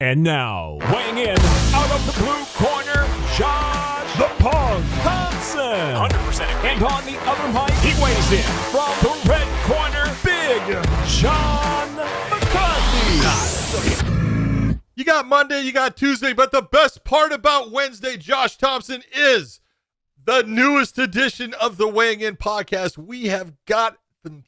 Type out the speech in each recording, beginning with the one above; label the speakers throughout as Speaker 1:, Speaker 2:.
Speaker 1: And now, weighing in out of the blue corner, Josh the Punk Thompson. 100% And on the other mic, he weighs in from the red corner, Big John McCarthy.
Speaker 2: You got Monday, you got Tuesday, but the best part about Wednesday, Josh Thompson, is the newest edition of the Weighing In podcast. We have got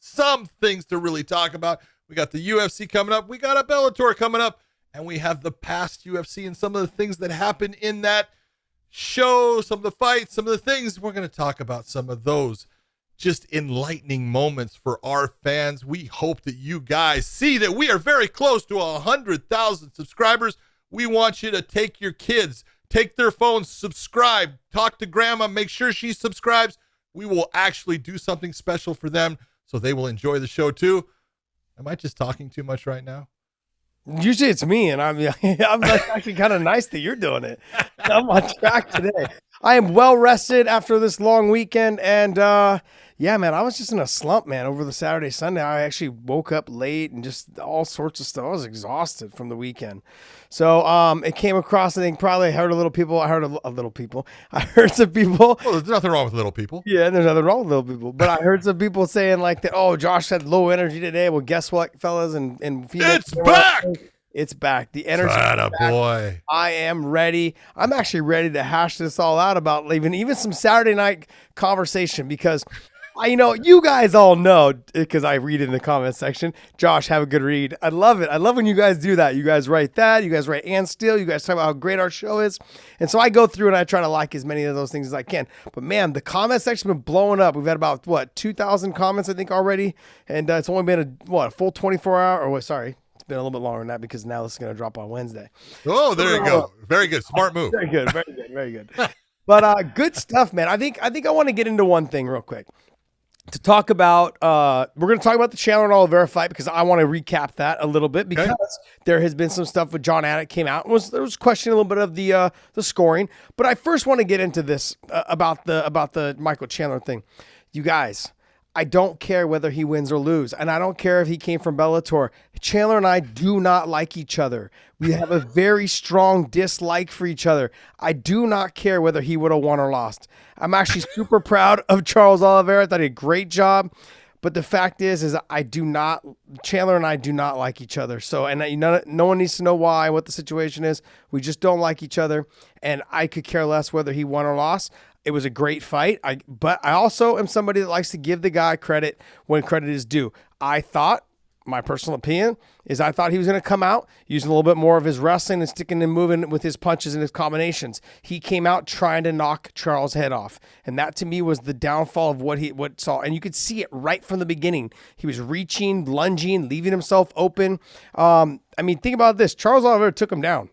Speaker 2: some things to really talk about. We got the UFC coming up. We got a Bellator coming up. And we have the past UFC and some of the things that happened in that show, some of the fights, some of the things. We're going to talk about some of those just enlightening moments for our fans. We hope that you guys see that we are very close to 100,000 subscribers. We want you to take your kids, take their phones, subscribe, talk to grandma, make sure she subscribes. We will actually do something special for them so they will enjoy the show too. Am I just talking too much right now?
Speaker 3: Usually it's me, and I'm actually kind of nice that you're doing it. I'm on track today. I am well rested after this long weekend, and yeah, man, I was just in a slump, man, over the Saturday, Sunday. I actually woke up late and just all sorts of stuff. I was exhausted from the weekend. So it came across, I think probably I heard some people. I heard some people.
Speaker 2: Well, there's nothing wrong with little people.
Speaker 3: Yeah, there's nothing wrong with little people. But I heard some people saying like that, oh, Josh had low energy today. Well, guess what, fellas and females?
Speaker 2: It's back!
Speaker 3: It's back. The energy is back.
Speaker 2: Boy.
Speaker 3: I am ready. I'm actually ready to hash this all out about even some Saturday night conversation because you guys all know because I read in the comment section. Josh, have a good read. I love it. I love when you guys do that. You guys write that. You guys write and still. You guys talk about how great our show is. And so I go through and I try to like as many of those things as I can. But man, the comment section's been blowing up. We've had about 2,000 comments I think already, and it's only been a full 24 hour. Or sorry. Been a little bit longer than that because now this is going to drop on Wednesday.
Speaker 2: Oh, there you go. Very good. Smart move.
Speaker 3: Very good. Very good. Very good. But good stuff, man. I think I want to get into one thing real quick to talk about. We're going to talk about the Chandler and Oliveira fight because I want to recap that a little bit because there has been some stuff with John Anik came out. There was questioning a little bit of the scoring, but I first want to get into this about the Michael Chandler thing. You guys, I don't care whether he wins or lose, and I don't care if he came from Bellator. Chandler and I do not like each other. We have a very strong dislike for each other. I do not care whether he would have won or lost. I'm actually super proud of Charles Oliveira. I thought he did a great job. But the fact is Chandler and I do not like each other. So, and no one needs to know why, what the situation is. We just don't like each other. And I could care less whether he won or lost. It was a great fight. But I also am somebody that likes to give the guy credit when credit is due. My personal opinion is I thought he was going to come out using a little bit more of his wrestling and sticking and moving with his punches and his combinations. He came out trying to knock Charles' head off. And that to me was the downfall of what saw. And you could see it right from the beginning. He was reaching, lunging, leaving himself open. Think about this. Charles Oliveira took him down.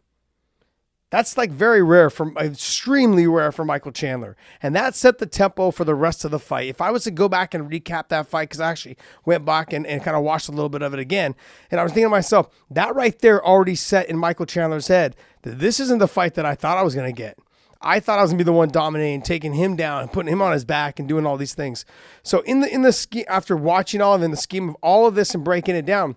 Speaker 3: That's extremely rare for Michael Chandler. And that set the tempo for the rest of the fight. If I was to go back and recap that fight, because I actually went back and kind of watched a little bit of it again, and I was thinking to myself, that right there already set in Michael Chandler's head that this isn't the fight that I thought I was going to get. I thought I was going to be the one dominating, taking him down and putting him on his back and doing all these things. So in the scheme, after watching all of it, in the scheme of all of this and breaking it down,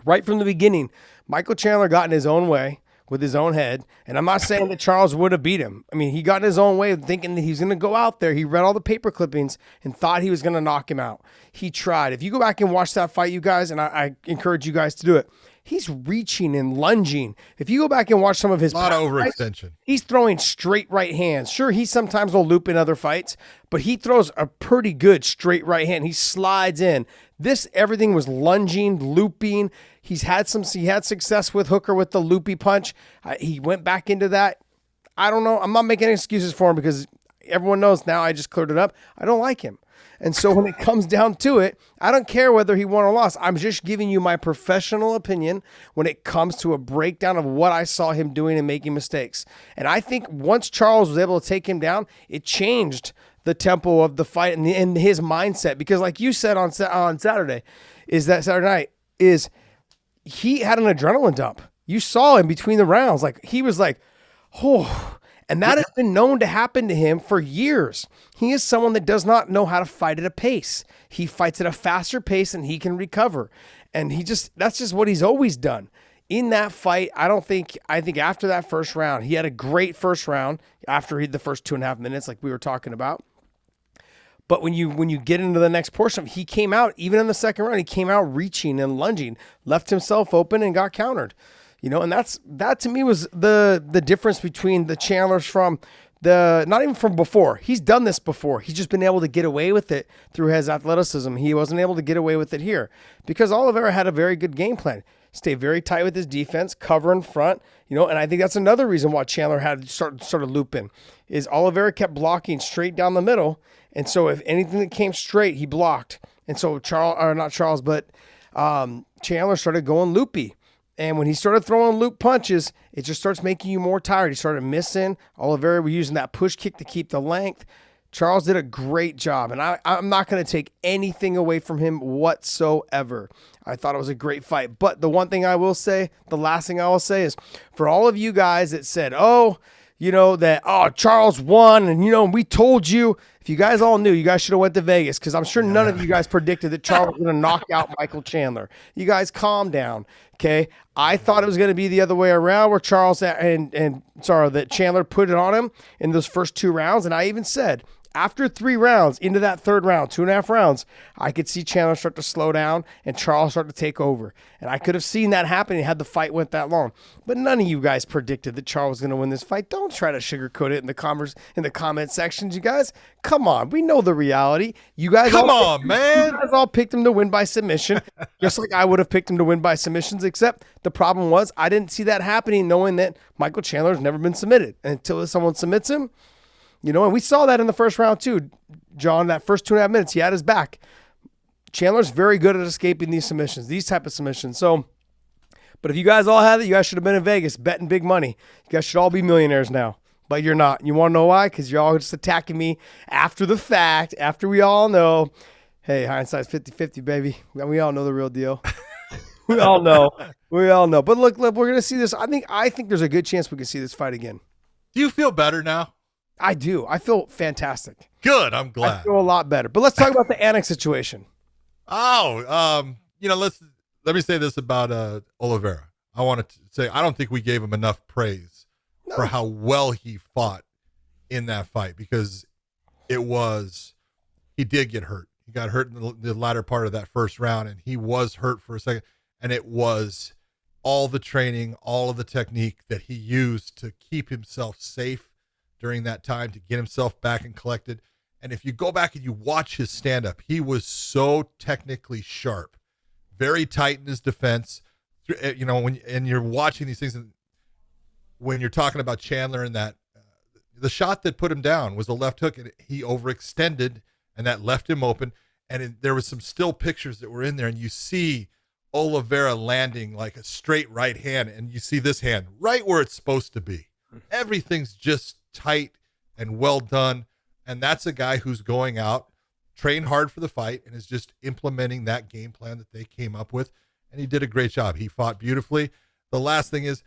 Speaker 3: right from the beginning, Michael Chandler got in his own way with his own head. And I'm not saying that Charles would have beat him. I mean, he got in his own way of thinking that he's going to go out there. He read all the paper clippings and thought he was going to knock him out. He tried. If you go back and watch that fight, you guys, and I encourage you guys to do it, he's reaching and lunging. If you go back and watch some of his
Speaker 2: lot of overextension,
Speaker 3: fights, he's throwing straight right hands. Sure, he sometimes will loop in other fights, but he throws a pretty good straight right hand. He slides in. Everything was lunging, looping. He had success with Hooker with the loopy punch. He went back into that. I don't know. I'm not making any excuses for him because everyone knows now I just cleared it up. I don't like him. And so when it comes down to it, I don't care whether he won or lost. I'm just giving you my professional opinion when it comes to a breakdown of what I saw him doing and making mistakes. And I think once Charles was able to take him down, it changed the tempo of the fight and his mindset. Because like you said on Saturday night, he had an adrenaline dump. You saw him between the rounds. Like he was like, oh. And that has been known to happen to him for years. He is someone that does not know how to fight at a pace. He fights at a faster pace and he can recover. And that's just what he's always done. in that fight, I think after that first round, he had a great first round after the first 2.5 minutes, like we were talking about. But when you get into the next portion, he came out, even in the second round, he came out reaching and lunging, left himself open and got countered. And that to me was the difference between the Chandlers from not even from before. He's done this before. He's just been able to get away with it through his athleticism. He wasn't able to get away with it here because Oliveira had a very good game plan. Stay very tight with his defense, cover in front, and I think that's another reason why Chandler had to sort of loop in, is Oliveira kept blocking straight down the middle, and so if anything that came straight, he blocked, and so Chandler started going loopy, and when he started throwing loop punches, it just starts making you more tired. He started missing. Oliveira was using that push kick to keep the length. Charles did a great job, and I'm not going to take anything away from him whatsoever. I thought it was a great fight. But the last thing I will say is, for all of you guys that said, Charles won, and, we told you, if you guys all knew, you guys should have went to Vegas, because I'm sure none of you guys predicted that Charles was going to knock out Michael Chandler. You guys calm down, okay? I thought it was going to be the other way around, where that Chandler put it on him in those first 2 rounds, and I even said, after 3 rounds, into that third round, 2.5 rounds, I could see Chandler start to slow down and Charles start to take over. And I could have seen that happening had the fight went that long. But none of you guys predicted that Charles was going to win this fight. Don't try to sugarcoat it in the comment sections, you guys. Come on, we know the reality. You guys man. You guys all picked him to win by submission, just like I would have picked him to win by submissions, except the problem was I didn't see that happening, knowing that Michael Chandler's never been submitted. And until someone submits him, and we saw that in the first round too, John. That first 2.5 minutes, he had his back. Chandler's very good at escaping these type of submissions. So, but if you guys all had it, you guys should have been in Vegas betting big money. You guys should all be millionaires now, but you're not. You want to know why? Because you're all just attacking me after the fact, after we all know. Hey, hindsight's 50-50, baby. We all know the real deal. We all know. But look, we're going to see this. I think there's a good chance we can see this fight again.
Speaker 2: Do you feel better now?
Speaker 3: I do. I feel fantastic.
Speaker 2: Good. I'm glad.
Speaker 3: I feel a lot better. But let's talk about the annex situation.
Speaker 2: Let me say this about Oliveira. I want to say I don't think we gave him enough praise for how well he fought in that fight, because he did get hurt. He got hurt in the latter part of that first round, and he was hurt for a second. And it was all the training, all of the technique that he used to keep himself safe during that time, to get himself back and collected. And if you go back and you watch his stand-up, he was so technically sharp, very tight in his defense. And you're watching these things, and when you're talking about Chandler and that, the shot that put him down was a left hook, and he overextended, and that left him open. And there was some still pictures that were in there, and you see Oliveira landing like a straight right hand, and you see this hand right where it's supposed to be. Everything's just tight and well done, and that's a guy who's going out, trained hard for the fight, and is just implementing that game plan that they came up with, and he did a great job. He fought beautifully. The last thing is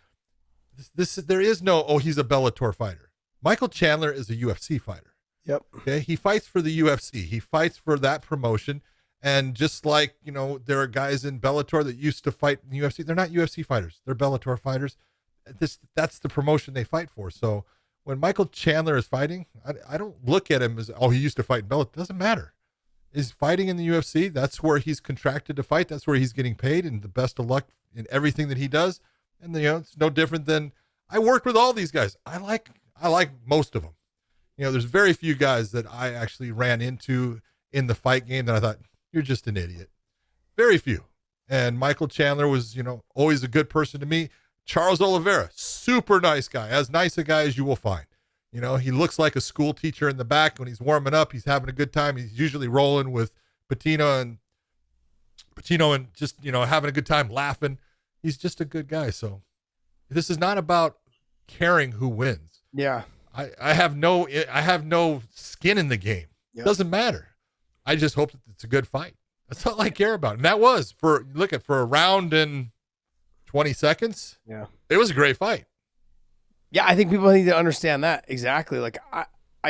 Speaker 2: there is no he's a Bellator fighter. Michael Chandler is a UFC fighter.
Speaker 3: Yep.
Speaker 2: Okay, he fights for the UFC. He fights for that promotion, and just like there are guys in Bellator that used to fight in the UFC, they're not UFC fighters, they're Bellator fighters. That's the promotion they fight for. So when Michael Chandler is fighting, I don't look at him as, he used to fight in Bellator. It doesn't matter. He's fighting in the UFC. That's where he's contracted to fight. That's where he's getting paid, and the best of luck in everything that he does. And it's no different than, I work with all these guys. I like most of them. There's very few guys that I actually ran into in the fight game that I thought, you're just an idiot. Very few. And Michael Chandler was, always a good person to me. Charles Oliveira, super nice guy, as nice a guy as you will find. He looks like a school teacher in the back. When he's warming up, he's having a good time. He's usually rolling with Patino and just, having a good time, laughing. He's just a good guy. So this is not about caring who wins.
Speaker 3: Yeah.
Speaker 2: I have no skin in the game. Yep. It doesn't matter. I just hope that it's a good fight. That's all I care about. And that was for a round and 20 seconds. Yeah. It was a great fight.
Speaker 3: Yeah, I think people need to understand that exactly. Like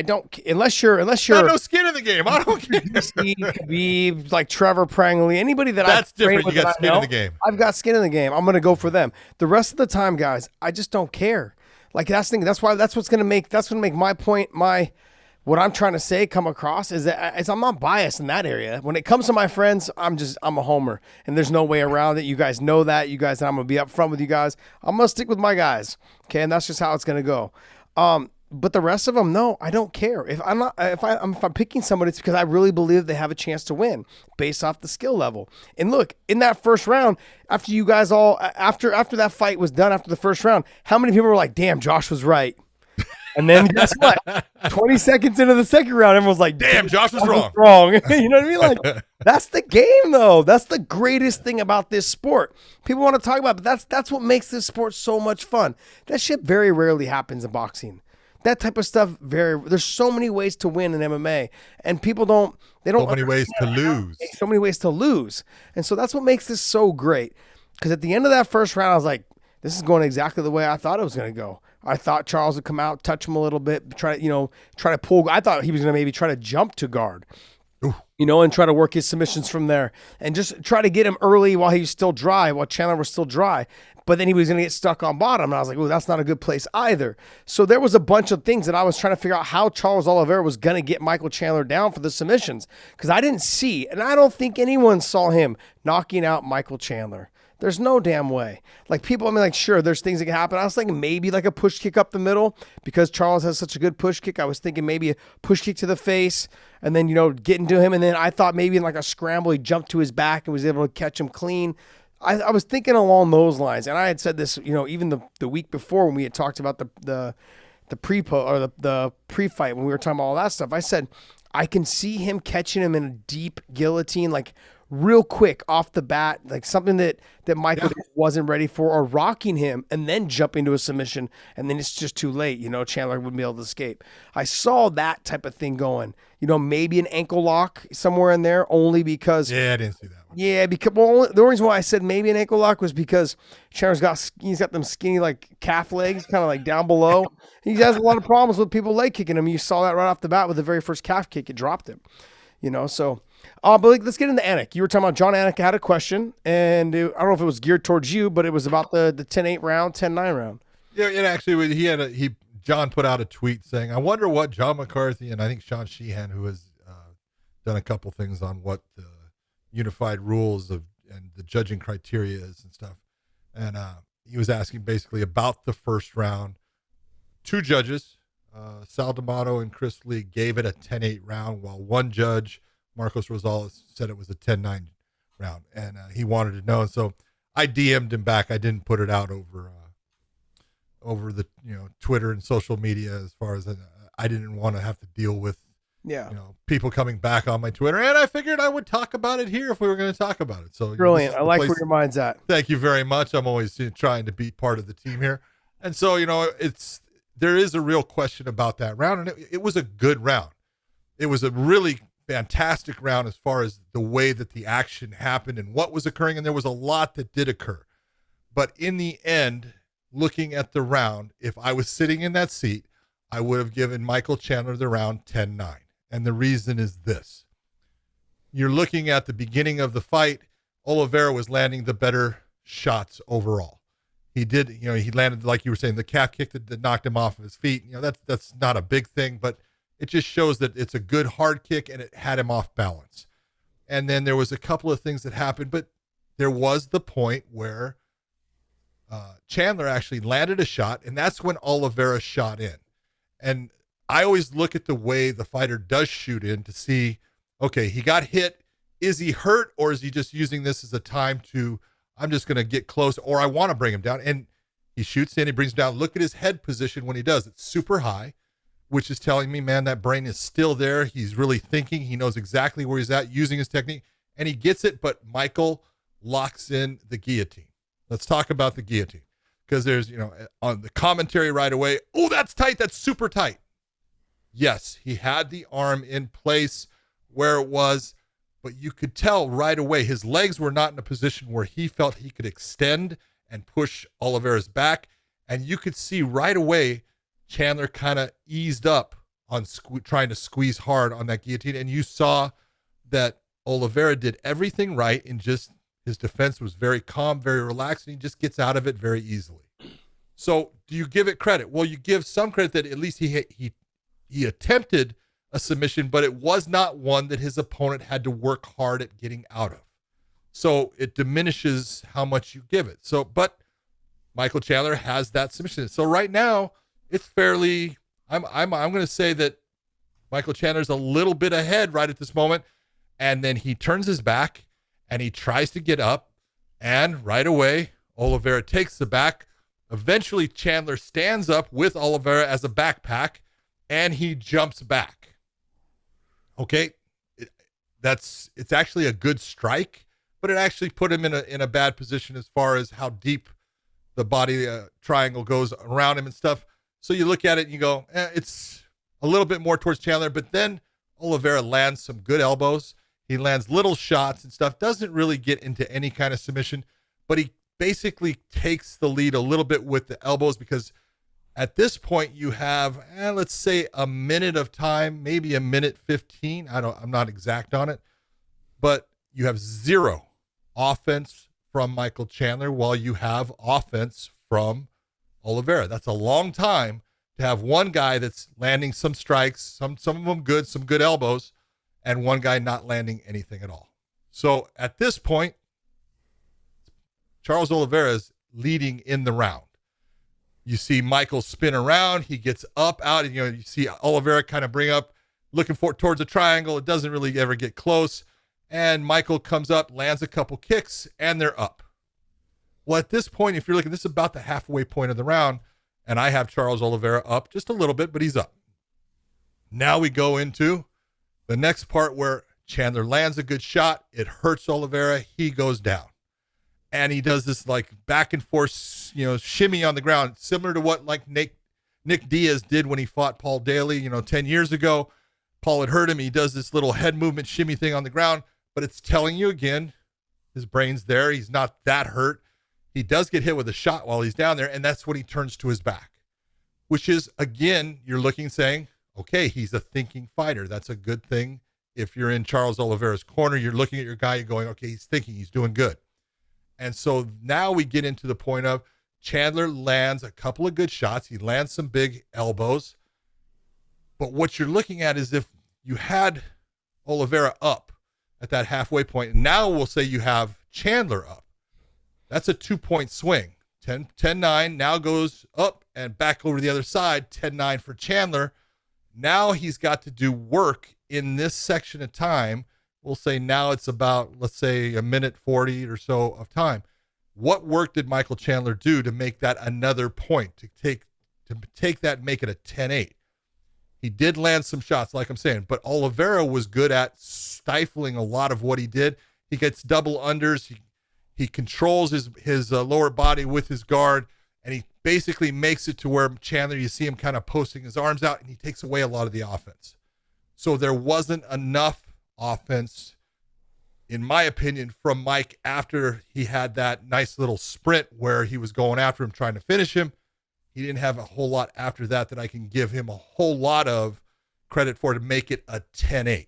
Speaker 3: don't, unless you're
Speaker 2: got no skin in the game. I don't care.
Speaker 3: Khabib, like Trevor Prangley, anybody
Speaker 2: that's different. You got skin in the game.
Speaker 3: I've got skin in the game. I'm going to go for them. The rest of the time, guys, I just don't care. Like that's the thing. That's what's going to make my point, what I'm trying to say come across is that I'm not biased in that area. When it comes to my friends, I'm a homer, and there's no way around it. You guys know that. You guys, and I'm gonna be upfront with you guys. I'm gonna stick with my guys, okay, and that's just how it's gonna go. But the rest of them, no, I don't care. If I'm picking somebody, it's because I really believe they have a chance to win based off the skill level. And look, in that first round, after you guys after that fight was done, after the first round, how many people were like, "Damn, Josh was right." And then guess what? 20 seconds into the second round, everyone's like,
Speaker 2: damn, Josh was wrong.
Speaker 3: You know what I mean? Like, that's the game, though. That's the greatest thing about this sport. People want to talk about it, but that's what makes this sport so much fun. That shit very rarely happens in boxing. That type of stuff, there's so many ways to win in MMA, and people don't. So
Speaker 2: many ways to lose.
Speaker 3: So many ways to lose. And so that's what makes this so great. Because at the end of that first round, I was like, this is going exactly the way I thought it was going to go. I thought Charles would come out, touch him a little bit, try to pull. I thought he was going to maybe try to jump to guard, and try to work his submissions from there and just try to get him early while he was still dry, while Chandler was still dry. But then he was going to get stuck on bottom. And I was like, oh, that's not a good place either. So there was a bunch of things that I was trying to figure out how Charles Oliveira was going to get Michael Chandler down for the submissions. Because I didn't see, and I don't think anyone saw him knocking out Michael Chandler. There's no damn way. Like people, sure, there's things that can happen. I was thinking maybe like a push kick up the middle because Charles has such a good push kick. I was thinking maybe a push kick to the face and then, getting to him. And then I thought maybe in like a scramble, he jumped to his back and was able to catch him clean. I was thinking along those lines. And I had said this, even the week before when we had talked about the pre-fight when we were talking about all that stuff. I said, I can see him catching him in a deep guillotine, like real quick off the bat, like something that Michael wasn't ready for, or rocking him and then jumping to a submission, and then it's just too late. Chandler wouldn't be able to escape. I saw that type of thing going. Maybe an ankle lock somewhere in there, only because.
Speaker 2: Yeah, I didn't see that one.
Speaker 3: Yeah, because the reason why I said maybe an ankle lock was because Chandler's got them skinny like calf legs, kind of like down below. He has a lot of problems with people leg kicking him. You saw that right off the bat with the very first calf kick. It dropped him. So. But let's get into Anik. You were talking about John Anik had a question, and I don't know if it was geared towards you, but it was about the 10-8 round, 10-9 round.
Speaker 2: Yeah, and actually John put out a tweet saying, I wonder what John McCarthy and I think Sean Sheehan, who has done a couple things on what the unified rules and the judging criteria is and stuff. And he was asking basically about the first round. Two judges, Sal D'Amato and Chris Lee, gave it a 10-8 round, while one judge, Marcos Rosales, said it was a 10-9 round, and he wanted to know. And so I DM'd him back. I didn't put it out over the Twitter and social media, as far as I didn't want to have to deal with people coming back on my Twitter, and I figured I would talk about it here if we were going to talk about it. So
Speaker 3: brilliant. I like where your mind's at.
Speaker 2: Thank you very much. I'm always trying to be part of the team here, and so there is a real question about that round, and it was a good round. It was a really fantastic round as far as the way that the action happened and what was occurring, and there was a lot that did occur. But in the end, looking at the round, if I was sitting in that seat, I would have given Michael Chandler the round 10-9. And the reason is this. You're looking at the beginning of the fight, Oliveira was landing the better shots overall. He did, he landed, like you were saying, the calf kick that knocked him off of his feet. That's not a big thing, but it just shows that it's a good hard kick and it had him off balance. And then there was a couple of things that happened, but there was the point where Chandler actually landed a shot, and that's when Oliveira shot in. And I always look at the way the fighter does shoot in to see, okay, he got hit. Is he hurt, or is he just using this as a time to, I'm just going to get close, or I want to bring him down? And he shoots in, he brings him down. Look at his head position when he does. It's super high, which is telling me, man, that brain is still there. He's really thinking. He knows exactly where he's at, using his technique, and he gets it, but Michael locks in the guillotine. Let's talk about the guillotine, because there's, on the commentary right away, oh, that's tight. That's super tight. Yes, he had the arm in place where it was, but you could tell right away his legs were not in a position where he felt he could extend and push Oliveira's back. And you could see right away Chandler kind of eased up on trying to squeeze hard on that guillotine. And you saw that Oliveira did everything right, and just his defense was very calm, very relaxed, and he just gets out of it very easily. So do you give it credit? Well, you give some credit that at least he attempted a submission, but it was not one that his opponent had to work hard at getting out of. So it diminishes how much you give it. So, but Michael Chandler has that submission. So right now it's fairly, I'm going to say that Michael Chandler's a little bit ahead right at this moment. And then he turns his back and he tries to get up, and right away Oliveira takes the back. Eventually Chandler stands up with Oliveira as a backpack and he jumps back. Okay. It's actually a good strike, but it actually put him in a bad position as far as how deep the body triangle goes around him and stuff. So you look at it and you go, it's a little bit more towards Chandler, but then Oliveira lands some good elbows. He lands little shots and stuff, doesn't really get into any kind of submission, but he basically takes the lead a little bit with the elbows, because at this point you have, let's say a minute of time, maybe a minute 15. I'm not exact on it, but you have zero offense from Michael Chandler while you have offense from Oliveira. That's a long time to have one guy that's landing some strikes, some of them good, some good elbows, and one guy not landing anything at all. So at this point, Charles Oliveira is leading in the round. You see Michael spin around. He gets up, out, and you see Oliveira kind of bring up, looking towards a triangle. It doesn't really ever get close. And Michael comes up, lands a couple kicks, and they're up. Well, at this point, if you're looking, this is about the halfway point of the round, and I have Charles Oliveira up just a little bit, but he's up. Now we go into the next part where Chandler lands a good shot. It hurts Oliveira. He goes down. And he does this like back and forth, shimmy on the ground, similar to what like Nick Diaz did when he fought Paul Daly, 10 years ago. Paul had hurt him. He does this little head movement shimmy thing on the ground, but it's telling you again, his brain's there. He's not that hurt. He does get hit with a shot while he's down there, and that's when he turns to his back, which is, again, you're looking, saying, okay, he's a thinking fighter. That's a good thing. If you're in Charles Oliveira's corner, you're looking at your guy, you're going, okay, he's thinking, he's doing good. And so now we get into the point of Chandler lands a couple of good shots. He lands some big elbows. But what you're looking at is if you had Oliveira up at that halfway point, and now we'll say you have Chandler up. That's a 2-point swing. 10-9 now goes up and back over the other side. 10-9 for Chandler. Now he's got to do work in this section of time. We'll say now it's about, let's say, a minute 40 or so of time. What work did Michael Chandler do to make that another point, to take that and make it a 10-8? He did land some shots, like I'm saying, but Oliveira was good at stifling a lot of what he did. He gets double unders. He controls his lower body with his guard, and he basically makes it to where Chandler, you see him kind of posting his arms out, and he takes away a lot of the offense. So there wasn't enough offense, in my opinion, from Mike after he had that nice little sprint where he was going after him, trying to finish him. He didn't have a whole lot after that I can give him a whole lot of credit for to make it a 10-8.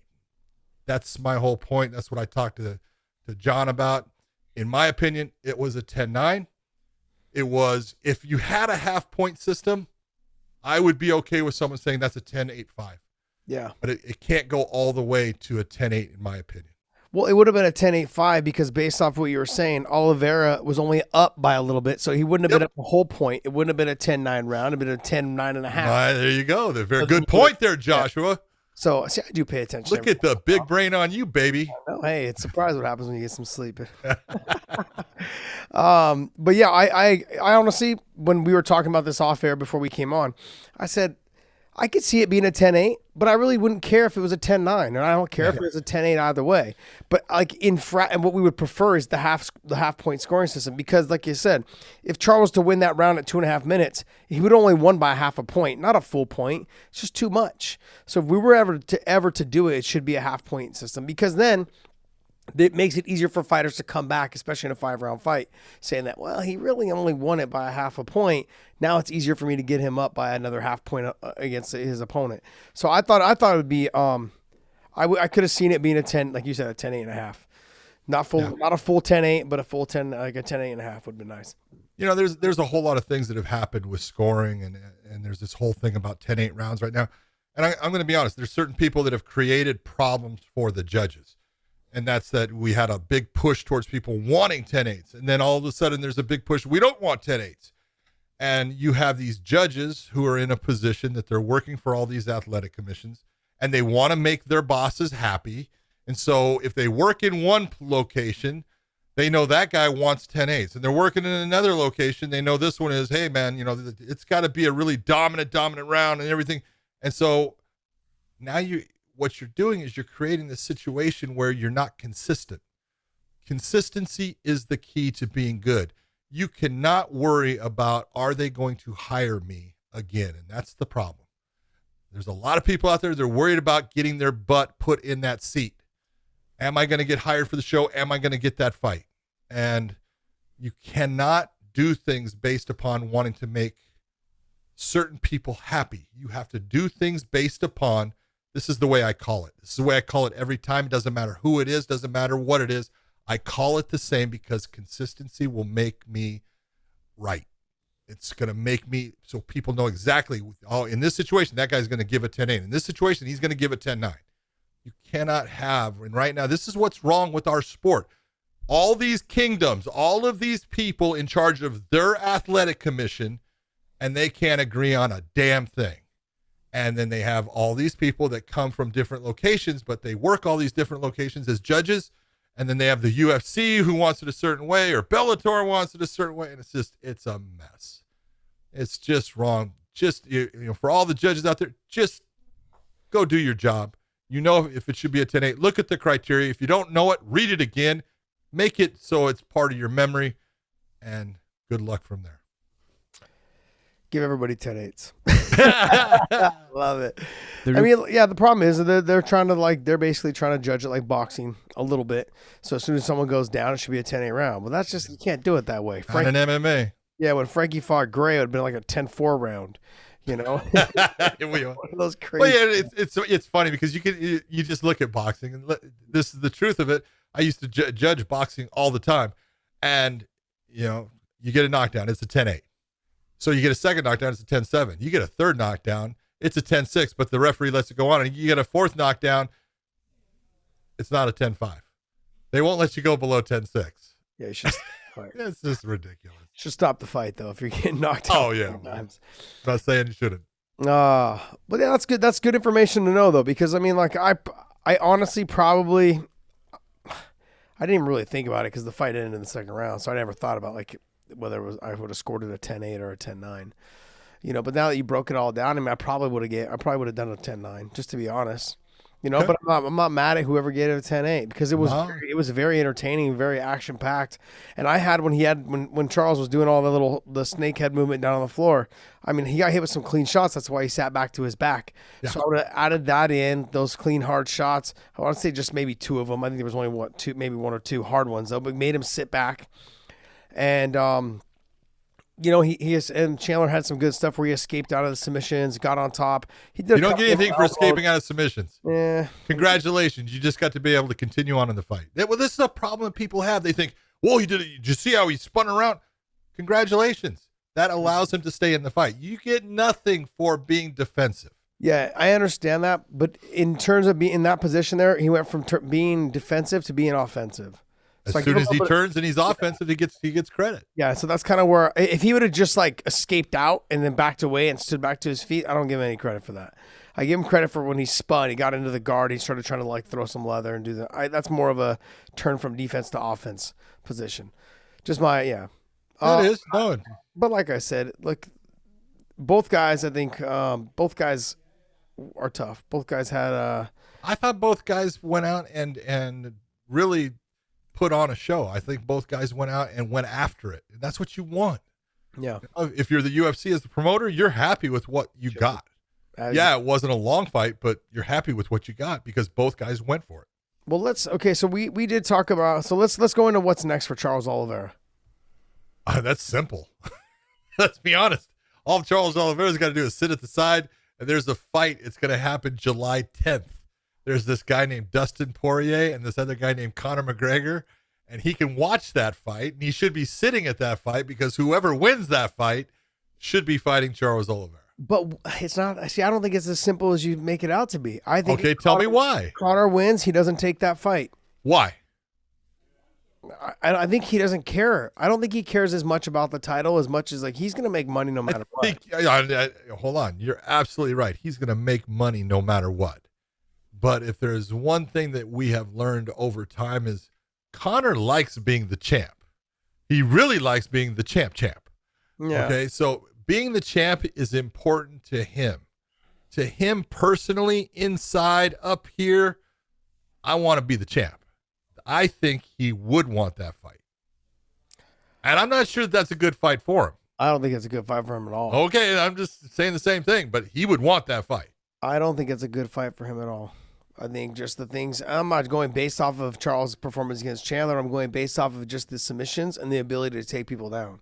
Speaker 2: That's my whole point. That's what I talked to John about. In my opinion, it was a 10-9. It was, if you had a half-point system, I would be okay with someone saying that's a 10-8-5.
Speaker 3: Yeah.
Speaker 2: But it can't go all the way to a 10-8, in my opinion.
Speaker 3: Well, it would have been a 10-8-5 because based off what you were saying, Oliveira was only up by a little bit, so he wouldn't have been up the whole point. It wouldn't have been a 10-9 round. It would have been a 10-9.5.
Speaker 2: There you go. The very good point there, Joshua.
Speaker 3: Yeah. So, see, I do pay attention.
Speaker 2: Look at the big brain on you, baby.
Speaker 3: Oh, hey, it's surprised what happens when you get some sleep. But yeah, I honestly, when we were talking about this off air before we came on, I said, I could see it being a 10-8, but I really wouldn't care if it was a 10-9, and I don't care if it was a 10-8 either way. But like and what we would prefer is the half point scoring system, because like you said, if Charles was to win that round at 2.5 minutes, he would only won by half a point, not a full point. It's just too much. So if we were ever to do it, it should be a half point system, because then It makes it easier for fighters to come back, especially in a 5-round fight, saying that, well, he really only won it by a half a point. Now it's easier for me to get him up by another half point against his opponent. So I thought it would be, I could have seen it being a 10, like you said, a 10-8.5. Not a full 10-8, but a full 10, like a 10-8.5 would be nice.
Speaker 2: You know, there's a whole lot of things that have happened with scoring, and there's this whole thing about 10-8 rounds right now. And I'm going to be honest, there's certain people that have created problems for the judges. And that's that we had a big push towards people wanting 10-8s. And then all of a sudden there's a big push. We don't want 10-8s. And you have these judges who are in a position that they're working for all these athletic commissions, and they want to make their bosses happy. And so if they work in one location, they know that guy wants 10-8s. And they're working in another location. They know this one is, hey, man, you know, it's got to be a really dominant round and everything. And so now what you're doing is you're creating this situation where you're not consistent. Consistency is the key to being good. You cannot worry about, are they going to hire me again? And that's the problem. There's a lot of people out there, they're worried about getting their butt put in that seat. Am I going to get hired for the show? Am I going to get that fight? And you cannot do things based upon wanting to make certain people happy. You have to do things based upon, this is the way I call it. This is the way I call it every time. It doesn't matter who it is, doesn't matter what it is. I call it the same because consistency will make me right. It's going to make me so people know exactly, oh, in this situation, that guy's going to give a 10-8. In this situation, he's going to give a 10-9. You cannot have, and right now, this is what's wrong with our sport. All these kingdoms, all of these people in charge of their athletic commission, and they can't agree on a damn thing. And then they have all these people that come from different locations, but they work all these different locations as judges. And then they have the UFC who wants it a certain way, or Bellator wants it a certain way. And it's a mess. It's just wrong. Just, you know, for all the judges out there, just go do your job. You know, if it should be a 10-8, look at the criteria. If you don't know it, read it again, make it so it's part of your memory, and good luck from there.
Speaker 3: Give everybody 10-8s. Love it. I mean, yeah, the problem is they're trying to they're basically trying to judge it like boxing a little bit. So as soon as someone goes down, it should be a 10-8 round. Well, that's just, you can't do it that way.
Speaker 2: Not an MMA.
Speaker 3: Yeah, when Frankie fought Gray, it would have been like a 10-4 round. You know, one of those crazy.
Speaker 2: Well, yeah, it's funny because you just look at boxing, and this is the truth of it. I used to judge boxing all the time, and you know, you get a knockdown, it's a 10-8. So you get a second knockdown, it's a 10-7. You get a third knockdown, it's a 10-6, but the referee lets it go on. And you get a fourth knockdown, it's not a 10-5. They won't let you go below 10-6.
Speaker 3: Yeah, you should stop the fight.
Speaker 2: It's just ridiculous.
Speaker 3: Should stop the fight though if you're getting knocked out.
Speaker 2: Oh yeah, sometimes. Not saying you shouldn't.
Speaker 3: But yeah, that's good. That's good information to know though, because I mean, like I honestly probably I didn't even really think about it because the fight ended in the second round, so I never thought about like whether it was I would have scored it a 10-8 or a 10-9. You know, but now that you broke it all down, I mean, I probably would have done a 10-9, just to be honest. You know, but I'm not mad at whoever gave it a 10-8 because it was very entertaining, very action packed. And I had when Charles was doing all the snake head movement down on the floor. I mean, he got hit with some clean shots. That's why he sat back to his back. Yeah. So I would have added that in, those clean hard shots. I want to say just maybe two of them. I think there was only maybe one or two hard ones though, but made him sit back. And you know, and Chandler had some good stuff where he escaped out of the submissions, got on top. You
Speaker 2: don't get anything for escaping out of submissions.
Speaker 3: Yeah.
Speaker 2: Congratulations. You just got to be able to continue on in the fight. Well, this is a problem that people have. They think, whoa, did you see how he spun around? Congratulations. That allows him to stay in the fight. You get nothing for being defensive.
Speaker 3: Yeah, I understand that. But in terms of being in that position there, he went from being defensive to being offensive.
Speaker 2: As soon as he turns and he's offensive, he gets credit.
Speaker 3: Yeah, so that's kind of where if he would have just like escaped out and then backed away and stood back to his feet, I don't give him any credit for that. I give him credit for when he spun, he got into the guard, he started trying to like throw some leather and do that. That's more of a turn from defense to offense position. Just
Speaker 2: It is. No.
Speaker 3: But like I said, like both guys, I think both guys are tough. Both guys had
Speaker 2: I thought both guys went out and really put on a show. I think both guys went out and went after it. And that's what you want.
Speaker 3: Yeah.
Speaker 2: If you're the UFC as the promoter, you're happy with what you got. Yeah, it wasn't a long fight, but you're happy with what you got because both guys went for it.
Speaker 3: Well, so we did talk about, so let's go into what's next for Charles Oliveira.
Speaker 2: That's simple. Let's be honest. All Charles Oliveira's got to do is sit at the side, and there's a fight. It's going to happen July 10th. There's this guy named Dustin Poirier and this other guy named Conor McGregor, and he can watch that fight, and he should be sitting at that fight because whoever wins that fight should be fighting Charles Oliveira.
Speaker 3: But it's not. See, I don't think it's as simple as you make it out to be. I think.
Speaker 2: Okay, tell me why.
Speaker 3: Conor wins, he doesn't take that fight.
Speaker 2: Why?
Speaker 3: I think he doesn't care. I don't think he cares as much about the title as much as like he's going to make money no matter what.
Speaker 2: Hold on. You're absolutely right. He's going to make money no matter what. But if there's one thing that we have learned over time is Conor likes being the champ. He really likes being the champ.
Speaker 3: Yeah.
Speaker 2: Okay, so being the champ is important to him. To him personally, inside, up here, I want to be the champ. I think he would want that fight. And I'm not sure that's a good fight for him.
Speaker 3: I don't think it's a good fight for him at all.
Speaker 2: Okay, I'm just saying the same thing, but he would want that fight.
Speaker 3: I don't think it's a good fight for him at all. I think just the things, I'm not going based off of Charles' performance against Chandler. I'm going based off of just the submissions and the ability to take people down.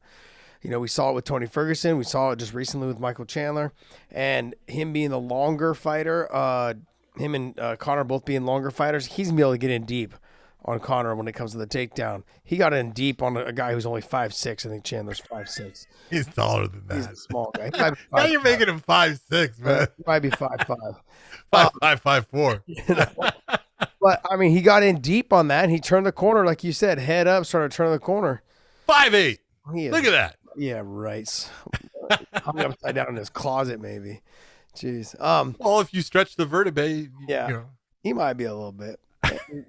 Speaker 3: You know, we saw it with Tony Ferguson. We saw it just recently with Michael Chandler. And him being the longer fighter, him and Conor both being longer fighters, he's going to be able to get in deep on Conor when it comes to the takedown. He got in deep on a guy who's only 5'6". I think Chandler's 5'6".
Speaker 2: He's taller than that.
Speaker 3: He's a small guy.
Speaker 2: Now you're making him 5'6", man.
Speaker 3: He might be 5'5".
Speaker 2: 5'4".
Speaker 3: But, I mean, he got in deep on that, and he turned the corner, like you said, head up, started turning the corner.
Speaker 2: 5'8". Look at that.
Speaker 3: Yeah, right. I'm upside down in his closet, maybe. Jeez.
Speaker 2: Well, if you stretch the vertebrae,
Speaker 3: yeah,
Speaker 2: you know.
Speaker 3: He might be a little bit.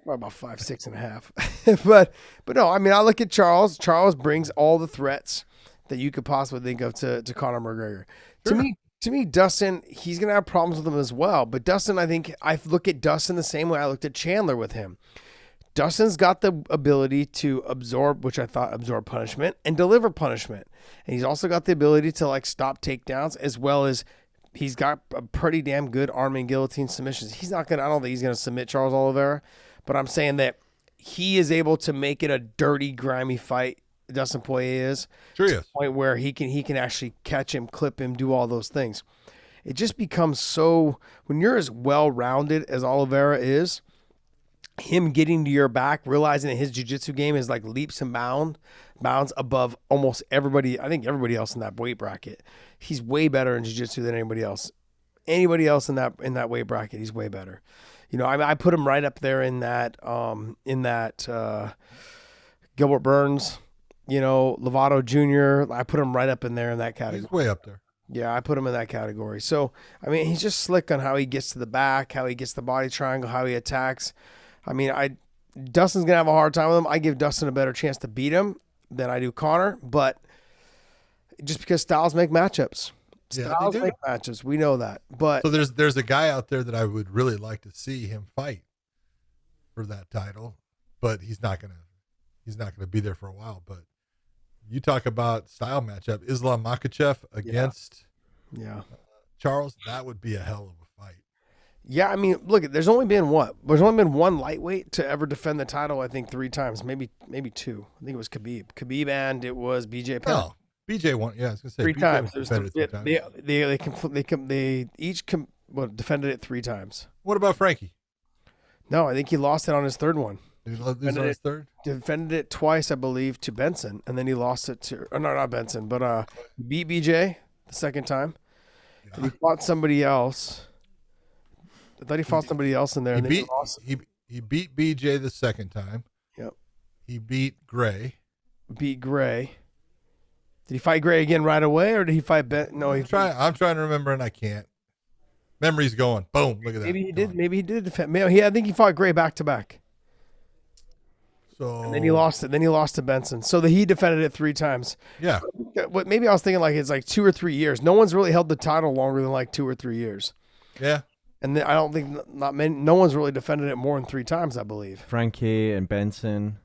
Speaker 3: About 5'6.5". but no, I mean, I look at Charles. Charles brings all the threats that you could possibly think of to Conor McGregor. Sure. To me, Dustin, he's gonna have problems with him as well. But Dustin, I think I look at Dustin the same way I looked at Chandler with him. Dustin's got the ability to absorb punishment and deliver punishment. And he's also got the ability to like stop takedowns, as well as he's got a pretty damn good arm and guillotine submissions. I don't think he's going to submit Charles Oliveira, but I'm saying that he is able to make it a dirty, grimy fight. Dustin Poirier is.
Speaker 2: Sure
Speaker 3: to the point where he can actually catch him, clip him, do all those things. It just becomes so, when you're as well-rounded as Oliveira is, him getting to your back, realizing that his jiu-jitsu game is like leaps and bounds above almost everybody. I think everybody else in that weight bracket. He's way better in jiu-jitsu than anybody else. Anybody else in that weight bracket, he's way better. You know, I put him right up there in that Gilbert Burns, you know, Lovato Jr. I put him right up in there in that category.
Speaker 2: He's way up there.
Speaker 3: Yeah, I put him in that category. So, I mean, he's just slick on how he gets to the back, how he gets the body triangle, how he attacks. I mean, Dustin's going to have a hard time with him. I give Dustin a better chance to beat him than I do Conor, but just because styles make matchups. Styles make matchups. We know that. But
Speaker 2: so there's a guy out there that I would really like to see him fight for that title, but he's not gonna be there for a while. But you talk about style matchup, Islam Makhachev against Charles, that would be a hell of a fight.
Speaker 3: Yeah, I mean, look, there's only been one lightweight to ever defend the title, I think 3 times, maybe 2. I think it was Khabib and it was BJ Penn.
Speaker 2: Oh, BJ won. Yeah, I was gonna say
Speaker 3: 3 times. They each defended it 3 times.
Speaker 2: What about Frankie?
Speaker 3: No, I think he lost it on his 3rd one.
Speaker 2: Did he lose on his 3rd?
Speaker 3: Defended it twice, I believe, to Benson, and then he lost it to not Benson, but beat BJ the 2nd time. Yeah. And he fought somebody else. I thought he fought somebody else in there.
Speaker 2: He beat BJ the 2nd time.
Speaker 3: Yep.
Speaker 2: He beat Gray.
Speaker 3: Did he fight Gray again right away, or did he fight Ben? No,
Speaker 2: I'm trying to remember, and I can't. Memory's going. Boom! Look at that.
Speaker 3: Maybe he did. Maybe he did defend. I think he fought Gray back to back.
Speaker 2: So
Speaker 3: and then he lost it. Then he lost to Benson. So he defended it 3 times.
Speaker 2: Yeah.
Speaker 3: What maybe I was thinking like it's like 2 or 3 years. No one's really held the title longer than like 2 or 3 years.
Speaker 2: Yeah.
Speaker 3: And I don't think no one's really defended it more than 3 times, I believe.
Speaker 4: Frankie and Benson.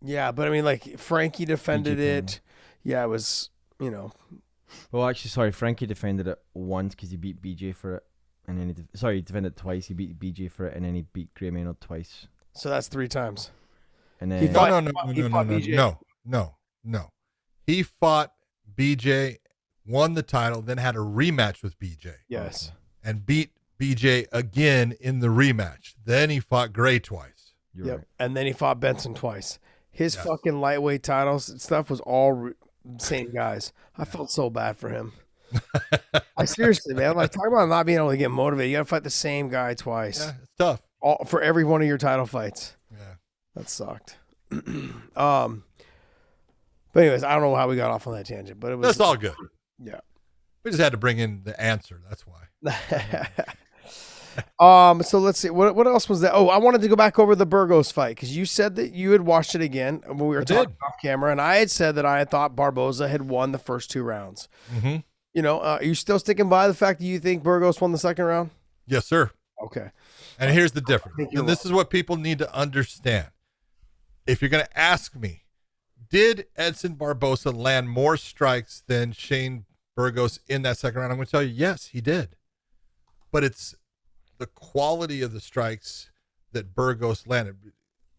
Speaker 3: Yeah, but I mean, like Frankie defended it. Yeah, it was, you know.
Speaker 4: Well, actually, sorry, Frankie defended it once because he beat BJ for it. and then he defended twice. He beat BJ for it, and then he beat Gray Maynard twice.
Speaker 3: So that's 3 times.
Speaker 4: And then
Speaker 3: He fought-
Speaker 2: No. He fought BJ, won the title, then had a rematch with BJ.
Speaker 3: Yes.
Speaker 2: And beat BJ again in the rematch. Then he fought Gray twice.
Speaker 4: You're
Speaker 3: Yep.
Speaker 4: right.
Speaker 3: And then he fought Benson twice. His
Speaker 2: Yes.
Speaker 3: fucking lightweight titles and stuff was all same guys. I felt so bad for him. I seriously, man. Like, talk about not being able to get motivated. You got to fight the same guy twice.
Speaker 2: Yeah, it's tough.
Speaker 3: For every one of your title fights.
Speaker 2: Yeah.
Speaker 3: That sucked. But anyways, I don't know how we got off on that tangent, but it was
Speaker 2: That's all good.
Speaker 3: Yeah.
Speaker 2: We just had to bring in the answer. That's why.
Speaker 3: So let's see. What else was that? Oh, I wanted to go back over the Burgos fight because you said that you had watched it again when we were talking off camera, and I had said that I had thought Barboza had won the first 2 rounds.
Speaker 2: Mm-hmm.
Speaker 3: You know, are you still sticking by the fact that you think Burgos won the second round?
Speaker 2: Yes, sir.
Speaker 3: Okay.
Speaker 2: And here's the difference.
Speaker 3: think you're
Speaker 2: And this is what people need to understand. If you're going to ask me, did Edson Barboza land more strikes than Shane Burgos in that second round? I'm going to tell you, yes, he did. But it's the quality of the strikes that Burgos landed.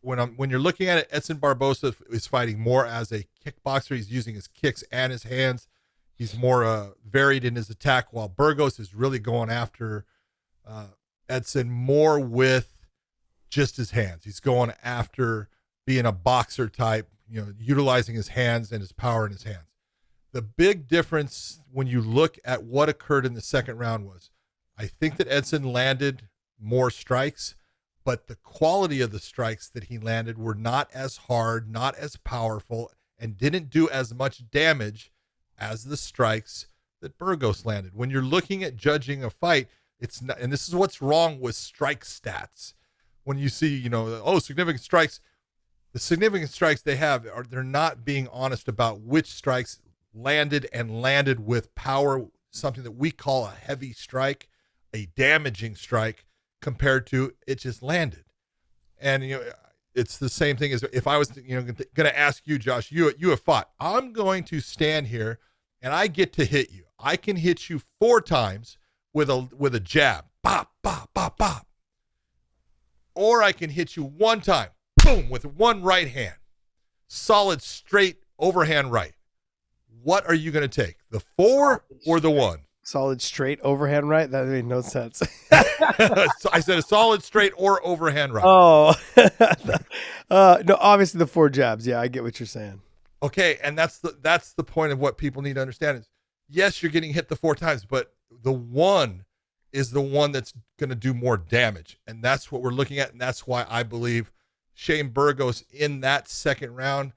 Speaker 2: When you're looking at it, Edson Barboza is fighting more as a kickboxer. He's using his kicks and his hands. He's more varied in his attack, while Burgos is really going after Edson more with just his hands. He's going after being a boxer type, utilizing his hands and his power in his hands. The big difference when you look at what occurred in the second round was, I think that Edson landed more strikes, but the quality of the strikes that he landed were not as hard, not as powerful, and didn't do as much damage as the strikes that Burgos landed. When you're looking at judging a fight, it's not, and this is what's wrong with strike stats. When you see, significant strikes, the significant strikes they have they're not being honest about which strikes landed with power, something that we call a heavy strike, a damaging strike, compared to it just landed. And it's the same thing as if I was going to ask you, Josh, you have fought. I'm going to stand here and I get to hit you. I can hit you 4 times with a jab, bop, bop, bop, bop. Or I can hit you 1 time, boom, with one right hand, solid, straight overhand right. What are you going to take, the 4 or the 1?
Speaker 3: Solid straight overhand right? That made no sense.
Speaker 2: So I said a solid, straight, or overhand right.
Speaker 3: Oh. No, obviously the 4 jabs. Yeah, I get what you're saying.
Speaker 2: Okay, and that's the point of what people need to understand is, yes, you're getting hit the 4 times, but the 1 is the one that's going to do more damage, and that's what we're looking at, and that's why I believe Shane Burgos in that second round,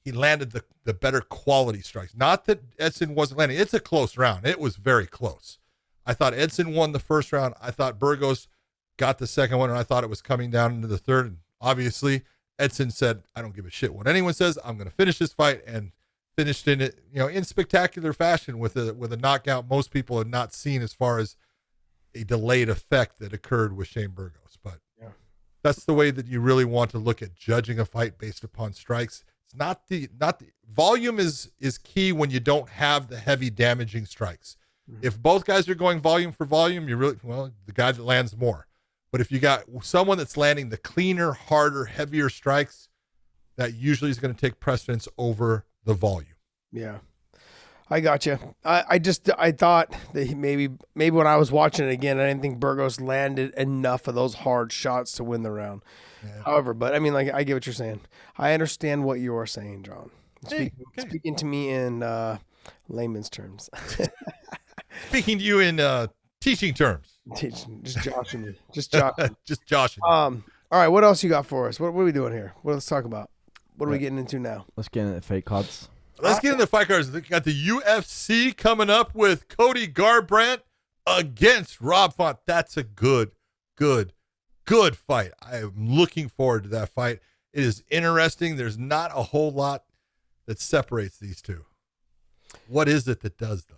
Speaker 2: he landed the better quality strikes. Not that Edson wasn't landing. It's a close round. It was very close. I thought Edson won the first round. I thought Burgos got the second one, and I thought it was coming down into the third. And obviously, Edson said, I don't give a shit what anyone says. I'm going to finish this fight, and finished in it, in spectacular fashion with a knockout most people have not seen as far as a delayed effect that occurred with Shane Burgos. But that's the way that you really want to look at judging a fight based upon strikes. It's not the volume is key when you don't have the heavy damaging strikes. If both guys are going volume for volume, you're the guy that lands more. But if you got someone that's landing the cleaner, harder, heavier strikes, that usually is going to take precedence over the volume.
Speaker 3: Yeah. I got you. I thought that maybe when I was watching it again, I didn't think Burgos landed enough of those hard shots to win the round. Yeah. However, but I mean, like, I get what you're saying. I understand what you are saying, John. Speaking to me in layman's terms.
Speaker 2: Speaking to you in teaching terms.
Speaker 3: Just joshing me. Just joshing.
Speaker 2: Just joshing.
Speaker 3: All right, what else you got for us? What are we doing here? Let's talk about. What are we getting into now?
Speaker 4: Let's get into the fight cards.
Speaker 2: Let's get into the fight cards. We got the UFC coming up with Cody Garbrandt against Rob Font. That's a good fight. I am looking forward to that fight. It is interesting. There's not a whole lot that separates these two. What is it that does, though?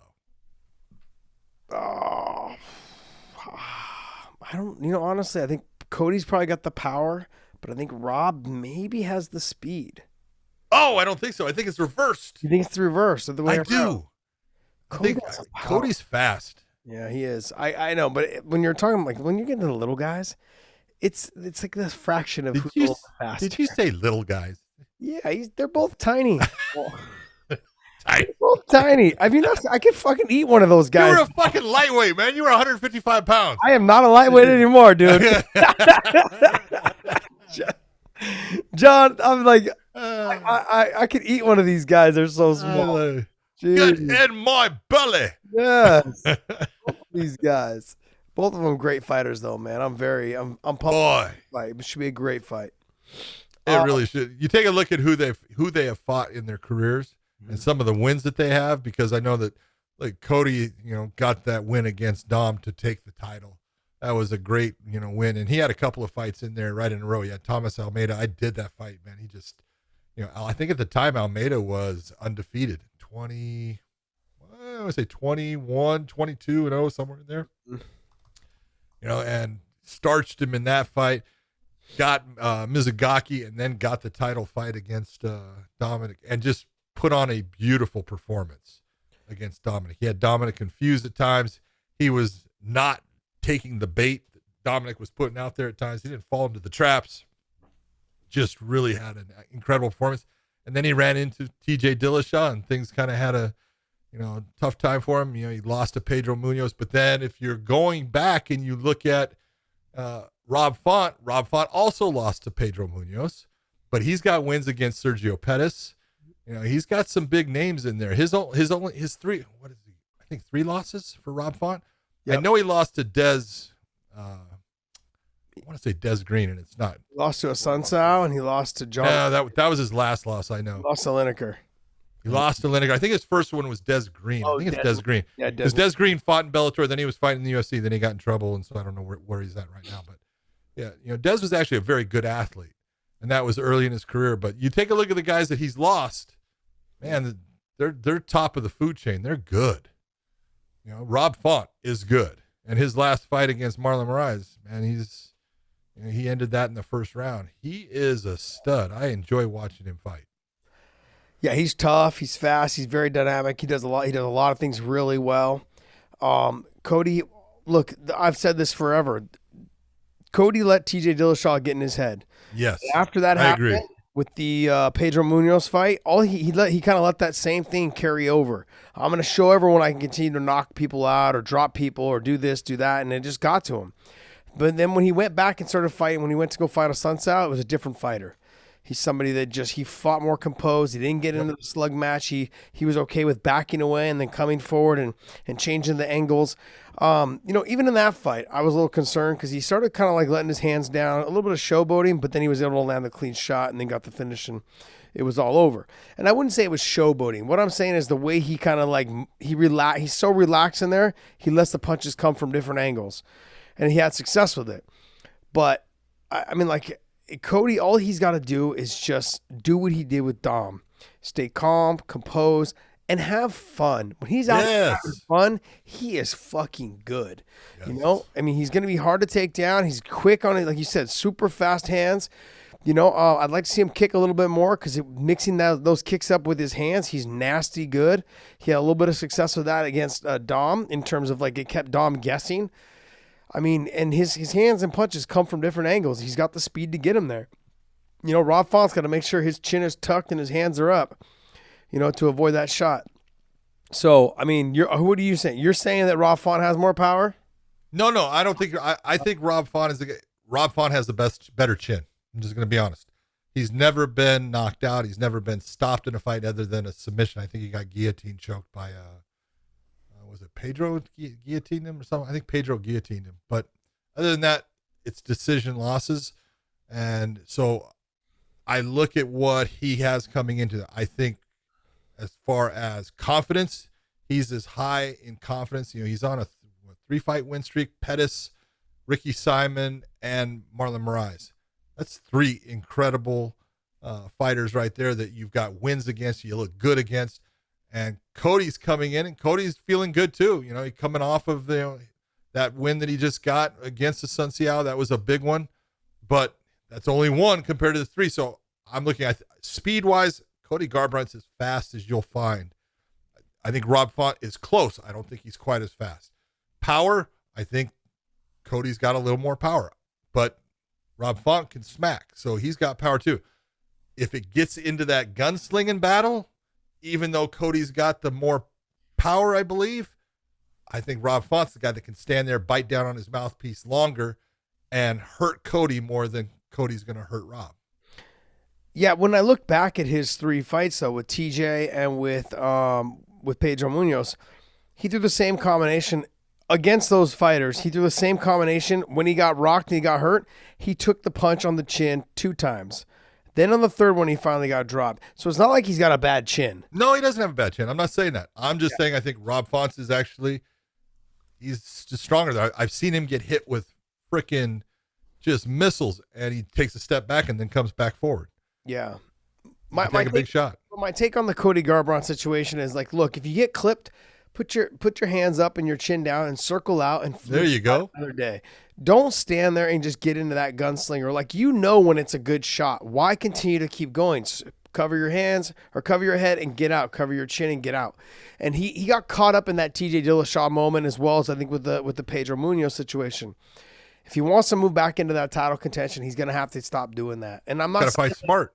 Speaker 3: Oh, I don't, honestly, I think Cody's probably got the power, but I think Rob maybe has the speed.
Speaker 2: Oh, I don't think so. I think it's reversed.
Speaker 3: You think it's the reverse of the way
Speaker 2: I do. I think Cody's fast.
Speaker 3: Yeah, he is. I know, but when you're talking like when you get into the little guys, it's like this fraction of who's a little faster.
Speaker 2: Did you say little guys?
Speaker 3: Yeah, they're both tiny.
Speaker 2: Tiny.
Speaker 3: They're both tiny. I mean, I could fucking eat one of those
Speaker 2: You
Speaker 3: guys.
Speaker 2: were a fucking lightweight, man. You were 155 pounds.
Speaker 3: I am not a lightweight anymore, dude. John, I'm like, I could eat one of these guys. They're so small.
Speaker 2: Get in my belly.
Speaker 3: Yes. These guys. Both of them great fighters though, man. I'm pumped.
Speaker 2: Boy.
Speaker 3: Fight. It should be a great fight.
Speaker 2: It really should. You take a look at who they have fought in their careers and some of the wins that they have, because I know that like Cody, got that win against Dom to take the title. That was a great, win. And he had a couple of fights in there right in a row. He had Thomas Almeida. I did that fight, man. He just, I think at the time Almeida was undefeated. 21, 22-0, somewhere in there. And starched him in that fight. Got Mizugaki, and then got the title fight against Dominic, and just put on a beautiful performance against Dominic. He had Dominic confused at times. He was not taking the bait that Dominic was putting out there at times. He didn't fall into the traps. Just really had an incredible performance. And then he ran into TJ Dillashaw, and things kind of had a tough time for him. He lost to Pedro Munoz. But then if you're going back and you look at Rob Font also lost to Pedro Munoz, but he's got wins against Sergio Pettis. He's got some big names in there. His three, what is he? I think 3 losses for Rob Font. Yep. I know he lost to Dez. I want to say Des Green, and it's not.
Speaker 3: He lost to a Sun Sao, and he lost to John.
Speaker 2: No, that was his last loss. I know.
Speaker 3: He lost to Lineker.
Speaker 2: He lost to Lineker. I think his first one was Des Green. I think it's Des Green.
Speaker 3: Yeah,
Speaker 2: because Des Green fought in Bellator, then he was fighting in the UFC, then he got in trouble, and so I don't know where he's at right now. But yeah, Des was actually a very good athlete, and that was early in his career. But you take a look at the guys that he's lost, man, they're top of the food chain. They're good. Rob Font is good, and his last fight against Marlon Moraes, man, he ended that in the first round. He is a stud. I enjoy watching him fight.
Speaker 3: Yeah, he's tough. He's fast. He's very dynamic. He does a lot of things really well. Cody, look, I've said this forever. Cody let TJ Dillashaw get in his head.
Speaker 2: Yes.
Speaker 3: After that happened,
Speaker 2: agree.
Speaker 3: With the Pedro Munoz fight, he kind of let that same thing carry over. I'm going to show everyone I can continue to knock people out or drop people or do this, do that, and it just got to him. But then when he went back and started fighting, when he went to go fight a Sun Sao, it was a different fighter. He's somebody that he fought more composed. He didn't get into the slug match. He was okay with backing away and then coming forward and changing the angles. Even in that fight, I was a little concerned because he started kind of like letting his hands down, a little bit of showboating, but then he was able to land the clean shot and then got the finish, and it was all over. And I wouldn't say it was showboating. What I'm saying is the way he kind of like he's so relaxed in there, he lets the punches come from different angles, and he had success with it. But I mean, like, Cody, all he's got to do is just do what he did with Dom. Stay calm, composed, and have fun. When he's out having fun, he is fucking good. Yes. I mean, he's going to be hard to take down. He's quick on it. Like you said, super fast hands. I'd like to see him kick a little bit more because mixing those kicks up with his hands, he's nasty good. He had a little bit of success with that against Dom in terms of like it kept Dom guessing. I mean, and his hands and punches come from different angles. He's got the speed to get him there. Rob Font's got to make sure his chin is tucked and his hands are up, to avoid that shot. So, I mean, what are you saying? You're saying that Rob Font has more power?
Speaker 2: No, I don't think. I think Rob Font has the better chin. I'm just going to be honest. He's never been knocked out. He's never been stopped in a fight other than a submission. I think he got guillotine choked by was it Pedro guillotined him or something? I think Pedro guillotined him. But other than that, it's decision losses. And so I look at what he has coming into it. I think as far as confidence, he's as high in confidence. He's on a 3-fight win streak. Pettis, Ricky Simon, and Marlon Moraes. That's 3 incredible fighters right there that you've got wins against, you look good against. And Cody's coming in, and Cody's feeling good too. He's coming off of that win that he just got against the Sun Sao. That was a big one, but that's only 1 compared to the 3. So I'm looking at speed-wise, Cody Garbrandt's as fast as you'll find. I think Rob Font is close. I don't think he's quite as fast. Power, I think Cody's got a little more power, but Rob Font can smack, so he's got power too. If it gets into that gunslinging battle, even though Cody's got the more power, I believe, I think Rob Font's the guy that can stand there, bite down on his mouthpiece longer, and hurt Cody more than Cody's going to hurt Rob.
Speaker 3: Yeah, when I look back at his 3 fights though, with TJ and with Pedro Munoz, he threw the same combination against those fighters. He threw the same combination. When he got rocked and he got hurt, he took the punch on the chin 2 times. Then on the third one, he finally got dropped. So it's not like he's got a bad chin.
Speaker 2: No, he doesn't have a bad chin. I'm not saying that. I'm just saying I think Rob Fonts is actually, he's just stronger there. I've seen him get hit with freaking just missiles, and he takes a step back and then comes back forward.
Speaker 3: Yeah.
Speaker 2: Take a big shot.
Speaker 3: My take on the Cody Garbrandt situation is like, look, if you get clipped, put your hands up and your chin down and circle out and
Speaker 2: there you go.
Speaker 3: Another day. Don't stand there and just get into that gunslinger. Like, you know when it's a good shot. Why continue to keep going? Cover your hands or cover your head and get out. Cover your chin and get out. And he got caught up in that TJ Dillashaw moment, as well as I think with the Pedro Munoz situation. If he wants to move back into that title contention, he's going to have to stop doing that. And I'm not
Speaker 2: Gotta fight smart.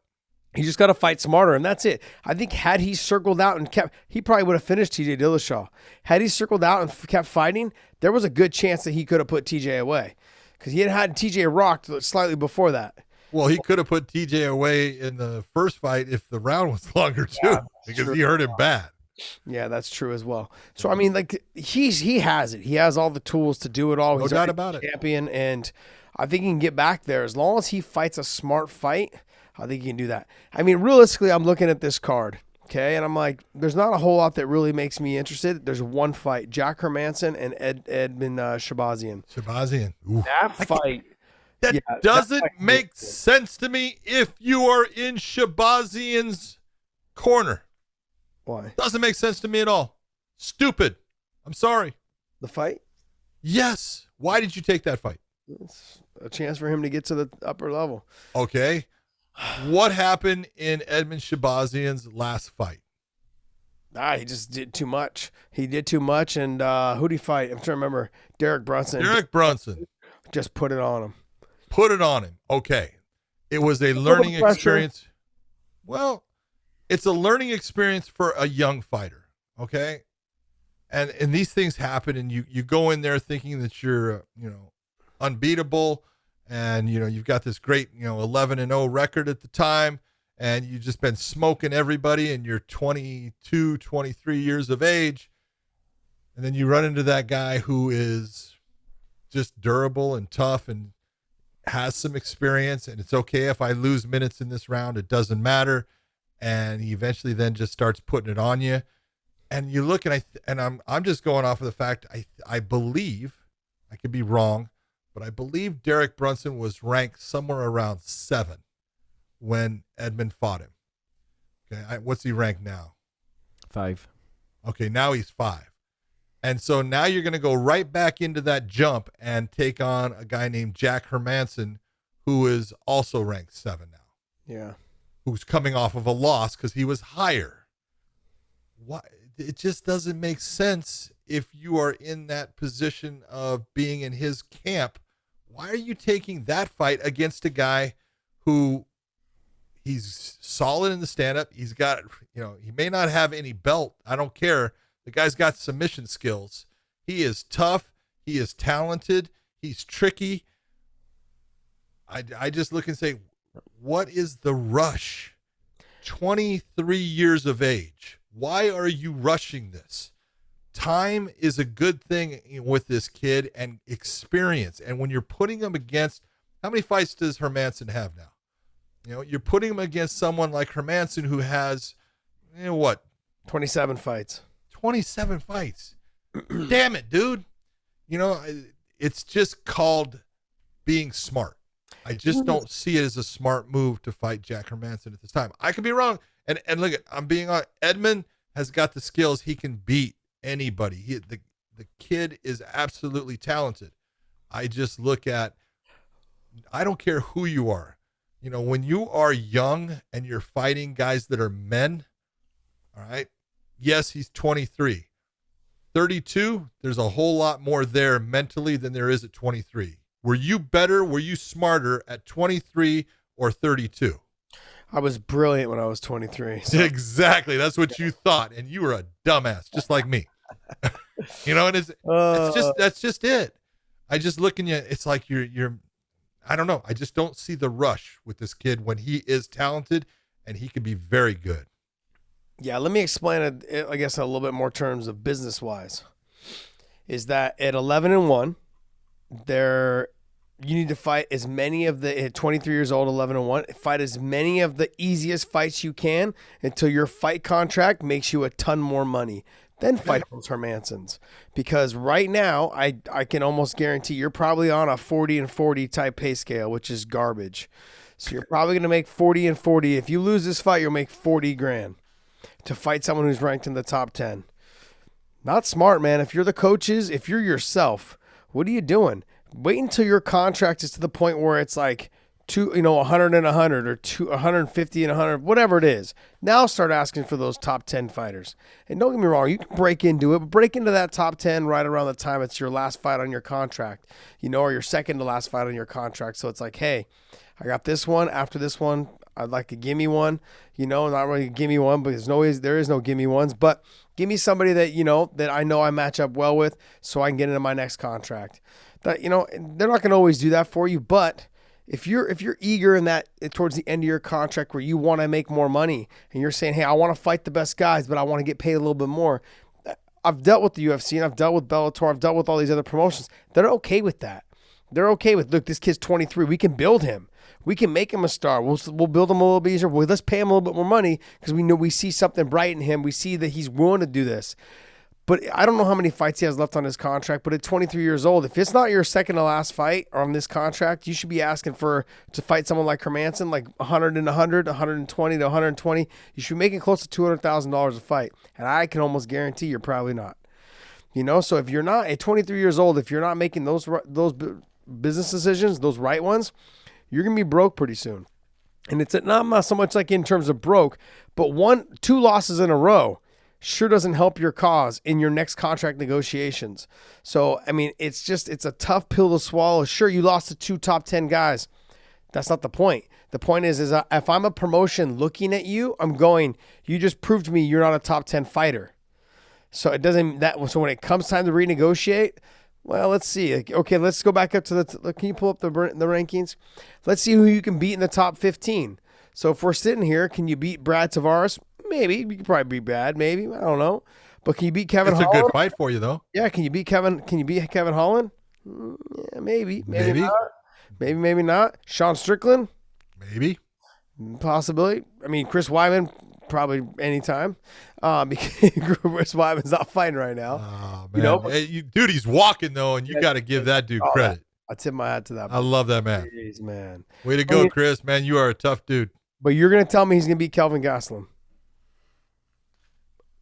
Speaker 3: He just got to fight smarter, and that's it. I think had he circled out and kept, he probably would have finished TJ Dillashaw. Had he circled out and kept fighting, there was a good chance that he could have put TJ away, because he had TJ rocked slightly before that.
Speaker 2: Well, he could have put TJ away in the first fight if the round was longer too, because he hurt him bad.
Speaker 3: Yeah, that's true as well. So I mean, like, he has it. He has all the tools to do it all.
Speaker 2: No doubt about it.
Speaker 3: Champion, and I think he can get back there as long as he fights a smart fight. I think he can do that. I mean, realistically, I'm looking at this card, okay, and I'm like, there's not a whole lot that really makes me interested. There's one fight: Jack Hermansson and Edmund Shabazian.
Speaker 2: Ooh.
Speaker 3: That fight.
Speaker 2: That doesn't make sense to me if you are in Shabazian's corner.
Speaker 3: Why?
Speaker 2: Doesn't make sense to me at all. Stupid. I'm sorry.
Speaker 3: The fight?
Speaker 2: Yes. Why did you take that fight?
Speaker 3: It's a chance for him to get to the upper level.
Speaker 2: Okay. What happened in Edmund Shabazian's last fight?
Speaker 3: He just did too much. He did too much, and who'd he fight? I'm trying to remember. Derek Brunson.
Speaker 2: Derek Brunson.
Speaker 3: Just put it on him.
Speaker 2: Put it on him. Okay. It was a learning experience. Well, it's a learning experience for a young fighter, okay? And these things happen, and you go in there thinking that you're, unbeatable, and, you've got this great, 11-0 record at the time, and you've just been smoking everybody, and you're 22, 23 years of age, and then you run into that guy who is just durable and tough and has some experience, and it's okay if I lose minutes in this round, it doesn't matter. And he eventually then just starts putting it on you, and you look, and I'm just going off of the fact I believe, I could be wrong, but I believe Derek Brunson was ranked somewhere around 7 when Edmund fought him. Okay, what's he ranked now?
Speaker 4: 5.
Speaker 2: Okay, now he's 5, and so now you're going to go right back into that jump and take on a guy named Jack Hermansson, who is also ranked 7 now.
Speaker 3: Yeah.
Speaker 2: Who's coming off of a loss because he was higher. Why? It just doesn't make sense if you are in that position of being in his camp. Why are you taking that fight against a guy who he's solid in the stand-up? He's got, he may not have any belt. I don't care. The guy's got submission skills. He is tough. He is talented. He's tricky. I just look and say, what is the rush? 23 years of age. Why are you rushing this? Time is a good thing with this kid, and experience. And when you're putting him against, how many fights does Hermansson have now? You're putting him against someone like Hermansson who has,
Speaker 3: 27 fights.
Speaker 2: 27 fights. Damn it, dude. It's just called being smart. I just don't see it as a smart move to fight Jack Hermansson at this time. I could be wrong. And look, I'm being on. Edmund has got the skills. He can beat anybody. The kid is absolutely talented. I just look at, I don't care who you are. When you are young and you're fighting guys that are men, all right, yes, he's 23. 32, there's a whole lot more there mentally than there is at 23. Were you better? Were you smarter at 23 or 32?
Speaker 3: I was brilliant when I was 23. So.
Speaker 2: Exactly. That's what you thought. And you were a dumbass, just like me. And that's just it. I just looking at it's like you're I don't know. I just don't see the rush with this kid when he is talented and he can be very good.
Speaker 3: Yeah, let me explain it, I guess, a little bit more terms of business wise. Is that at 11-1, you need to fight as many of the, at 23 years old, 11-1, fight as many of the easiest fights you can until your fight contract makes you a ton more money. Then fight those Hermansons. Because right now, I can almost guarantee you're probably on a 40-40 type pay scale, which is garbage. So you're probably going to make 40-40. If you lose this fight, you'll make 40 grand to fight someone who's ranked in the top 10. Not smart, man. If you're the coaches, if you're yourself, what are you doing? Wait until your contract is to the point where it's like 100 and 100 or 150 and 100, whatever it is. Now start asking for those top 10 fighters. And don't get me wrong, you can break into it, but break into that top 10 right around the time it's your last fight on your contract, or your second to last fight on your contract. So it's like, hey, I got this one. After this one, I'd like to give me one, not really give me one because there is no give me ones, but give me somebody that, that I know I match up well with so I can get into my next contract. That, they're not going to always do that for you, but if you're eager in that towards the end of your contract where you want to make more money and you're saying, hey, I want to fight the best guys, but I want to get paid a little bit more. I've dealt with the UFC and I've dealt with Bellator. I've dealt with all these other promotions. They're okay with that. They're okay with, look, this kid's 23. We can build him. We can make him a star. We'll build him a little bit easier. Let's pay him a little bit more money because we know we see something bright in him. We see that he's willing to do this. But I don't know how many fights he has left on his contract, but at 23 years old, if it's not your second to last fight on this contract, you should be asking to fight someone like Hermanson, like 100 and 100, 120 to 120. You should be making close to $200,000 a fight. And I can almost guarantee you're probably not. So if you're not at 23 years old, if you're not making those business decisions, those right ones, you're going to be broke pretty soon. And it's not so much like in terms of broke, but 2 losses in a row sure doesn't help your cause in your next contract negotiations. So, I mean, it's a tough pill to swallow. Sure, you lost to 2 top 10 guys. That's not the point. The point is if I'm a promotion looking at you, I'm going, you just proved to me you're not a top 10 fighter. So so when it comes time to renegotiate, well, let's see. Okay, let's go back up to can you pull up the rankings? Let's see who you can beat in the top 15. So if we're sitting here, can you beat Brad Tavares? Maybe. You could probably beat Brad, maybe. I don't know. But can you beat Kevin Holland?
Speaker 2: It's a good fight for you, though.
Speaker 3: Yeah, can you beat Kevin Holland? Yeah, maybe. Maybe not. Maybe not. Sean Strickland?
Speaker 2: Maybe.
Speaker 3: Possibility. I mean, Chris Weidman, probably anytime. Because Chris Weidman's not fighting right now.
Speaker 2: Oh, man. Hey, dude, he's walking, though, and you got to give that dude credit.
Speaker 3: I tip my hat to that.
Speaker 2: I love that man.
Speaker 3: Jeez, man.
Speaker 2: Way to go, Chris. Man, you are a tough dude.
Speaker 3: But you're going to tell me he's going to beat Kelvin Gastelum.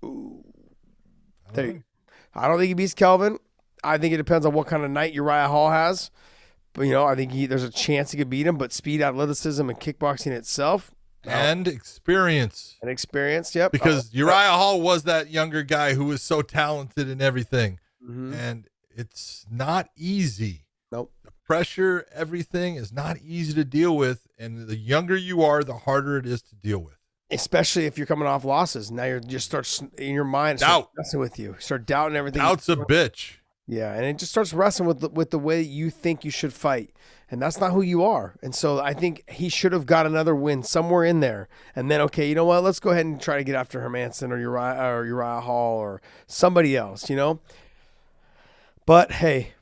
Speaker 3: Ooh. I don't think he beats Kelvin. I think it depends on what kind of night Uriah Hall has. But, I think there's a chance he could beat him. But speed, athleticism, and kickboxing itself.
Speaker 2: And experience.
Speaker 3: And experience, yep.
Speaker 2: Because Uriah Hall was that younger guy who was so talented in everything.
Speaker 3: Mm-hmm.
Speaker 2: And it's not easy.
Speaker 3: Nope.
Speaker 2: The pressure, everything is not easy to deal with. And the younger you are, the harder it is to deal with.
Speaker 3: Especially if you're coming off losses. Now you just start in your mind
Speaker 2: doubt
Speaker 3: messing with you. Start doubting everything.
Speaker 2: Doubt's a bitch.
Speaker 3: Yeah, and it just starts wrestling with the way you think you should fight, and that's not who you are. And so I think he should have got another win somewhere in there. And then, okay, you know what? Let's go ahead and try to get after Hermanson or Uriah Hall or somebody else. But hey,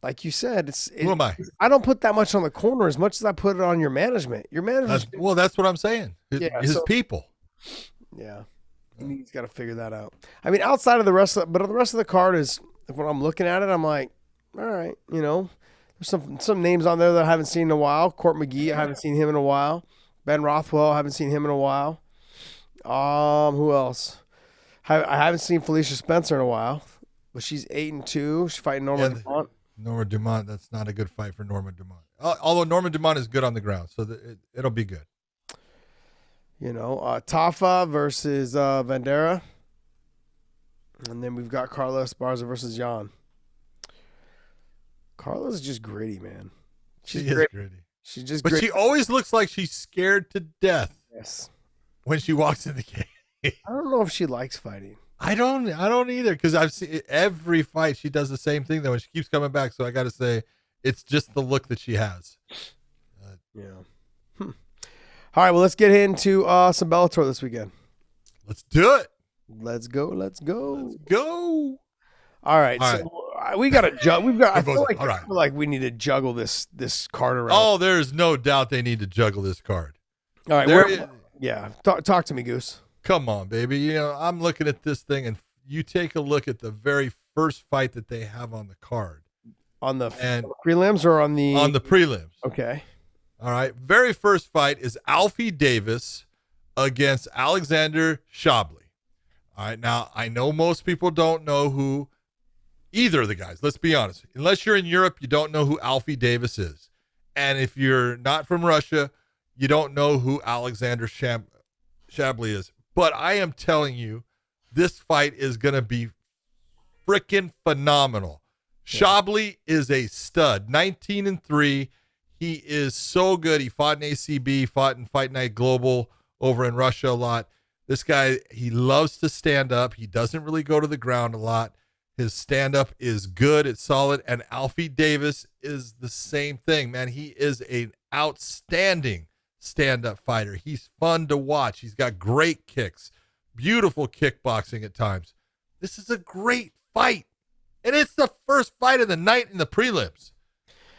Speaker 3: like you said,
Speaker 2: who am I?
Speaker 3: I don't put that much on the corner as much as I put it on your management. Your management.
Speaker 2: That's what I'm saying. His people.
Speaker 3: Yeah, he's got to figure that out. I mean, outside of the rest of the card is, when I'm looking at it, I'm like, all right, there's some names on there that I haven't seen in a while. Court McGee, I haven't seen him in a while. Ben Rothwell, I haven't seen him in a while. Who else? I haven't seen Felicia Spencer in a while, but she's 8-2. She's fighting Norma Dumont.
Speaker 2: Norma Dumont, that's not a good fight for Norma Dumont. Although Norma Dumont is good on the ground, so it'll be good.
Speaker 3: Tafa versus Vandera. And then we've got Carla Esparza versus Jan. Carla's just gritty, man.
Speaker 2: She is gritty.
Speaker 3: She's just
Speaker 2: But
Speaker 3: gritty.
Speaker 2: she always looks like she's scared to death
Speaker 3: Yes.
Speaker 2: when she walks in the cage.
Speaker 3: I don't know if she likes fighting.
Speaker 2: I don't either, because I've seen every fight she does the same thing though, and she keeps coming back. So I got to say, it's just the look that she has.
Speaker 3: Yeah. All right, well, let's get into some Bellator this weekend.
Speaker 2: Let's do it.
Speaker 3: Let's go.
Speaker 2: Let's go.
Speaker 3: All right,
Speaker 2: All
Speaker 3: so we got to juggle. I feel
Speaker 2: All right.
Speaker 3: like we need to juggle this card around.
Speaker 2: Oh, there's no doubt they need to juggle this card.
Speaker 3: All right.
Speaker 2: There is-
Speaker 3: Yeah. Talk to me, Goose.
Speaker 2: Come on, baby. You know, I'm looking at this thing, and you take a look at the very first fight that they have on the card.
Speaker 3: On the
Speaker 2: And
Speaker 3: prelims or on the
Speaker 2: prelims.
Speaker 3: Okay.
Speaker 2: All right. Very first fight is Alfie Davis against Alexander Shoblie. All right. Now, I know most people don't know who either of the guys. Let's be honest. Unless you're in Europe, you don't know who Alfie Davis is. And if you're not from Russia, you don't know who Alexander Shoblie is. But I am telling you, this fight is going to be freaking phenomenal. Yeah. Shoblie is a stud, 19-3. He is so good. He fought in ACB, fought in Fight Night Global over in Russia a lot. This guy, he loves to stand up. He doesn't really go to the ground a lot. His stand-up is good. It's solid. And Alfie Davis is the same thing, man. He is an outstanding stand-up fighter. He's fun to watch. He's got great kicks, beautiful kickboxing at times. This is a great fight, and it's the first fight of the night in the prelims.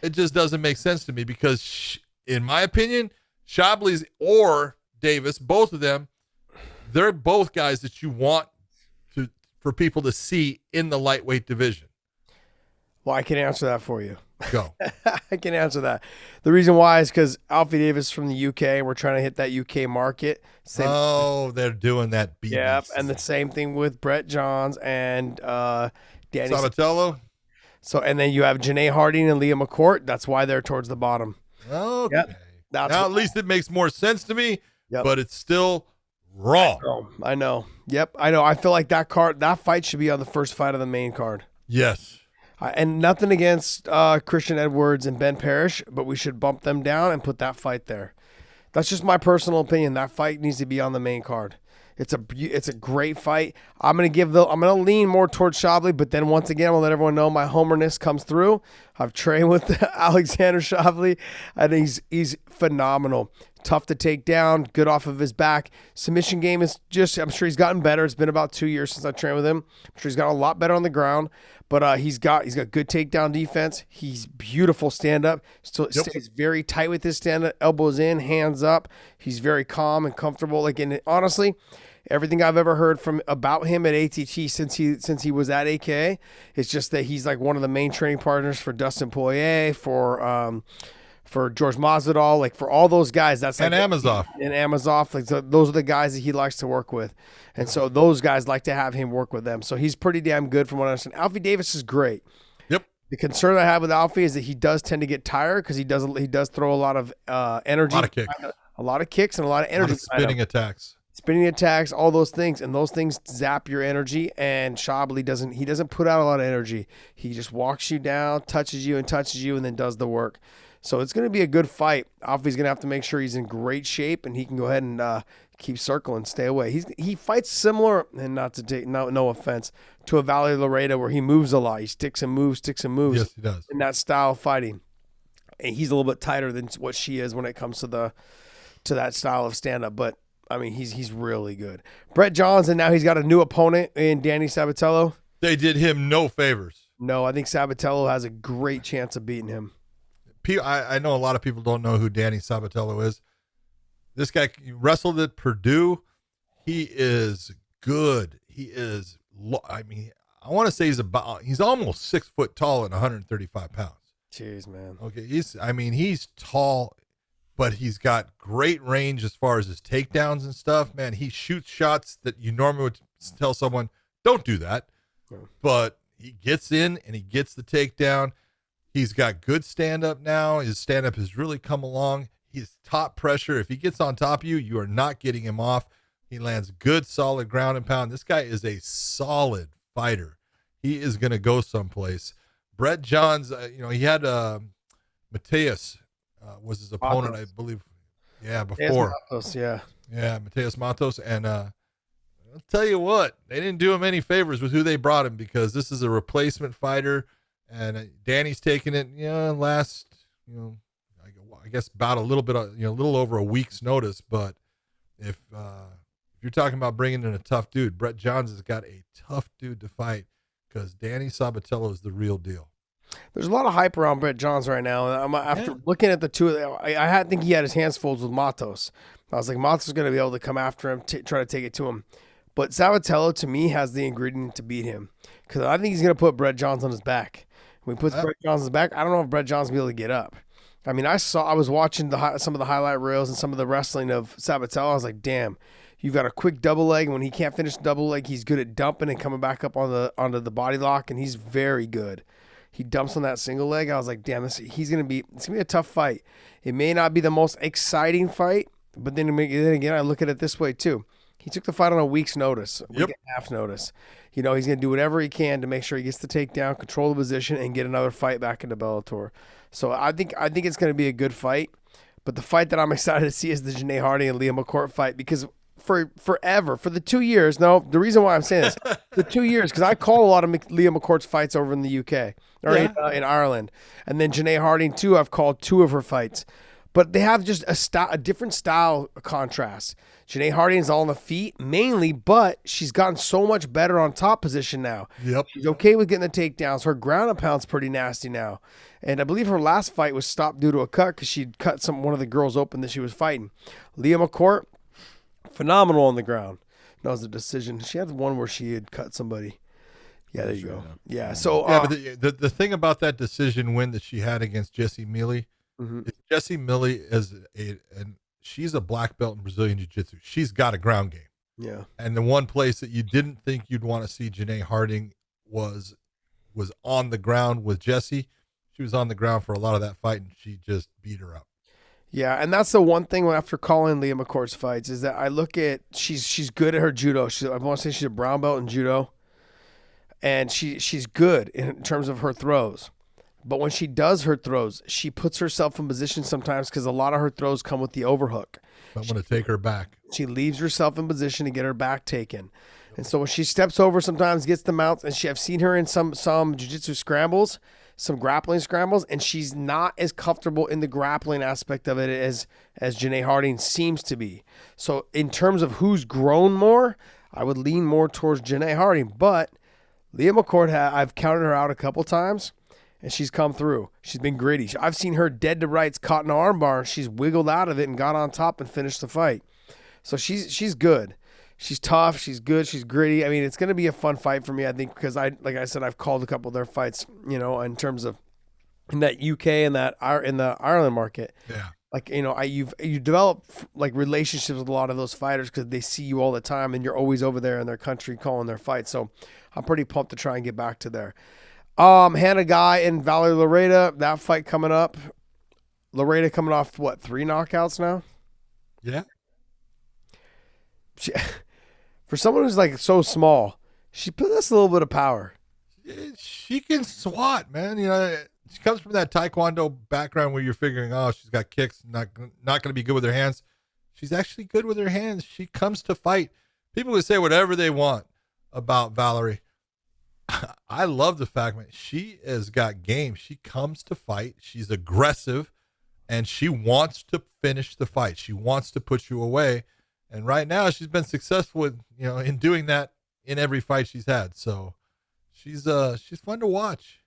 Speaker 2: It just doesn't make sense to me because, in my opinion, Shoblie or Davis, both of them, they're both guys that you want for people to see in the lightweight division.
Speaker 3: Well, I can answer that for you.
Speaker 2: Go.
Speaker 3: I can answer that. The reason why is because Alfie Davis from the UK. We're trying to hit that UK market.
Speaker 2: They're doing that. BBC.
Speaker 3: Yeah, and the same thing with Brett Johns and Danny
Speaker 2: Sabatello.
Speaker 3: So, and then you have Janae Harding and Leah McCourt. That's why they're towards the bottom.
Speaker 2: Okay.
Speaker 3: Yep.
Speaker 2: Now, at least it makes more sense to me,
Speaker 3: Yep.
Speaker 2: but it's still wrong.
Speaker 3: I know. Yep, I know. I feel like that fight should be on the first fight of the main card.
Speaker 2: Yes.
Speaker 3: And nothing against Christian Edwards and Ben Parrish, but we should bump them down and put that fight there. That's just my personal opinion. That fight needs to be on the main card. It's a great fight. I'm gonna lean more towards Shoblie, but then once again, I'm gonna let everyone know my homerness comes through. I've trained with Alexander Shoblie, and he's phenomenal. Tough to take down, good off of his back. Submission game is I'm sure he's gotten better. It's been about 2 years since I trained with him. I'm sure he's got a lot better on the ground, but he's got good takedown defense. He's beautiful stand-up. Still stays very tight with his stand-up, elbows in, hands up. He's very calm and comfortable. Honestly, everything I've ever heard about him at ATT since he was at AKA is just that he's like one of the main training partners for Dustin Poirier, for George Masvidal, like for all those guys. That's like
Speaker 2: Amazov.
Speaker 3: And Amazov, like so those are the guys that he likes to work with, and so those guys like to have him work with them. So he's pretty damn good from what I understand. Alfie Davis is great.
Speaker 2: Yep.
Speaker 3: The concern I have with Alfie is that he does tend to get tired because he does throw a lot of energy, a lot of kicks, and a lot of energy, spinning attacks, all those things, and those things zap your energy. And Shoblie doesn't put out a lot of energy. He just walks you down, touches you, and then does the work. So it's going to be a good fight. Alfie's going to have to make sure he's in great shape and he can go ahead and keep circling, stay away. He fights similar, and not to take no offense, to a Valerie Loretta where he moves a lot. He sticks and moves.
Speaker 2: Yes, he does.
Speaker 3: In that style of fighting. And he's a little bit tighter than what she is when it comes to that style of stand-up. But, I mean, he's really good. Brett Johns, and now he's got a new opponent in Danny Sabatello.
Speaker 2: They did him no favors.
Speaker 3: No, I think Sabatello has a great chance of beating him.
Speaker 2: I know a lot of people don't know who Danny Sabatello is. This guy wrestled at Purdue. He is good. He is, I want to say he's almost 6 foot tall and 135 pounds.
Speaker 3: Jeez, man.
Speaker 2: Okay. He's tall, but he's got great range as far as his takedowns and stuff, man. He shoots shots that you normally would tell someone, don't do that. Yeah. But he gets in and he gets the takedown. He's got good stand-up now. His stand-up has really come along. He's top pressure. If he gets on top of you, you are not getting him off. He lands good, solid ground and pound. This guy is a solid fighter. He is going to go someplace. Brett Johns, he had Mateus was his opponent,
Speaker 3: Matos.
Speaker 2: I believe. Yeah, before.
Speaker 3: Matos, yeah.
Speaker 2: Yeah, Mateus Matos. And I'll tell you what, they didn't do him any favors with who they brought him, because this is a replacement fighter. And Danny's taking it, last, I guess about a little bit, a little over a week's notice. But if you're talking about bringing in a tough dude, Brett Johns has got a tough dude to fight, because Danny Sabatello is the real deal.
Speaker 3: There's a lot of hype around Brett Johns right now. After looking at the two, I think he had his hands full with Matos. I was like, Matos is going to be able to come after him, try to take it to him. But Sabatello, to me, has the ingredient to beat him, because I think he's going to put Brett Johns on his back. When he puts Brett Johns on his back, I don't know if Brett Johns will be able to get up. I mean, I was watching some of the highlight reels and some of the wrestling of Sabatello. I was like, damn, you've got a quick double leg. And when he can't finish the double leg, he's good at dumping and coming back up onto the body lock, and he's very good. He dumps on that single leg. I was like, damn, it's gonna be a tough fight. It may not be the most exciting fight, but then again, I look at it this way too. He took the fight on a week's notice, a week and a half notice. He's gonna do whatever he can to make sure he gets the takedown, control the position, and get another fight back into Bellator. So I think it's gonna be a good fight. But the fight that I'm excited to see is the Janae Harding and Leah McCourt fight, because for the 2 years. No, the reason why I'm saying this, the 2 years, because I call a lot of Leah McCourt's fights over in the UK or in Ireland, and then Janae Harding too. I've called 2 of her fights, but they have just a different style contrast. Janae Harding is all on the feet mainly, but she's gotten so much better on top position now.
Speaker 2: Yep,
Speaker 3: she's okay with getting the takedowns. Her ground and pound's pretty nasty now, and I believe her last fight was stopped due to a cut because she'd cut one of the girls open that she was fighting. Leah McCourt, phenomenal on the ground. That was a decision. She had one where she had cut somebody. Yeah, there you go. Yeah. So
Speaker 2: but the thing about that decision win that she had against Jessie Mealy, is Jessie Mealy she's a black belt in Brazilian Jiu-Jitsu. She's got a ground game.
Speaker 3: Yeah.
Speaker 2: And the one place that you didn't think you'd want to see Janae Harding was on the ground with Jessie. She was on the ground for a lot of that fight, and she just beat her up.
Speaker 3: Yeah, and that's the one thing after calling Leah McCourt's fights is that I look at she's good at her judo. I want to say she's a brown belt in judo, and she's good in terms of her throws. But when she does her throws, she puts herself in position sometimes, because a lot of her throws come with the overhook.
Speaker 2: I'm going to take her back.
Speaker 3: She leaves herself in position to get her back taken. And so when she steps over, sometimes gets the mounts, and I've seen her in some jiu-jitsu scrambles, some grappling scrambles, and she's not as comfortable in the grappling aspect of it as Janae Harding seems to be. So in terms of who's grown more, I would lean more towards Janae Harding. But Leah McCourt, I've counted her out a couple times, and she's come through. She's been gritty. I've seen her dead to rights caught in an arm bar, and she's wiggled out of it and got on top and finished the fight. So she's good. She's tough. She's good. She's gritty. I mean, it's going to be a fun fight for me, I think, because like I said, I've called a couple of their fights, in terms of in that UK and in the Ireland market.
Speaker 2: Yeah.
Speaker 3: Like, you develop like relationships with a lot of those fighters because they see you all the time, and you're always over there in their country calling their fights. So I'm pretty pumped to try and get back to there. Hannah Guy and Valerie Loretta, that fight coming up. Loretta coming off 3 knockouts now?
Speaker 2: Yeah.
Speaker 3: For someone who's like so small, she possesses a little bit of power.
Speaker 2: She can swat, man. She comes from that Taekwondo background where you're figuring, she's got kicks, not going to be good with her hands. She's actually good with her hands. She comes to fight. People can say whatever they want about Valerie. I love the fact, man, she has got game. She comes to fight. She's aggressive, and she wants to finish the fight. She wants to put you away. And right now she's been successful with, in doing that in every fight she's had. So she's fun to watch.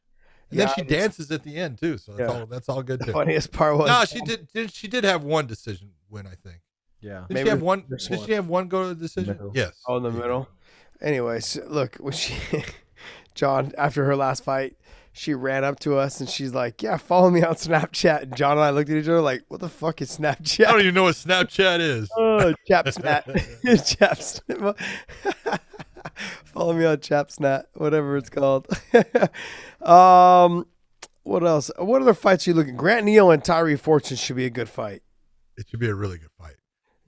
Speaker 2: And then she dances at the end too. So that's all good too.
Speaker 3: The funniest part was,
Speaker 2: no, she did have one decision win, I think.
Speaker 4: Yeah.
Speaker 2: Did she have one? Did she have one go to the decision?
Speaker 4: Middle.
Speaker 2: Yes.
Speaker 3: in the middle. Anyways, look, when John, after her last fight, she ran up to us and she's like, "Yeah, follow me on Snapchat." And John and I looked at each other like, "What the fuck is Snapchat?"
Speaker 2: I don't even know what Snapchat is.
Speaker 3: Oh, Chapsnat. Chapsnat. Follow me on Chapsnat, whatever it's called. What else? What other fights are you looking? Grant Neal and Tyree Fortune should be a good fight.
Speaker 2: It should be a really good fight.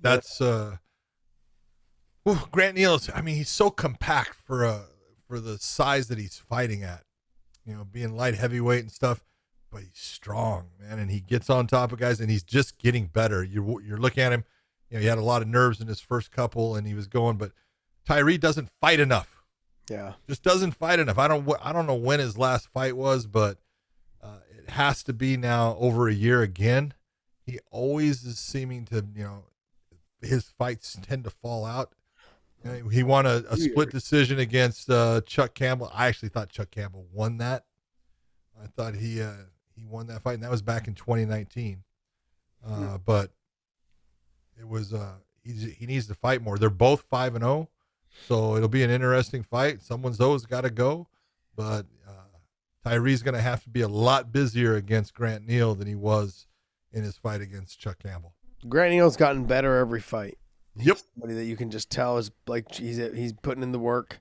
Speaker 2: That's Grant Neal. He's so compact for for the size that he's fighting at. Being light heavyweight and stuff, but he's strong, man, and he gets on top of guys, and he's just getting better. You're looking at him. He had a lot of nerves in his first couple, and he was going, but Tyree doesn't fight enough.
Speaker 3: Yeah,
Speaker 2: just doesn't fight enough. I don't know when his last fight was, but it has to be now over a year again. He always is seeming to, his fights tend to fall out. He won a split decision against Chuck Campbell. I actually thought Chuck Campbell won that. I thought he won that fight, and that was back in 2019. But it was he needs to fight more. They're both 5-0, so it'll be an interesting fight. Someone's always got to go, but Tyree's going to have to be a lot busier against Grant Neal than he was in his fight against Chuck Campbell.
Speaker 3: Grant Neal's gotten better every fight.
Speaker 2: Yep.
Speaker 3: Somebody that you can just tell is like he's putting in the work.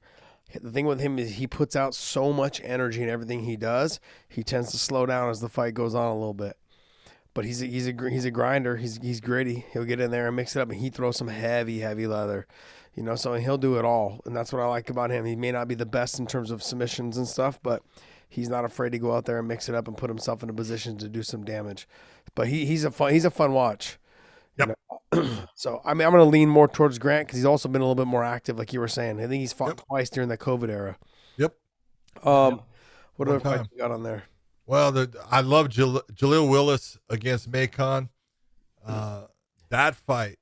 Speaker 3: The thing with him is he puts out so much energy in everything he does. He tends to slow down as the fight goes on a little bit. But he's a grinder. He's gritty. He'll get in there and mix it up, and he throws some heavy leather. So he'll do it all, and that's what I like about him. He may not be the best in terms of submissions and stuff, but he's not afraid to go out there and mix it up and put himself in a position to do some damage. But he's a fun watch.
Speaker 2: Yep.
Speaker 3: So I'm going to lean more towards Grant because he's also been a little bit more active, like you were saying. I think he's fought twice during the COVID era.
Speaker 2: Yep.
Speaker 3: What other fights you got on there?
Speaker 2: Well, I love Jaleel Willis against Macon. That fight,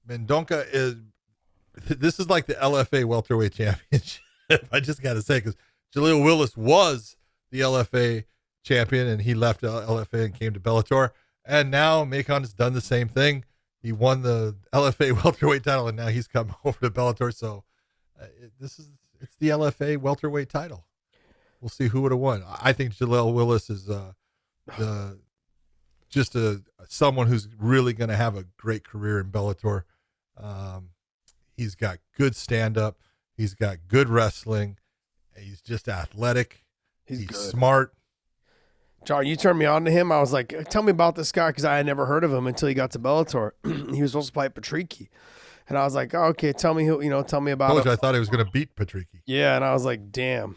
Speaker 2: Mendonca this is like the LFA welterweight championship. I just got to say, because Jaleel Willis was the LFA champion, and he left LFA and came to Bellator. And now Macon has done the same thing. He won the LFA welterweight title, and now he's come over to Bellator. So it's the LFA welterweight title. We'll see who would have won. I think Jaleel Willis is someone who's really going to have a great career in Bellator. He's got good stand-up. He's got good wrestling. He's just athletic. He's smart.
Speaker 3: John, you turned me on to him. I was like, tell me about this guy, because I had never heard of him until he got to Bellator. He was supposed to fight Patricky. And I was like, oh, okay, tell me about him.
Speaker 2: I thought he was going to beat Patricky.
Speaker 3: Yeah, and I was like, damn.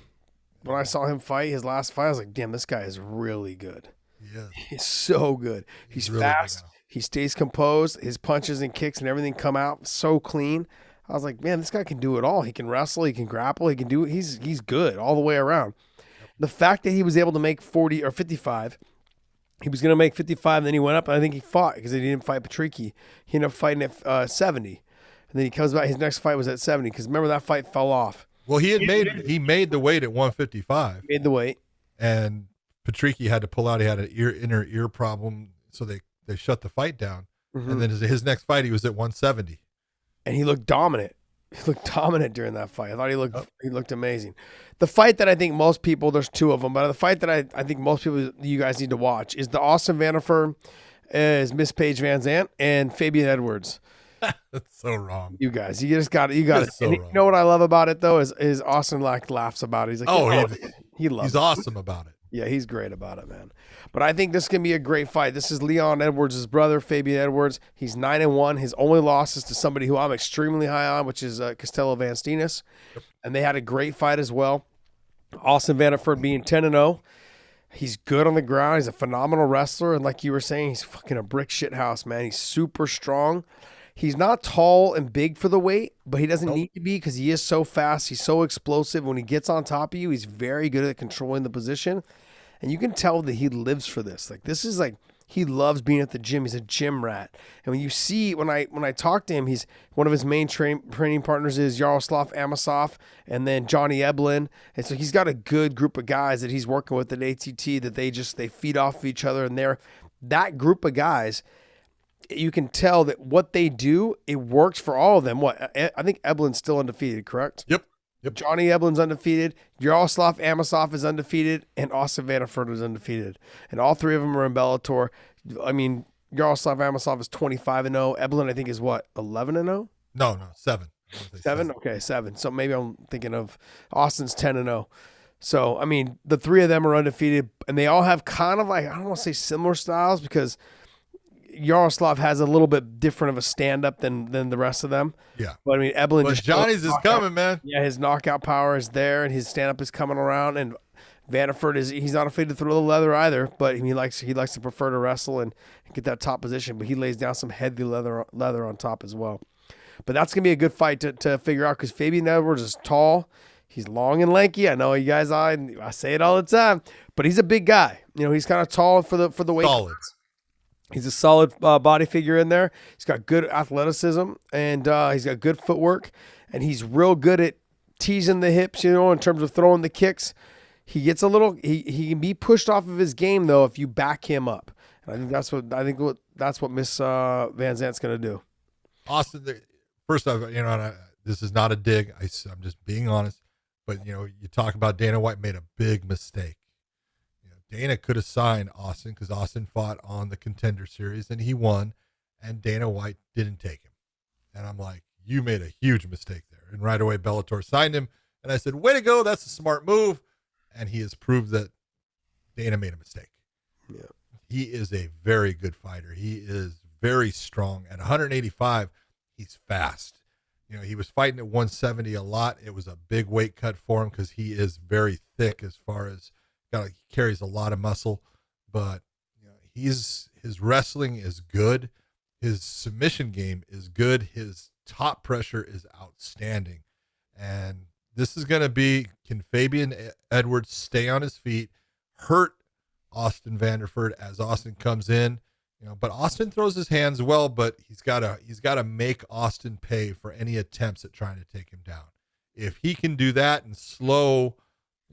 Speaker 3: When I saw him fight his last fight, I was like, damn, this guy is really good.
Speaker 2: Yeah.
Speaker 3: He's so good. He's really fast. He stays composed. His punches and kicks and everything come out so clean. I was like, man, this guy can do it all. He can wrestle. He can grapple. He can do it. He's good all the way around. The fact that he was able to make 40 or 55, he was going to make 55, and then he went up, and I think he fought because he didn't fight Patricky. He ended up fighting at 70. And then he comes back. His next fight was at 70 because remember that fight fell off.
Speaker 2: Well, he made the weight at 155.
Speaker 3: Made the weight.
Speaker 2: And Patricky had to pull out. He had an inner ear problem, so they shut the fight down. Mm-hmm. And then his next fight, he was at 170.
Speaker 3: And he looked dominant. He looked dominant during that fight. I thought he looked amazing. The fight that I think most people, there's two of them, but the fight that I think most people, you guys need to watch is the Austin Vanderford is Miss Paige Van Zandt and Fabian Edwards.
Speaker 2: That's so wrong.
Speaker 3: You guys, you got it.
Speaker 2: So
Speaker 3: you know what I love about it though is Austin laughs about it. He's like, he loves
Speaker 2: he's
Speaker 3: it.
Speaker 2: awesome about it.
Speaker 3: Yeah, he's great about it, man. But I think this can be a great fight. This is Leon Edwards' brother, Fabian Edwards. He's 9-1. His only loss is to somebody who I'm extremely high on, which is Castello Van Steenis. Yep. And they had a great fight as well. Austin Vanderford being 10-0. He's good on the ground. He's a phenomenal wrestler. And like you were saying, he's fucking a brick shit house, man. He's super strong. He's not tall and big for the weight, but he doesn't need to be because he is so fast. He's so explosive. When he gets on top of you, he's very good at controlling the position. And you can tell that he lives for this. Like, this is like, he loves being at the gym. He's a gym rat. And when you see, when I talk to him, he's one of his main training partners is Yaroslav Amosov and then Johnny Eblin. And so he's got a good group of guys that he's working with at ATT that they feed off of each other. And that group of guys, you can tell that what they do, it works for all of them. I think Eblin's still undefeated, correct?
Speaker 2: Yep.
Speaker 3: Johnny Eblin's undefeated. Yaroslav Amosov is undefeated, and Austin Vanderford is undefeated. And all three of them are in Bellator. I mean, Yaroslav Amosov is 25-0. Eblin, I think, is what, 11-0?
Speaker 2: No, 7.
Speaker 3: 7? Okay, 7. So maybe I'm thinking of Austin's 10-0. So, I mean, the three of them are undefeated, and they all have kind of like, I don't want to say similar styles because Yaroslav has a little bit different of a stand-up than the rest of them.
Speaker 2: Yeah.
Speaker 3: But I mean, Eblen
Speaker 2: But Johnny's is coming, man.
Speaker 3: Yeah, his knockout power is there, and his stand-up is coming around. And Vanderford he's not afraid to throw the leather either, but he likes to prefer to wrestle and get that top position. But he lays down some heavy leather on top as well. But that's gonna be a good fight to figure out because Fabian Edwards is tall. He's long and lanky. I know you guys. I say it all the time, but he's a big guy. You know, he's kind of tall for the weight.
Speaker 2: Solids.
Speaker 3: He's a solid body figure in there. He's got good athleticism and he's got good footwork, and he's real good at teasing the hips. You know, in terms of throwing the kicks, he gets a little. He can be pushed off of his game though if you back him up. And I think that's what Miss Van Zant's gonna do.
Speaker 2: Austin, first off, you know, this is not a dig. I'm just being honest. But, you know, you talk about Dana White made a big mistake. You know, Dana could have signed Austin because Austin fought on the Contender Series and he won, and Dana White didn't take him. And I'm like, you made a huge mistake there. And right away, Bellator signed him. And I said, way to go. That's a smart move. And he has proved that Dana made a mistake.
Speaker 3: Yeah.
Speaker 2: He is a very good fighter. He is very strong. At 185, he's fast. You know, he was fighting at 170 a lot. It was a big weight cut for him because he is very thick as far as he carries a lot of muscle. But you know, his wrestling is good. His submission game is good. His top pressure is outstanding. And this is going to be, can Fabian Edwards stay on his feet, hurt Austin Vanderford as Austin comes in? You know, but Austin throws his hands well, but he's got to make Austin pay for any attempts at trying to take him down. If he can do that and slow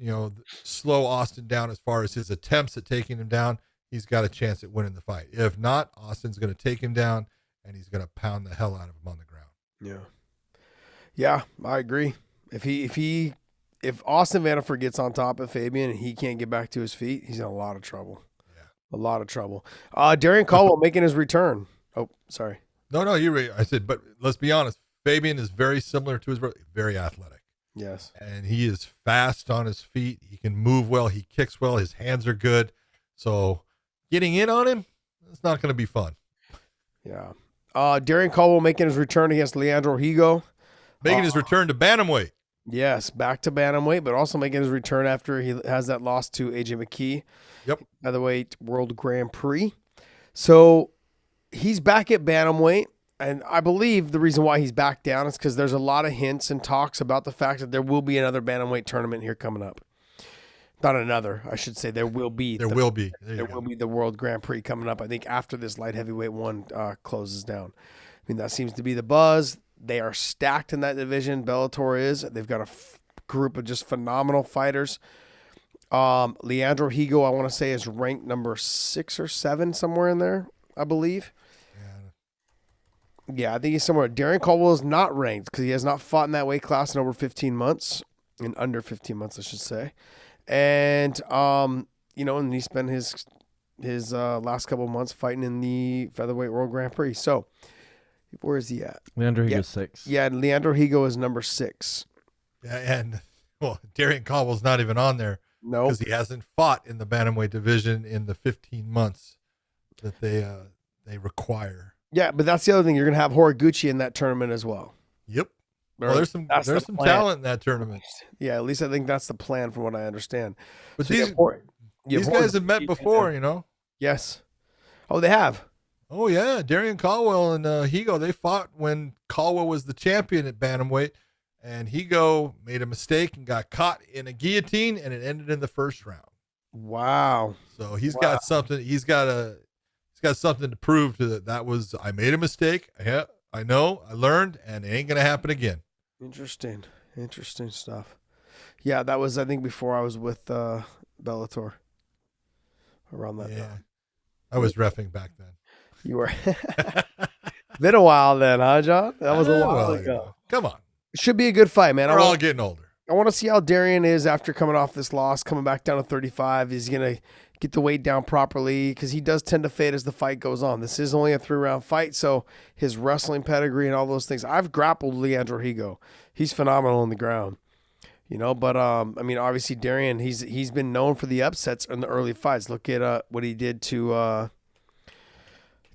Speaker 2: Austin down as far as his attempts at taking him down, he's got a chance at winning the fight. If not, Austin's going to take him down and he's going to pound the hell out of him on the ground.
Speaker 3: Yeah, I agree. If Austin Vanderford gets on top of Fabian and he can't get back to his feet, he's in a lot of trouble. A lot of trouble. Darian Caldwell making his return. Oh, sorry.
Speaker 2: No, you're right. I said, but let's be honest. Fabian is very similar to his brother, very athletic.
Speaker 3: Yes.
Speaker 2: And he is fast on his feet. He can move well. He kicks well. His hands are good. So getting in on him, it's not going to be fun.
Speaker 3: Yeah. Darian Caldwell making his return against Leandro Higo.
Speaker 2: Making his return to bantamweight.
Speaker 3: Yes, back to bantamweight, but also making his return after he has that loss to AJ McKee.
Speaker 2: Yep.
Speaker 3: Featherweight World Grand Prix. So he's back at bantamweight, and I believe the reason why he's back down is because there's a lot of hints and talks about the fact that there will be another bantamweight tournament here coming up. Not another, I should say. There will be. There will be the World Grand Prix coming up. I think after this light heavyweight one closes down. I mean, that seems to be the buzz. They are stacked in that division. Bellator is. They've got a group of just phenomenal fighters. Leandro Higo, I want to say, is ranked number 6 or 7, somewhere in there, I believe. Yeah, I think he's somewhere. Darian Caldwell is not ranked because he has not fought in that weight class in over 15 months. In under 15 months, I should say. And, you know, and he spent his last couple of months fighting in the Featherweight World Grand Prix. So, where is he at?
Speaker 4: Leandro Higo's 6.
Speaker 3: Yeah, Leandro Higo is number 6.
Speaker 2: Yeah, and, well, Darian Caldwell's not even on there.
Speaker 3: No,
Speaker 2: because he hasn't fought in the bantamweight division in the 15 months that they require.
Speaker 3: Yeah, but that's the other thing. You're going to have Horiguchi in that tournament as well.
Speaker 2: Yep. Well, there's some talent in that tournament.
Speaker 3: Yeah, at least I think that's the plan from what I understand.
Speaker 2: But so these guys have met before, you know?
Speaker 3: Yes. Oh, they have?
Speaker 2: Oh, yeah. Darian Caldwell and Higo, they fought when Caldwell was the champion at bantamweight. And Higo made a mistake and got caught in a guillotine, and it ended in the first round.
Speaker 3: Wow!
Speaker 2: So he's got something. He's got something to prove to that was I made a mistake. Yeah, I know. I learned, and it ain't gonna happen again.
Speaker 3: Interesting stuff. Yeah, that was I think before I was with Bellator. Around that time.
Speaker 2: I was reffing back then.
Speaker 3: You were. Been a while then, huh, John? That was a while ago.
Speaker 2: Come on.
Speaker 3: Should be a good fight, man.
Speaker 2: We're all getting older.
Speaker 3: I want to see how Darian is after coming off this loss, coming back down to 35. Is he going to get the weight down properly? Because he does tend to fade as the fight goes on. This is only a 3-round fight, so his wrestling pedigree and all those things. I've grappled Leandro Higo. He's phenomenal on the ground. You know, but I mean, obviously Darian, he's been known for the upsets in the early fights. Look at what he did to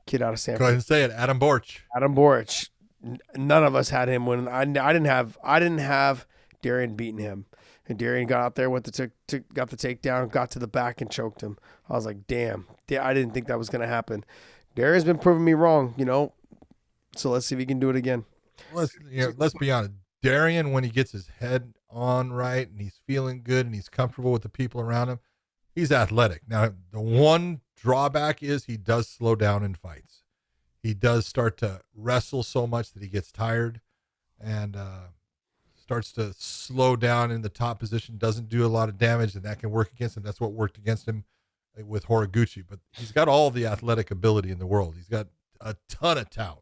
Speaker 3: kid out of
Speaker 2: Go
Speaker 3: Stanford.
Speaker 2: ahead and say it. Adam Borch.
Speaker 3: Adam Borch. None of us had him when I didn't have Darian beating him, and Darian got out there, got the takedown, got to the back and choked him. I was like, damn, I didn't think that was gonna happen. Darian's been proving me wrong, So let's see if he can do it again.
Speaker 2: Let's be honest. Darian, when he gets his head on right and he's feeling good and he's comfortable with the people around him, he's athletic. Now, the one drawback is he does slow down in fights. He does start to wrestle so much that he gets tired and starts to slow down in the top position, doesn't do a lot of damage, and that can work against him. That's what worked against him with Horiguchi. But he's got all the athletic ability in the world. He's got a ton of talent.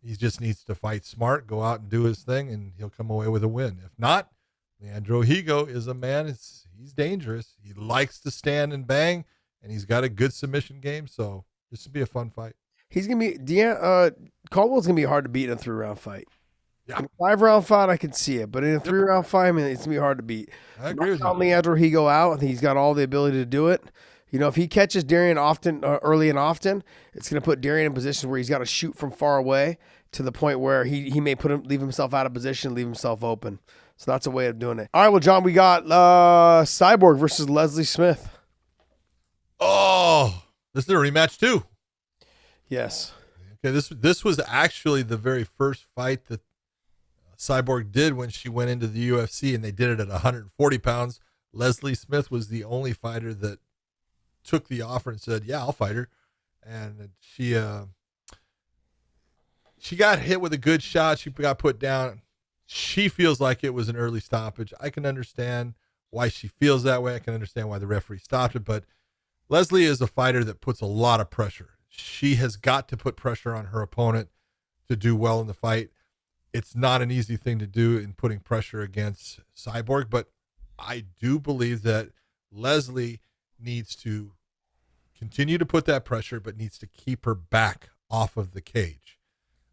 Speaker 2: He just needs to fight smart, go out and do his thing, and he'll come away with a win. If not, Leandro Higo is a man. He's dangerous. He likes to stand and bang, and he's got a good submission game. So this will be a fun fight.
Speaker 3: He's gonna be Caldwell's gonna be hard to beat in a 3-round fight.
Speaker 2: Yeah.
Speaker 3: In a 5-round fight, I can see it, but in a 3-round fight, it's gonna be hard to beat.
Speaker 2: I agree with you.
Speaker 3: Leandro Higo out, I think he's got all the ability to do it. If he catches Darian early and often, it's gonna put Darian in positions where he's got to shoot from far away to the point where he may leave himself out of position, leave himself open. So that's a way of doing it. All right, well, John, we got Cyborg versus Leslie Smith.
Speaker 2: Oh, this is a rematch too.
Speaker 3: Yes.
Speaker 2: Okay, this was actually the very first fight that Cyborg did when she went into the UFC, and they did it at 140 pounds. Leslie Smith was the only fighter that took the offer and said, yeah, I'll fight her. And she got hit with a good shot. She got put down. She feels like it was an early stoppage. I can understand why she feels that way. I can understand why the referee stopped it, but Leslie is a fighter that puts a lot of pressure. She has got to put pressure on her opponent to do well in the fight. It's not an easy thing to do in putting pressure against Cyborg, but I do believe that Leslie needs to continue to put that pressure, but needs to keep her back off of the cage.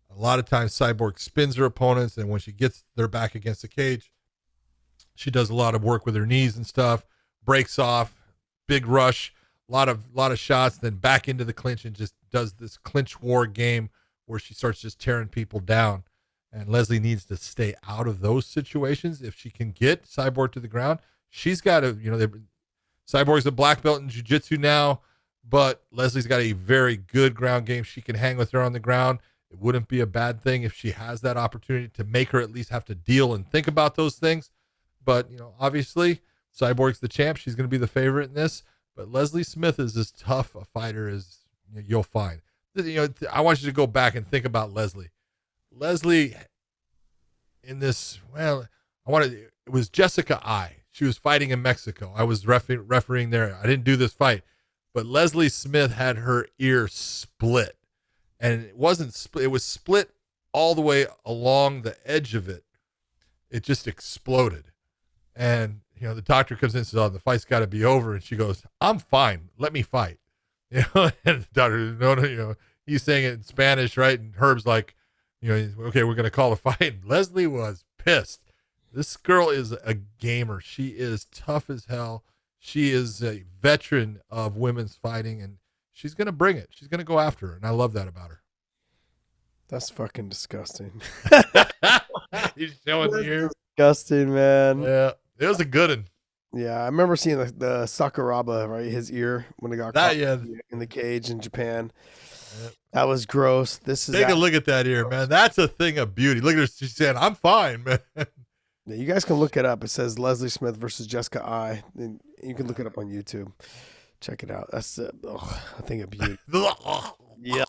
Speaker 2: A lot of times Cyborg spins her opponents, and when she gets their back against the cage, she does a lot of work with her knees and stuff, breaks off, big rush, a lot of shots, then back into the clinch and just does this clinch war game where she starts just tearing people down. And Leslie needs to stay out of those situations. If she can get Cyborg to the ground, she's got to, Cyborg's a black belt in jiu-jitsu now, but Leslie's got a very good ground game. She can hang with her on the ground. It wouldn't be a bad thing if she has that opportunity to make her at least have to deal and think about those things. But, obviously Cyborg's the champ. She's going to be the favorite in this, but Leslie Smith is as tough a fighter as you'll find. I want you to go back and think about Leslie. Leslie in this, it was Jessica I. She was fighting in Mexico. I was refereeing there. I didn't do this fight, but Leslie Smith had her ear split, and it wasn't split. It was split all the way along the edge of it. It just exploded. And, the doctor comes in and says, oh, the fight's got to be over. And she goes, I'm fine. Let me fight. And the doctor, no, he's saying it in Spanish, right? And Herb's like, okay, we're going to call a fight. And Leslie was pissed. This girl is a gamer. She is tough as hell. She is a veteran of women's fighting, and she's going to bring it. She's going to go after her, and I love that about her.
Speaker 3: That's fucking disgusting.
Speaker 2: He's showing the ear.
Speaker 3: Disgusting, man.
Speaker 2: Yeah, it was a good one.
Speaker 3: Yeah, I remember seeing the Sakuraba, right? His ear when it got caught in the cage in Japan. Yep. That was gross. Take a
Speaker 2: look at that ear, man. That's a thing of beauty. Look at her. She's saying, I'm fine, man.
Speaker 3: Yeah, you guys can look it up. It says Leslie Smith versus Jessica I. And you can look it up on YouTube. Check it out. That's a thing of beauty. Yeah.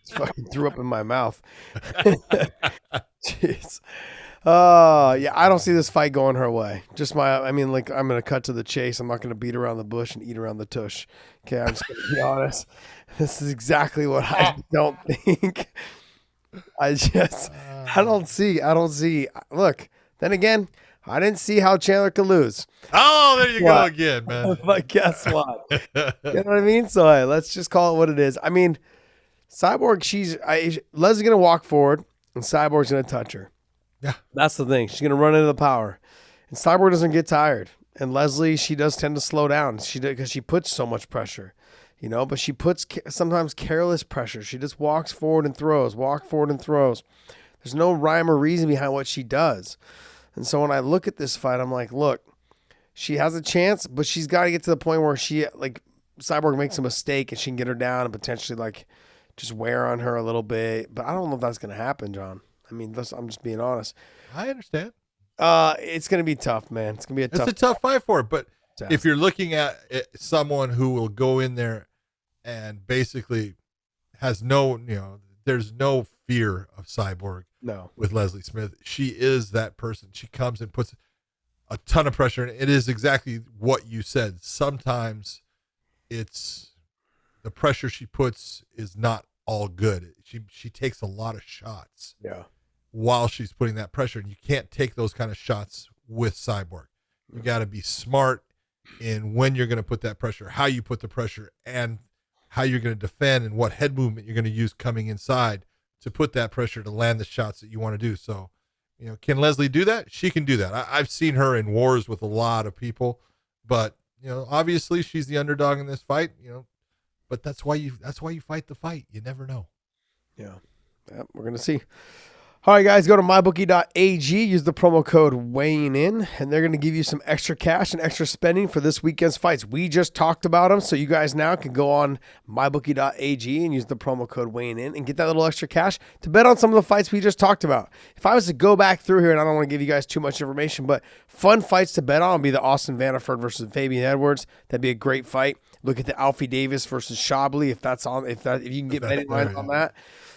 Speaker 3: Just fucking threw up in my mouth. Jeez. Yeah, I don't see this fight going her way. I'm going to cut to the chase. I'm not going to beat around the bush and eat around the tush. Okay, I'm just going to be honest. This is exactly what I don't think. I don't see. Look, then again, I didn't see how Chandler could lose.
Speaker 2: Oh, there you go again, man.
Speaker 3: But guess what? You know what I mean? So hey, let's just call it what it is. I mean, Cyborg, Leslie's going to walk forward and Cyborg's going to touch her.
Speaker 2: Yeah.
Speaker 3: That's the thing. She's going to run into the power. And Cyborg doesn't get tired. And Leslie, she does tend to slow down because she puts so much pressure. but she puts sometimes careless pressure. She just walks forward and throws, There's no rhyme or reason behind what she does. And so when I look at this fight, I'm like, look, she has a chance, but she's got to get to the point where Cyborg makes a mistake and she can get her down and potentially just wear on her a little bit. But I don't know if that's going to happen, John. I mean, I'm just being honest.
Speaker 2: I understand.
Speaker 3: It's going to be tough, man. It's going to be
Speaker 2: a tough fight for her. But
Speaker 3: Test.
Speaker 2: If you're looking at someone who will go in there and basically has there's no fear of Cyborg.
Speaker 3: No.
Speaker 2: With Leslie Smith. She is that person. She comes and puts a ton of pressure, and it is exactly what you said. Sometimes it's the pressure she puts is not all good. She takes a lot of shots.
Speaker 3: Yeah.
Speaker 2: While she's putting that pressure, and you can't take those kind of shots with Cyborg. You got to be smart in when you're going to put that pressure, how you put the pressure, and how you're going to defend, and what head movement you're going to use coming inside to put that pressure to land the shots that you want to do. So, can Leslie do that? She can do that. I've seen her in wars with a lot of people, but obviously she's the underdog in this fight. But that's why you fight the fight. You never know.
Speaker 3: Yeah, we're gonna see. All right, guys, go to mybookie.ag, use the promo code weighing in, and they're going to give you some extra cash and extra spending for this weekend's fights. We just talked about them, so you guys now can go on mybookie.ag and use the promo code weighing in and get that little extra cash to bet on some of the fights we just talked about. If I was to go back through here, and I don't want to give you guys too much information, but fun fights to bet on would be the Austin Vanderford versus Fabian Edwards. That'd be a great fight. Look at the Alfie Davis versus Shoblie, if you can get betting lines on that.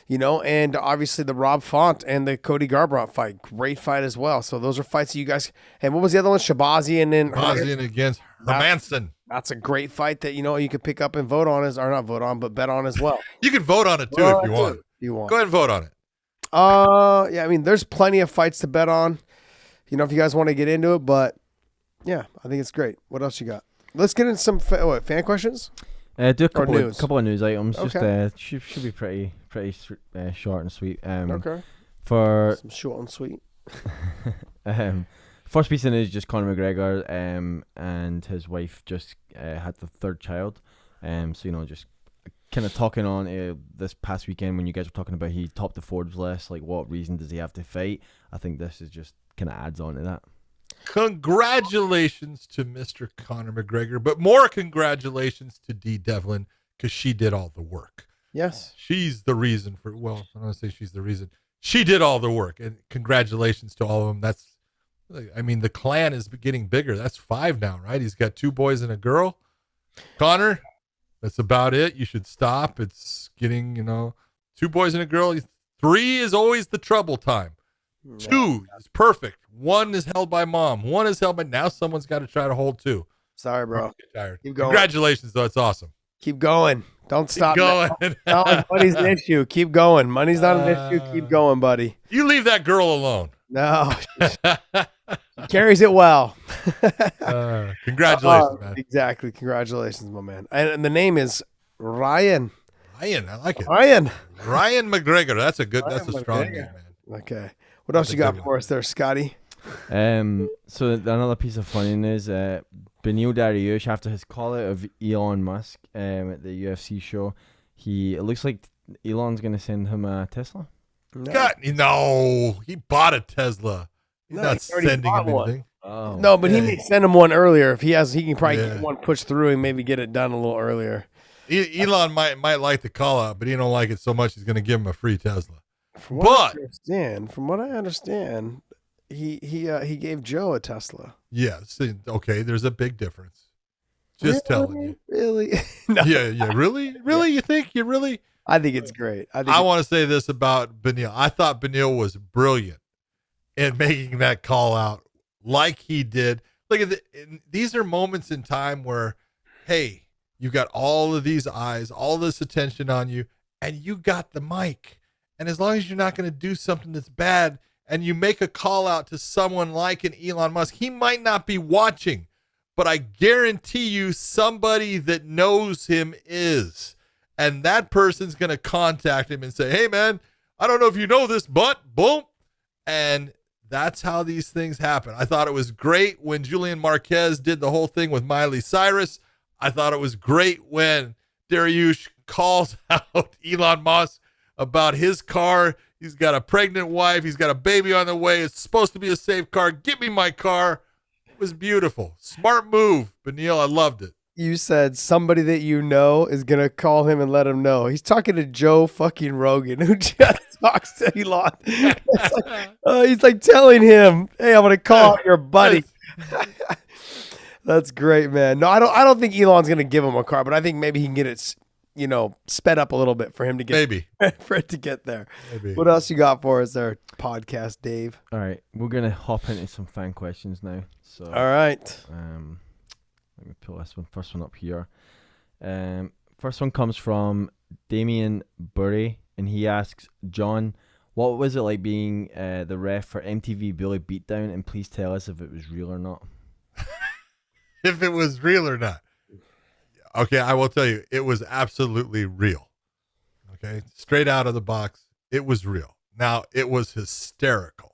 Speaker 3: And obviously the Rob Font and the Cody Garbrandt fight. Great fight as well. So those are fights that you guys – and what was the other one? Shabazian and –
Speaker 2: Shabazian against Hermanson.
Speaker 3: That's a great fight that, you could pick up and vote on – or not vote on, but bet on as well.
Speaker 2: You can vote on it too if you want. Go ahead and vote on it.
Speaker 3: Yeah, I mean, there's plenty of fights to bet on, if you guys want to get into it. But, yeah, I think it's great. What else you got? Let's get into some fan questions.
Speaker 4: Do a couple of news items.
Speaker 3: Okay.
Speaker 4: Just should be pretty short and sweet.
Speaker 3: Okay.
Speaker 4: For
Speaker 3: some short and sweet.
Speaker 4: First piece of news, just Conor McGregor and his wife just had the third child. So just kind of talking on this past weekend when you guys were talking about he topped the Forbes list. Like, what reason does he have to fight? I think this is just kind of adds on to that.
Speaker 2: Congratulations to Mr. Conor McGregor, but more congratulations to Dee Devlin because she did all the work.
Speaker 3: Yes.
Speaker 2: She's the reason for, well, I don't want to say she's the reason. She did all the work, and congratulations to all of them. The clan is getting bigger. That's 5 now, right? He's got 2 boys and a girl. Conor, that's about it. You should stop. It's getting, 2 boys and a girl. 3 is always the trouble time. 2 is perfect. 1 is held by mom. 1 is held by, now someone's got to try to hold 2.
Speaker 3: Sorry, bro.
Speaker 2: Get tired.
Speaker 3: Keep going.
Speaker 2: Congratulations, though. It's awesome.
Speaker 3: Keep going. Don't stop.
Speaker 2: Keep going.
Speaker 3: Money's an issue. Keep going. Money's not an issue. Keep going, buddy.
Speaker 2: You leave that girl alone.
Speaker 3: No. She carries it well.
Speaker 2: Congratulations, man.
Speaker 3: Exactly. Congratulations, my man. And the name is Ryan.
Speaker 2: Ryan, I like it.
Speaker 3: Ryan
Speaker 2: McGregor. That's a strong name, man.
Speaker 3: Okay. What else you got for us there, Scotty?
Speaker 4: So another piece of funny news, Beneil Dariush, after his call out of Elon Musk at the UFC show, it looks like Elon's going to send him a Tesla.
Speaker 2: No, he bought a Tesla. He's not sending him anything.
Speaker 3: Oh. No, but he may send him one earlier. If he can probably get one pushed through and maybe get it done a little earlier.
Speaker 2: Elon might like the call out, but he don't like it so much he's going to give him a free Tesla.
Speaker 3: From what I understand, he gave Joe a Tesla.
Speaker 2: Yeah. Okay. There's a big difference. Just telling you.
Speaker 3: Really? No.
Speaker 2: Yeah. Really? You think you really?
Speaker 3: I think it's great.
Speaker 2: I want to say this about Beneil. I thought Beneil was brilliant in making that call out like he did. Look at these are moments in time where, hey, you got all of these eyes, all this attention on you, and you got the mic. And as long as you're not going to do something that's bad and you make a call out to someone like an Elon Musk, he might not be watching, but I guarantee you somebody that knows him is. And that person's going to contact him and say, hey, man, I don't know if you know this, but boom. And that's how these things happen. I thought it was great when Julian Marquez did the whole thing with Miley Cyrus. I thought it was great when Dariush calls out Elon Musk about his car. He's got a pregnant wife. He's got a baby on the way. It's supposed to be a safe car. Give me my car. It was beautiful. Smart move, Benil. I loved it.
Speaker 3: You said somebody that you know is going to call him and let him know. He's talking to Joe fucking Rogan, who just talks to Elon. He's like telling him, hey, I'm going to call out your buddy. That's great, man. No, I don't think Elon's going to give him a car, but I think maybe he can get it, sped up a little bit for him to get for it to get there. Maybe. What else you got for us there, podcast Dave?
Speaker 4: All right, we're going to hop into some fan questions now. So,
Speaker 3: all right.
Speaker 4: Let me pull first one up here. First one comes from Damien Burry, and he asks, John, what was it like being the ref for MTV Bully Beatdown? And please tell us if it was real or not.
Speaker 2: If it was real or not. Okay, I will tell you, it was absolutely real. Okay, straight out of the box, it was real. Now, it was hysterical.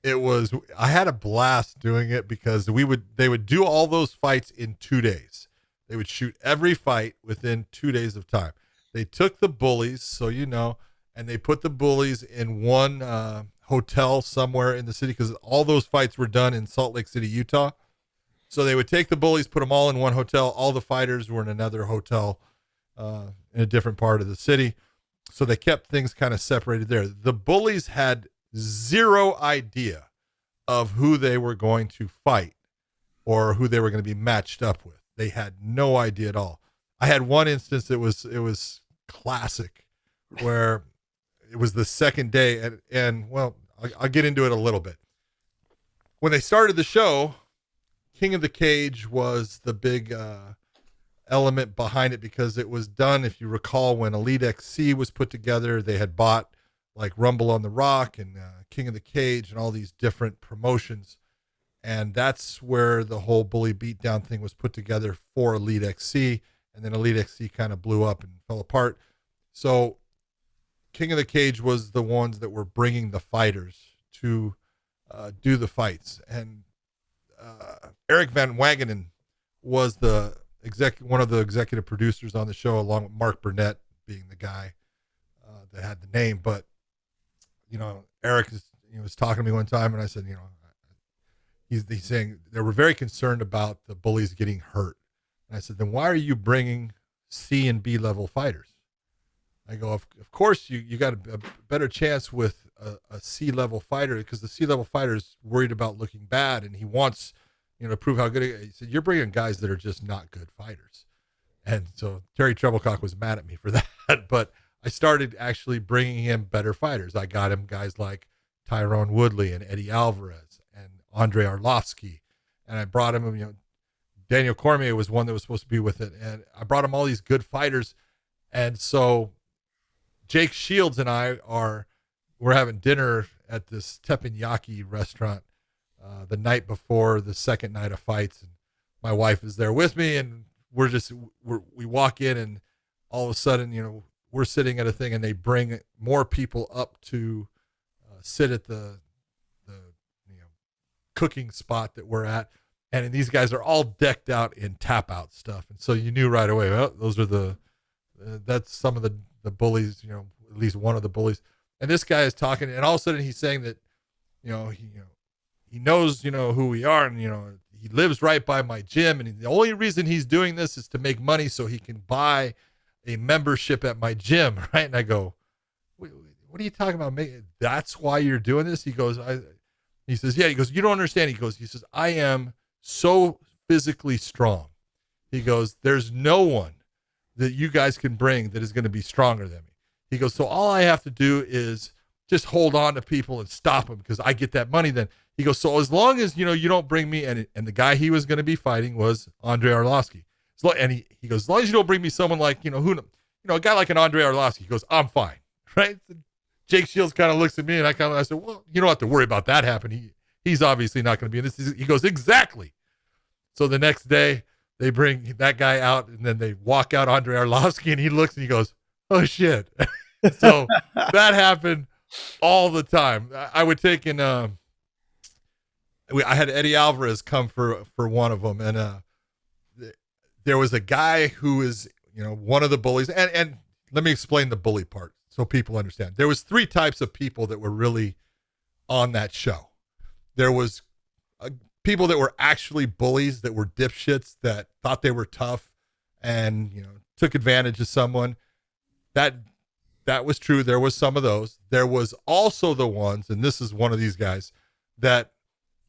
Speaker 2: I had a blast doing it because they would do all those fights in 2 days. They would shoot every fight within 2 days of time. They took the bullies, so and they put the bullies in one hotel somewhere in the city because all those fights were done in Salt Lake City, Utah. So they would take the bullies, put them all in one hotel. All the fighters were in another hotel in a different part of the city. So they kept things kind of separated there. The bullies had zero idea of who they were going to fight or who they were going to be matched up with. They had no idea at all. I had one instance that was classic where it was the second day and I'll get into it a little bit. When they started the show, King of the Cage was the big element behind it because it was done, if you recall, when Elite XC was put together. They had bought like Rumble on the Rock and King of the Cage and all these different promotions. And that's where the whole bully beatdown thing was put together for Elite XC. And then Elite XC kind of blew up and fell apart. So King of the Cage was the ones that were bringing the fighters to do the fights. And Eric Van Wagenen was one of the executive producers on the show, along with Mark Burnett being the guy that had the name. But Eric was talking to me one time, and I said, he's saying they were very concerned about the bullies getting hurt. And I said, then why are you bringing C and B level fighters? I go, of course you got a better chance with a C level fighter because the C level fighter is worried about looking bad and he wants, to prove how good he said, you're bringing guys that are just not good fighters. And so Terry Treblecock was mad at me for that, but I started actually bringing him better fighters. I got him guys like Tyrone Woodley and Eddie Alvarez and Andre Arlovsky. And I brought him, Daniel Cormier was one that was supposed to be with it. And I brought him all these good fighters. And so Jake Shields and we're having dinner at this teppanyaki restaurant the night before the second night of fights. And my wife is there with me, and we walk in, and all of a sudden, we're sitting at a thing, and they bring more people up to sit at the cooking spot that we're at. And these guys are all decked out in tap out stuff. And so you knew right away, well, those are that's some of the bullies, at least one of the bullies. And this guy is talking, and all of a sudden he's saying that, he knows, who we are, and, he lives right by my gym. And the only reason he's doing this is to make money so he can buy a membership at my gym. Right. And I go, what are you talking about? That's why you're doing this? He goes, he says, yeah, he goes, you don't understand. He says, I am so physically strong. He goes, there's no one that you guys can bring that is going to be stronger than me. He goes, so all I have to do is just hold on to people and stop them because I get that money then. He goes, so as long as, you don't bring me, and the guy he was going to be fighting was Andre Arlovsky. So, and he goes, as long as you don't bring me someone like, a guy like an Andre Arlovsky, he goes, I'm fine. Right. Jake Shields kind of looks at me, and I said, well, you don't have to worry about that happening. He's obviously not going to be in this. He goes, exactly. So the next day they bring that guy out, and then they walk out Andre Arlovsky, and he looks and he goes, oh shit. So that happened all the time. I would take in, I had Eddie Alvarez come for one of them. And there was a guy who is, one of the bullies, and let me explain the bully part so people understand. There was 3 types of people that were really on that show. There was people that were actually bullies, that were dipshits, that thought they were tough and, took advantage of someone. That was true. There was some of those. There was also the ones, and this is one of these guys, that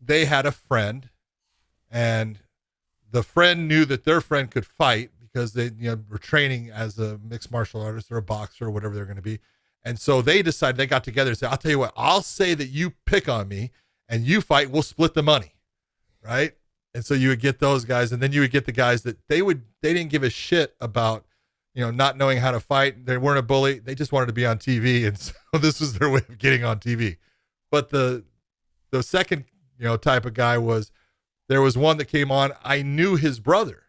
Speaker 2: they had a friend, and the friend knew that their friend could fight because they were training as a mixed martial artist or a boxer or whatever they're going to be. And so they decided, they got together and said, I'll tell you what, I'll say that you pick on me and you fight, we'll split the money. Right. And so you would get those guys, and then you would get the guys that they didn't give a shit about, not knowing how to fight. They weren't a bully. They just wanted to be on TV. And so this was their way of getting on TV. But the second, type of guy there was one that came on. I knew his brother,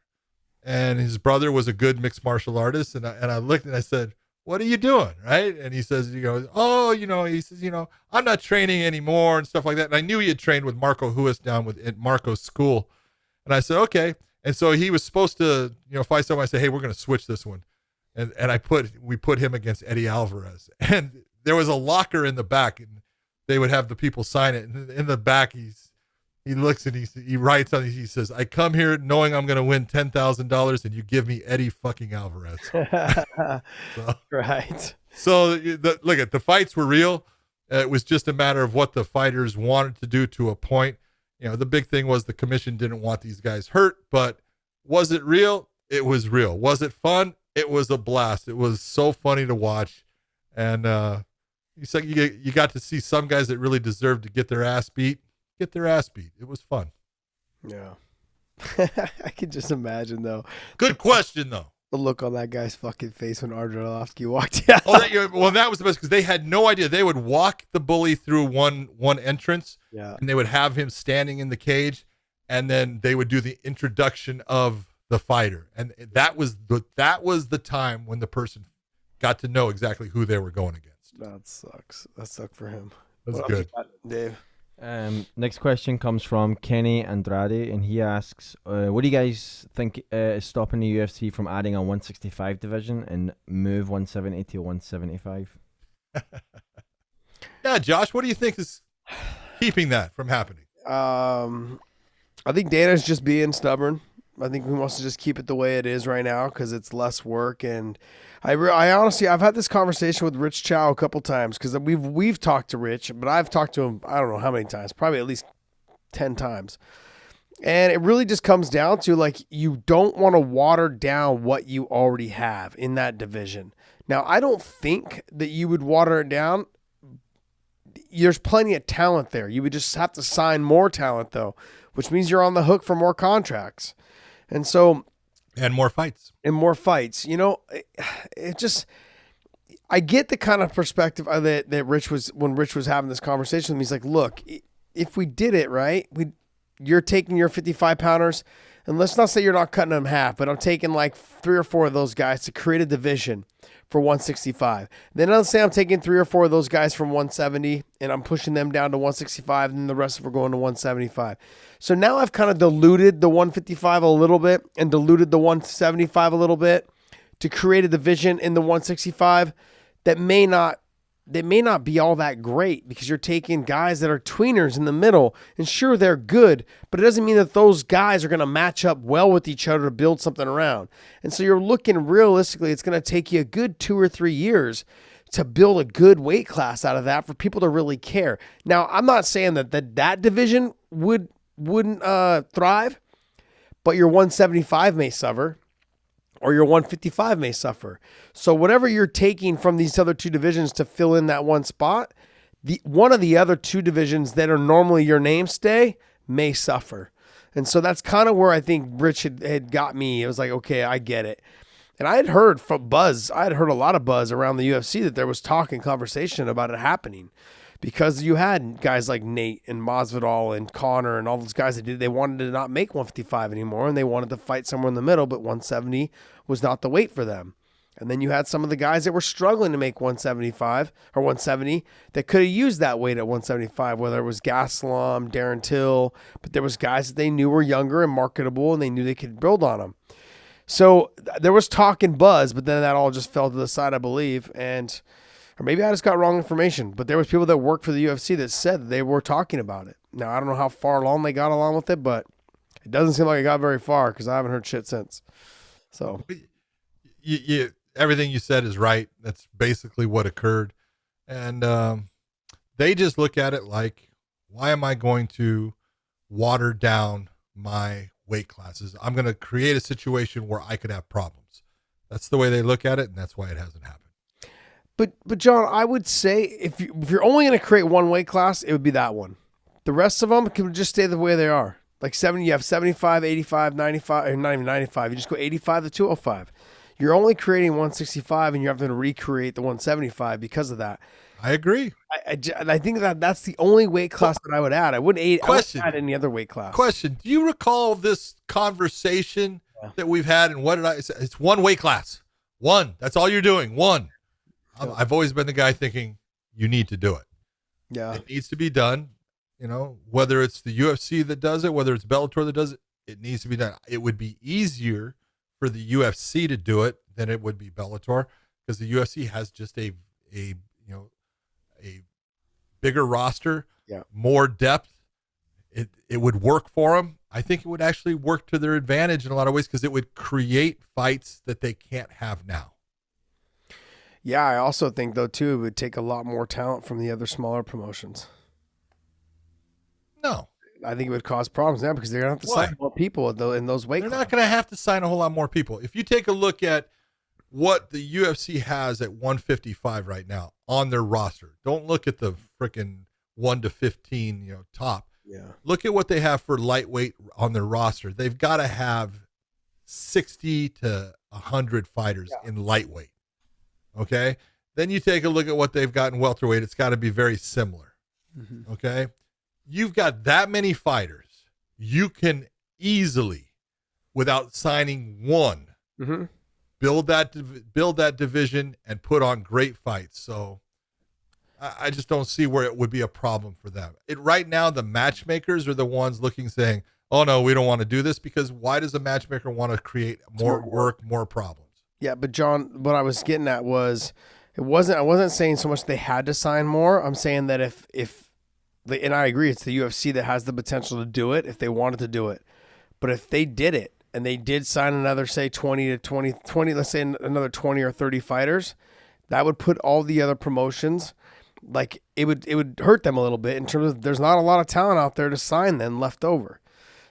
Speaker 2: and his brother was a good mixed martial artist. And I looked and I said, what are you doing? Right. And he says, he says, I'm not training anymore and stuff like that. And I knew he had trained with Marco Huis down at Marco's school. And I said, okay. And so he was supposed to, fight someone. I said, hey, we're going to switch this one. And we put him against Eddie Alvarez. And there was a locker in the back, and they would have the people sign it. And in the back, he looks and he writes on it. He says, I come here knowing I'm going to win $10,000 and you give me Eddie fucking Alvarez.
Speaker 3: Right.
Speaker 2: So look at the fights were real. It was just a matter of what the fighters wanted to do to a point. The big thing was the commission didn't want these guys hurt, but was it real? It was real. Was it fun? It was a blast. It was so funny to watch. And you got to see some guys that really deserved to get their ass beat. It was fun.
Speaker 3: Yeah. I can just imagine, though.
Speaker 2: Good question, though.
Speaker 3: The look on that guy's fucking face when Arlovsky walked out.
Speaker 2: That was the best, because they had no idea. They would walk the bully through one entrance, and they would have him standing in the cage, and then they would do the introduction of the fighter. And that was the time when the person got to know exactly who they were going against.
Speaker 3: That sucks. That sucked for him.
Speaker 2: That's good.
Speaker 3: Dave.
Speaker 4: Next question comes from Kenny Andrade, and he asks, what do you guys think is stopping the UFC from adding a 165 division and move 170 to 175?
Speaker 2: Yeah, Josh, what do you think is keeping that from happening?
Speaker 3: I think Dana's just being stubborn. I think he wants to just keep it the way it is right now because it's less work. And I honestly, I've had this conversation with Rich Chow a couple times because we've talked to Rich, but I've talked to him, I don't know how many times, probably at least 10 times. And it really just comes down to, like, you don't want to water down what you already have in that division. Now, I don't think that you would water it down. There's plenty of talent there. You would just have to sign more talent, though, which means you're on the hook for more contracts. And so,
Speaker 2: and more fights.
Speaker 3: It just, I get the kind of perspective that Rich was, when Rich was having this conversation with me. He's like, look, if we did it right, you're taking your 55 pounders, and let's not say you're not cutting them in half, but I'm taking like 3 or 4 of those guys to create a division for 165. Then let's say I'm taking 3 or 4 of those guys from 170 and I'm pushing them down to 165, and the rest of them are going to 175. So now I've kind of diluted the 155 a little bit and diluted the 175 a little bit to create a division in the 165 that may not be all that great, because you're taking guys that are tweeners in the middle, and sure, they're good, but it doesn't mean that those guys are going to match up well with each other to build something around. And so you're looking realistically, it's going to take you a good 2 or 3 years to build a good weight class out of that for people to really care. Now, I'm not saying that division wouldn't thrive, but your 175 may suffer, or your 155 may suffer. So whatever you're taking from these other 2 divisions to fill in that one spot, one of the other 2 divisions that are normally your mainstay may suffer. And so that's kind of where I think Rich had got me. It was like, okay, I get it. And I had heard from buzz. I had heard a lot of buzz around the UFC that there was talk and conversation about it happening, because you had guys like Nate and Masvidal and Conor and all those guys that they wanted to not make 155 anymore, and they wanted to fight somewhere in the middle, but 170 was not the weight for them. And then you had some of the guys that were struggling to make 175 or 170 that could have used that weight at 175, whether it was Gastelum, Darren Till, but there was guys that they knew were younger and marketable, and they knew they could build on them. So there was talk and buzz, but then that all just fell to the side, I believe. Or maybe I just got wrong information, but there was people that worked for the UFC that said that they were talking about it. Now, I don't know how far along they got along with it, but it doesn't seem like it got very far because I haven't heard shit since. So
Speaker 2: everything you said is right. That's basically what occurred. And they just look at it like, why am I going to water down my weight classes? I'm going to create a situation where I could have problems. That's the way they look at it, and that's why it hasn't happened.
Speaker 3: But John, I would say if you're only going to create one weight class, it would be that one. The rest of them can just stay the way they are. Like you have 75, 85, 95, or not even 95. You just go 85 to 205. You're only creating 165, and you're having to recreate the 175 because of that.
Speaker 2: I agree.
Speaker 3: I think that's the only weight class that I would add. I wouldn't add any other weight class.
Speaker 2: Question: do you recall this conversation that we've had? And what did I say? It's one weight class. One. That's all you're doing. One. I've always been the guy thinking you need to do it.
Speaker 3: Yeah.
Speaker 2: It needs to be done. You know, whether it's the UFC that does it, whether it's Bellator that does it, it needs to be done. It would be easier for the UFC to do it than it would be Bellator, because the UFC has just a bigger roster, more depth. It would work for them. I think it would actually work to their advantage in a lot of ways, because it would create fights that they can't have now.
Speaker 3: Yeah, I also think, though, too, it would take a lot more talent from the other smaller promotions.
Speaker 2: No.
Speaker 3: I think it would cause problems now because they're going to have to sign more people in those weight classes.
Speaker 2: They're not going to have to sign a whole lot more people. If you take a look at what the UFC has at 155 right now on their roster, don't look at the freaking 1 to 15, top.
Speaker 3: Yeah.
Speaker 2: Look at what they have for lightweight on their roster. They've got to have 60 to 100 fighters in lightweight. Okay. Then you take a look at what they've got in welterweight. It's got to be very similar. Mm-hmm. Okay. You've got that many fighters. You can easily, without signing one, build that division and put on great fights. So I just don't see where it would be a problem for them. Right now, the matchmakers are the ones saying, oh no, we don't want to do this, because why does a matchmaker want to create more work, more problems?
Speaker 3: Yeah, but John, what I was getting at was, I wasn't saying so much they had to sign more. I'm saying that if and I agree, it's the UFC that has the potential to do it if they wanted to do it. But if they did it and they did sign another, say 20, let's say another 20 or 30 fighters, that would put all the other promotions, like it would hurt them a little bit in terms of there's not a lot of talent out there to sign then left over.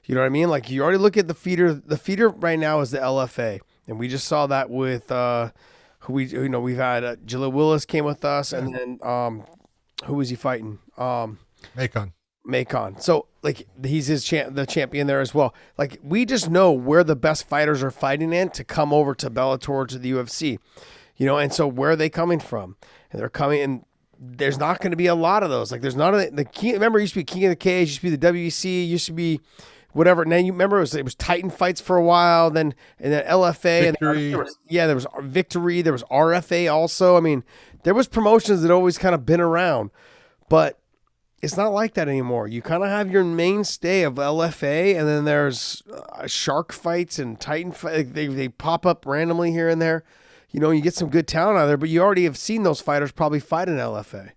Speaker 3: You know what I mean? Like you already look at the feeder. The feeder right now is the LFA. And we just saw that with we've had Jalil Willis came with us, and then who was he fighting? Macon. So like he's the champion there as well. Like we just know where the best fighters are fighting in to come over to Bellator, to the UFC, and so where are they coming from? And they're coming, and there's not going to be a lot of those. Like there's not the king. Remember, it used to be King of the Cage, used to be the WEC, used to be whatever. Now you remember it was Titan fights for a while, and then LFA,
Speaker 2: Victory.
Speaker 3: and there was Victory, there was RFA also. I mean, there was promotions that always kind of been around, but it's not like that anymore. You kind of have your mainstay of LFA, and then there's Shark fights and Titan fights. They pop up randomly here and there. You get some good talent out there, but you already have seen those fighters probably fight in LFA.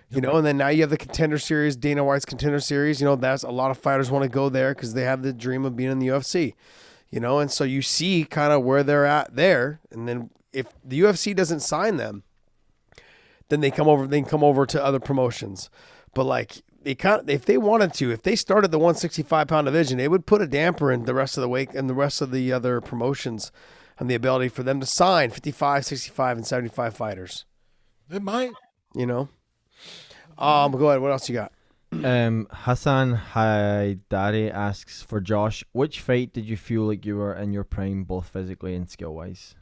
Speaker 3: And then now you have the Contender Series, Dana White's Contender Series. That's a lot of fighters want to go there because they have the dream of being in the UFC. And so you see kind of where they're at there. And then if the UFC doesn't sign them, then they come over. They can come over to other promotions. But like if they wanted to, if they started the 165-pound division, it would put a damper in the rest of the weight and the rest of the other promotions on the ability for them to sign 55, 65, and 75 fighters.
Speaker 2: It might.
Speaker 3: Go ahead. What else you got?
Speaker 4: Hassan Haidari asks for Josh, which fight did you feel like you were in your prime, both physically and skill wise?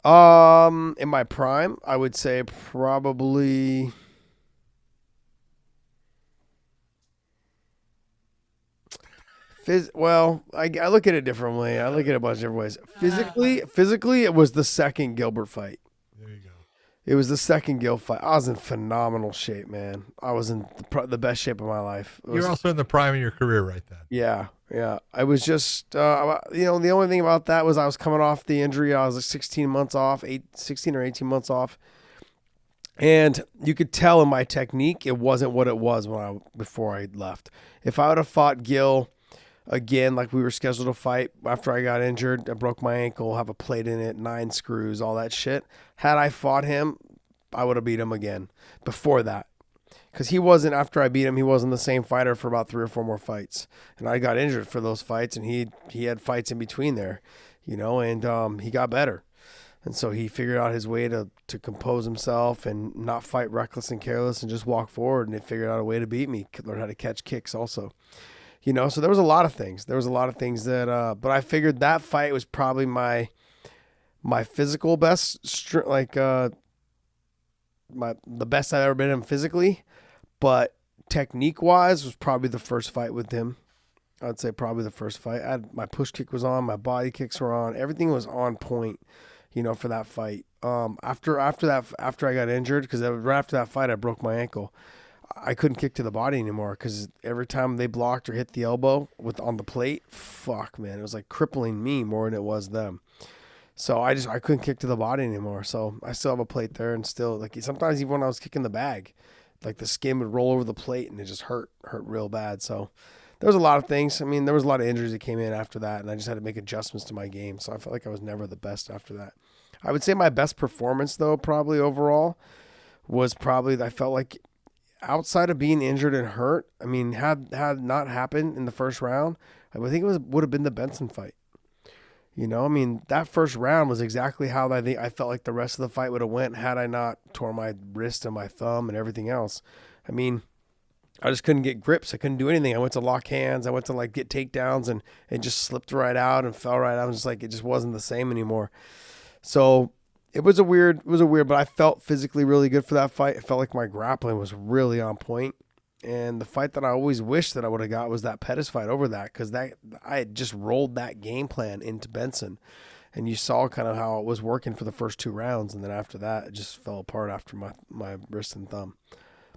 Speaker 3: In my prime, I would say probably. I look at it differently. I look at it a bunch of different ways. Physically, it was the second Gilbert fight.
Speaker 2: There you go.
Speaker 3: It was the second Gil fight. I was in phenomenal shape, man. I was in the best shape of my life.
Speaker 2: You're also in the prime of your career right then.
Speaker 3: Yeah. Yeah, I was just, the only thing about that was I was coming off the injury. I was like 16 months off, 16 or 18 months off. And you could tell in my technique, it wasn't what it was before I left. If I would have fought Gil again, like we were scheduled to fight after I got injured, I broke my ankle, have a plate in it, 9 screws, all that shit. Had I fought him, I would have beat him again before that. Because he wasn't, after I beat him, he wasn't the same fighter for about 3 or 4 more fights. And I got injured for those fights, and he had fights in between there, and he got better. And so he figured out his way to compose himself and not fight reckless and careless and just walk forward. And he figured out a way to beat me, learn how to catch kicks also. So there was a lot of things. That, but I figured that fight was probably my physical best, the best I've ever been in physically. But technique-wise was probably the first fight with him. I'd say probably the first fight. My push kick was on, my body kicks were on. Everything was on point. For that fight. After I got injured, because right after that fight, I broke my ankle. I couldn't kick to the body anymore because every time they blocked or hit the elbow on the plate, fuck, man, it was like crippling me more than it was them. So I couldn't kick to the body anymore. So I still have a plate there, and still, like, sometimes even when I was kicking the bag, like the skin would roll over the plate and it just hurt real bad. So there was a lot of things. I mean, there was a lot of injuries that came in after that, and I just had to make adjustments to my game. So I felt like I was never the best after that. I would say my best performance, though, probably overall, was I felt like outside of being injured and hurt, I mean, had not happened in the first round, I would think would have been the Benson fight. I mean, that first round was exactly how I felt like the rest of the fight would have went had I not torn my wrist and my thumb and everything else. I mean, I just couldn't get grips. I couldn't do anything. I went to lock hands. I went to like get takedowns and it just slipped right out and fell right out. I was just like, it just wasn't the same anymore. So it was a weird, but I felt physically really good for that fight. It felt like my grappling was really on point. And the fight that I always wished that I would have got was that Pettis fight over that, because I had just rolled that game plan into Benson. And you saw kind of how it was working for the first 2 rounds. And then after that, it just fell apart after my wrist and thumb.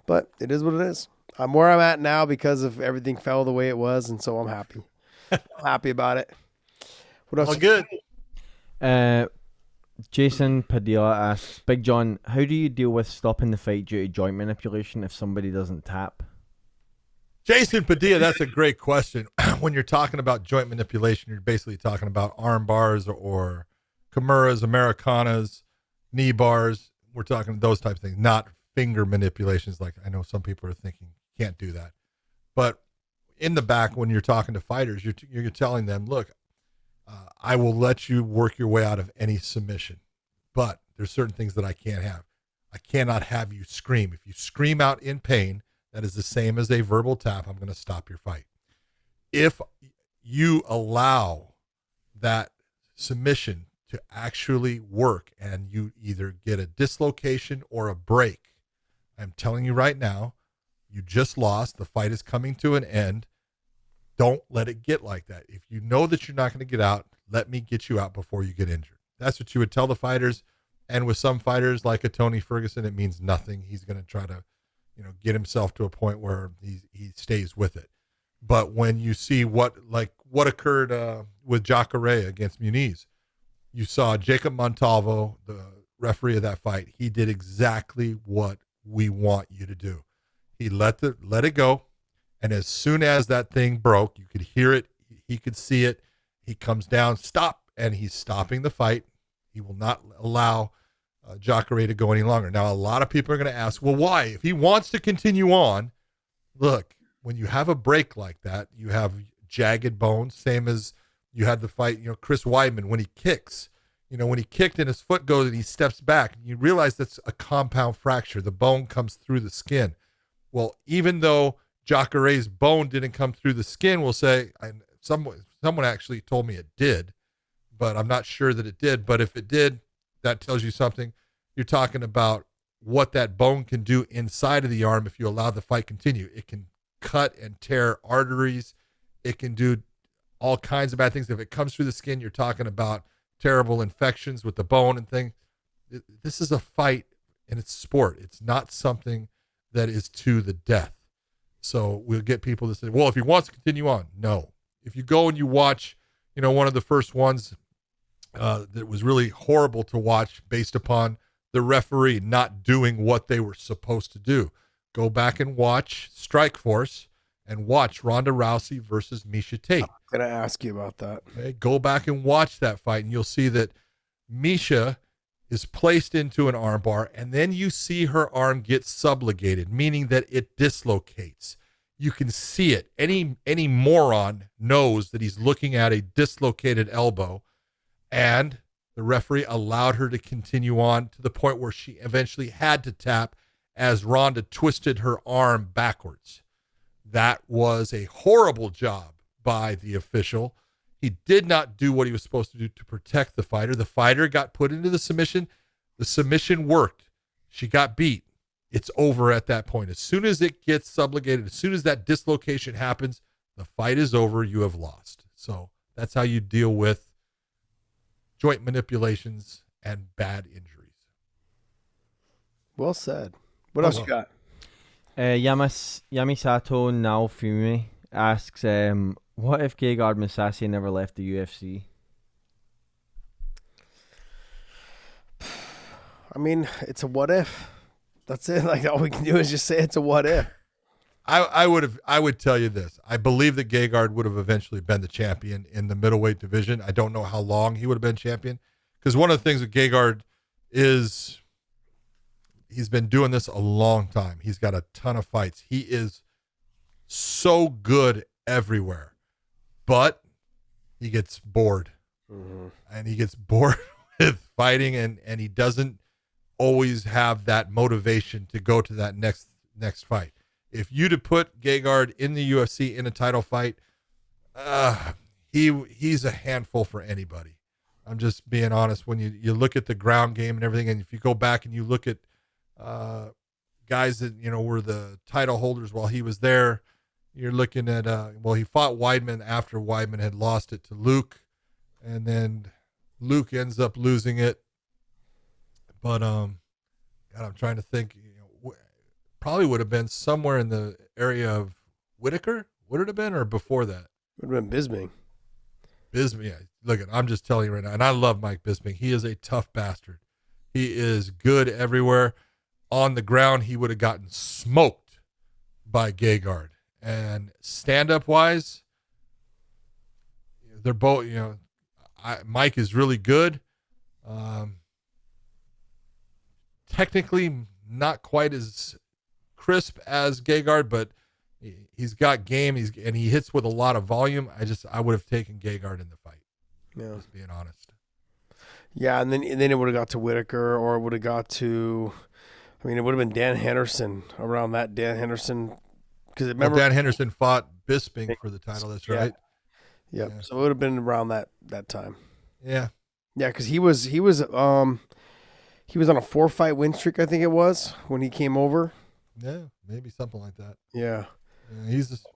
Speaker 3: But it is what it is. I'm where I'm at now because of everything fell the way it was. And so I'm happy. I'm happy about it. What else?
Speaker 2: All good.
Speaker 4: Jason Padilla asks, Big John, how do you deal with stopping the fight due to joint manipulation if somebody doesn't tap?
Speaker 2: Jason Padilla, that's a great question. When you're talking about joint manipulation, you're basically talking about arm bars or Kimuras, Americanas, knee bars. We're talking those types of things, not finger manipulations. Like I know some people are thinking can't do that. But in the back, when you're talking to fighters, you're telling them, look, I will let you work your way out of any submission, but there's certain things that I can't have. I cannot have you scream. If you scream out in pain, that is the same as a verbal tap. I'm going to stop your fight. If you allow that submission to actually work and you either get a dislocation or a break, I'm telling you right now, you just lost. The fight is coming to an end. Don't let it get like that. If you know that you're not going to get out, let me get you out before you get injured. That's what you would tell the fighters. And with some fighters like a Tony Ferguson, it means nothing. He's going to try to, get himself to a point where he stays with it. But when you see what occurred with Jacare against Muniz, you saw Jacob Montalvo, the referee of that fight. He did exactly what we want you to do. He let it go. And as soon as that thing broke, you could hear it. He could see it. He comes down, stop, and he's stopping the fight. He will not allow Jacare to go any longer. Now, a lot of people are going to ask, well, why? If he wants to continue on, look, when you have a break like that, you have jagged bones, same as you had the fight, Chris Weidman, when he kicks, when he kicked and his foot goes and he steps back, you realize that's a compound fracture. The bone comes through the skin. Well, even though Jacare's bone didn't come through the skin, we'll say, and someone actually told me it did, but I'm not sure that it did. But if it did, that tells you something. You're talking about what that bone can do inside of the arm if you allow the fight continue. It can cut and tear arteries. It can do all kinds of bad things. If it comes through the skin, you're talking about terrible infections with the bone and things. This is a fight and it's sport. It's not something that is to the death. So we'll get people to say, well, if he wants to continue on, no. if you go and you watch, one of the first ones that was really horrible to watch based upon the referee not doing what they were supposed to do. Go back and watch Strikeforce and watch Ronda Rousey versus Miesha Tate.
Speaker 3: I'm going to ask you about that.
Speaker 2: Okay? Go back and watch that fight, and you'll see that Miesha is placed into an armbar, and then you see her arm get sublugated, meaning that it dislocates. You can see it. Any moron knows that he's looking at a dislocated elbow, and the referee allowed her to continue on to the point where she eventually had to tap as Ronda twisted her arm backwards. That was a horrible job by the official. He did not do what he was supposed to do to protect the fighter. The fighter got put into the submission. The submission worked. She got beat. It's over at that point. As soon as it gets sublugated, as soon as that dislocation happens, the fight is over. You have lost. So that's how you deal with joint manipulations and bad injuries.
Speaker 3: Well said. What else you got?
Speaker 4: Yamisato Naofumi asks, what if Gegard Mousasi never left the UFC?
Speaker 3: I mean, it's a what if. That's it. Like, all we can do is just say it's a what if.
Speaker 2: I would tell you this. I believe that Gegard would have eventually been the champion in the middleweight division. I don't know how long he would have been champion, because one of the things with Gegard is he's been doing this a long time. He's got a ton of fights. He is so good everywhere, but he gets bored. And he gets bored with fighting, and he doesn't always have that motivation to go to that next fight. If you'd have put Gegard in the UFC in a title fight, he's a handful for anybody. I'm just being honest. When you look at the ground game and everything, and if you go back and you look at guys that were the title holders while he was there, you're looking at he fought Weidman after Weidman had lost it to Luke, and then Luke ends up losing it. But God, I'm trying to think. Probably would have been somewhere in the area of Whitaker. Would it have been, or before that?
Speaker 3: Would have been Bisping.
Speaker 2: Bisping, yeah. Look, I'm just telling you right now, and I love Mike Bisping. He is a tough bastard. He is good everywhere. On the ground, he would have gotten smoked by Gegard. And stand-up wise, they're both. Mike is really good. Technically, not quite as crisp as Gegard, but he's got game. And he hits with a lot of volume. I would have taken Gegard in the fight.
Speaker 3: Yeah,
Speaker 2: just being honest.
Speaker 3: Yeah, and then it would have got to Whitaker, or it would have got to. I mean, it would have been Dan Henderson around that. Dan Henderson, because remember
Speaker 2: Dan Henderson fought Bisping for the title. That's right.
Speaker 3: Yep. Yeah. So it would have been around that time.
Speaker 2: Yeah.
Speaker 3: Yeah, because he was on a 4-fight win streak, I think it was, when he came over.
Speaker 2: Yeah, maybe something like that.
Speaker 3: Yeah.
Speaker 2: He's just,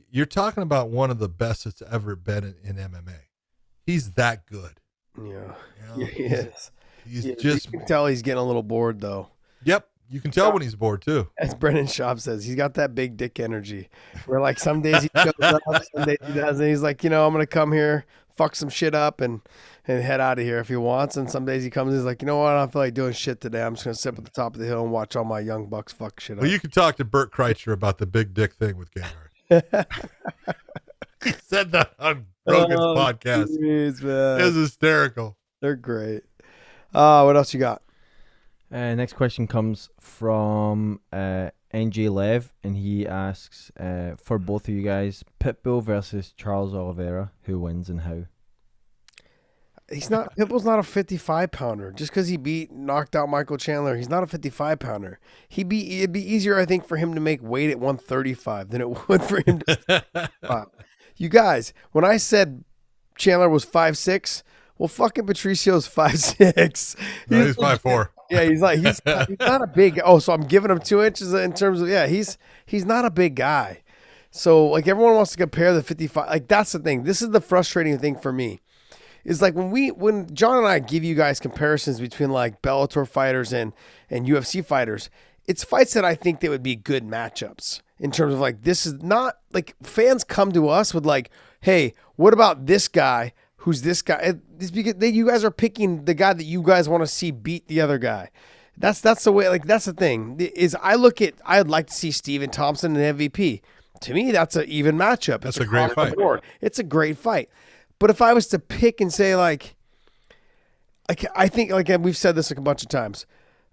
Speaker 2: you're talking about one of the best that's ever been in MMA. He's that good.
Speaker 3: Yeah.
Speaker 2: Yeah,
Speaker 3: he is.
Speaker 2: He's
Speaker 3: you can tell he's getting a little bored, though.
Speaker 2: Yep. You can tell when he's bored, too.
Speaker 3: As Brendan Schaub says, he's got that big dick energy. Where, like, some days he shows up, some days he doesn't. He's like, I'm going to come here, fuck some shit up, and head out of here if he wants. And some days he comes, he's like, you know what? I don't feel like doing shit today. I'm just going to sit at the top of the hill and watch all my young bucks fuck shit up.
Speaker 2: Well, you can talk to Bert Kreischer about the big dick thing with Gegard. He said that on Rogan's podcast.
Speaker 3: Geez, man.
Speaker 2: It was hysterical.
Speaker 3: They're great. What else you got?
Speaker 4: Next question comes from NJ Lev, and he asks, for both of you guys, Pitbull versus Charles Oliveira, who wins and how?
Speaker 3: Pitbull's not a 55-pounder. Just because he knocked out Michael Chandler, he's not a 55-pounder. It'd be easier, I think, for him to make weight at 135 than it would for him to You guys, when I said Chandler was 5'6", well, fucking Patricio's 5'6".
Speaker 2: No, he's 5'4".
Speaker 3: Yeah, he's not a big. Oh, so I'm giving him 2 inches in terms of he's not a big guy. So like everyone wants to compare the 55. Like that's the thing. This is the frustrating thing for me. Is like when John and I give you guys comparisons between like Bellator fighters and UFC fighters, it's fights that I think that would be good matchups. in terms of like, this is not like fans come to us with like, hey, what about this guy? Who's this guy? It's because you guys are picking the guy that you guys want to see beat the other guy. That's the way. Like that's the thing. Is I'd like to see Steven Thompson and MVP. To me, that's an even matchup.
Speaker 2: That's a great fight.
Speaker 3: It's a great fight. But if I was to pick and say like I think like we've said this like a bunch of times,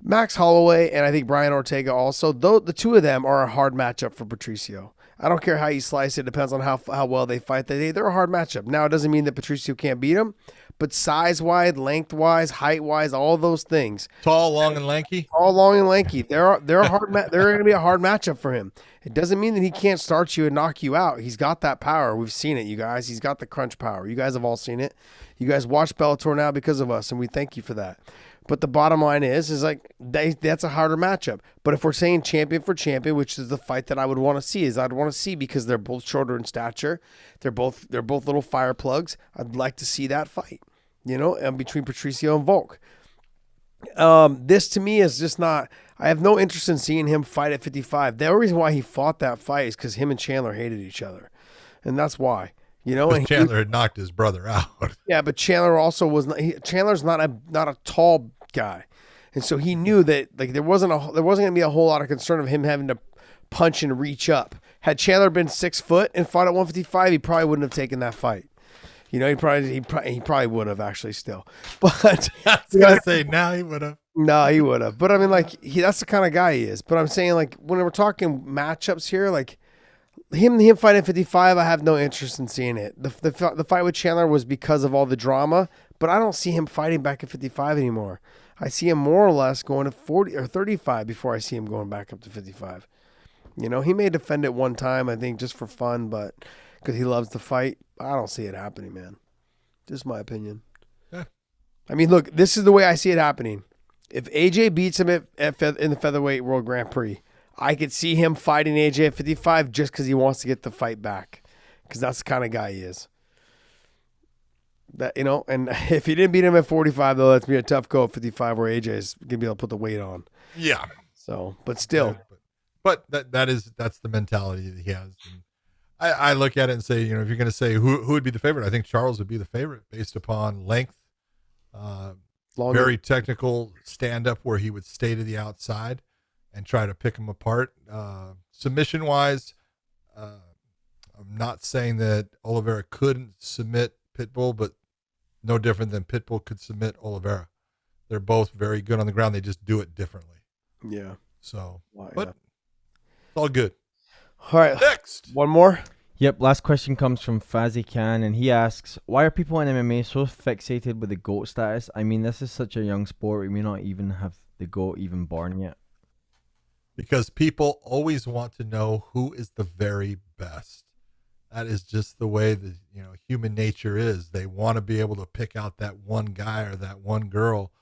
Speaker 3: Max Holloway and I think Brian Ortega also, though the two of them are a hard matchup for Patricio. I don't care how you slice it. Depends on how well they fight that day. They're a hard matchup. Now, it doesn't mean that Patricio can't beat him, but size-wise, length-wise, height-wise, all those things.
Speaker 2: Tall, long, and lanky?
Speaker 3: Tall, long, and lanky. They're a hard they're going to be a hard matchup for him. It doesn't mean that he can't start you and knock you out. He's got that power. We've seen it, you guys. He's got the crunch power. You guys have all seen it. You guys watch Bellator now because of us, and we thank you for that. But the bottom line is like that's a harder matchup. But if we're saying champion for champion, which is the fight that I would want to see, because they're both shorter in stature, they're both little fire plugs. I'd like to see that fight, between Patricio and Volk. This to me is just not. I have no interest in seeing him fight at 55. The only reason why he fought that fight is because him and Chandler hated each other, and that's why. And
Speaker 2: Chandler had knocked his brother out.
Speaker 3: Yeah, but Chandler also was not. Chandler's not a tall guy, and so he knew that like there wasn't going to be a whole lot of concern of him having to punch and reach up. Had Chandler been 6 foot and fought at 155, he probably wouldn't have taken that fight. He probably would have actually still. But
Speaker 2: I was gonna say now he would have.
Speaker 3: No, he would have. But I mean, like that's the kind of guy he is. But I'm saying like when we're talking matchups here, like. Him fighting at 55, I have no interest in seeing it. The fight with Chandler was because of all the drama, but I don't see him fighting back at 55 anymore. I see him more or less going to 40 or 35 before I see him going back up to 55. He may defend it one time, I think, just for fun, but because he loves to fight. I don't see it happening, man. Just my opinion.
Speaker 2: Yeah.
Speaker 3: I mean, look, this is the way I see it happening. If AJ beats him in the Featherweight World Grand Prix, I could see him fighting AJ at 55 just because he wants to get the fight back, because that's the kind of guy he is. That and if he didn't beat him at 45, though, that's be a tough go at 55, where AJ is gonna be able to put the weight on.
Speaker 2: Yeah.
Speaker 3: So, but still,
Speaker 2: but that's the mentality that he has. And I look at it and say, if you're gonna say who would be the favorite, I think Charles would be the favorite based upon length, very technical stand up where he would stay to the outside and try to pick them apart. Submission wise, I'm not saying that Oliveira couldn't submit Pitbull, but no different than Pitbull could submit Oliveira. They're both very good on the ground. They just do it differently.
Speaker 3: Yeah.
Speaker 2: So, but it's all good.
Speaker 3: All right.
Speaker 2: Next.
Speaker 3: One more.
Speaker 4: Yep, last question comes from Fazzy Khan, and he asks, why are people in MMA so fixated with the GOAT status? I mean, this is such a young sport. We may not even have the GOAT even born yet.
Speaker 2: Because people always want to know who is the very best. That is just the way that human nature is. They want to be able to pick out that one guy or that one girl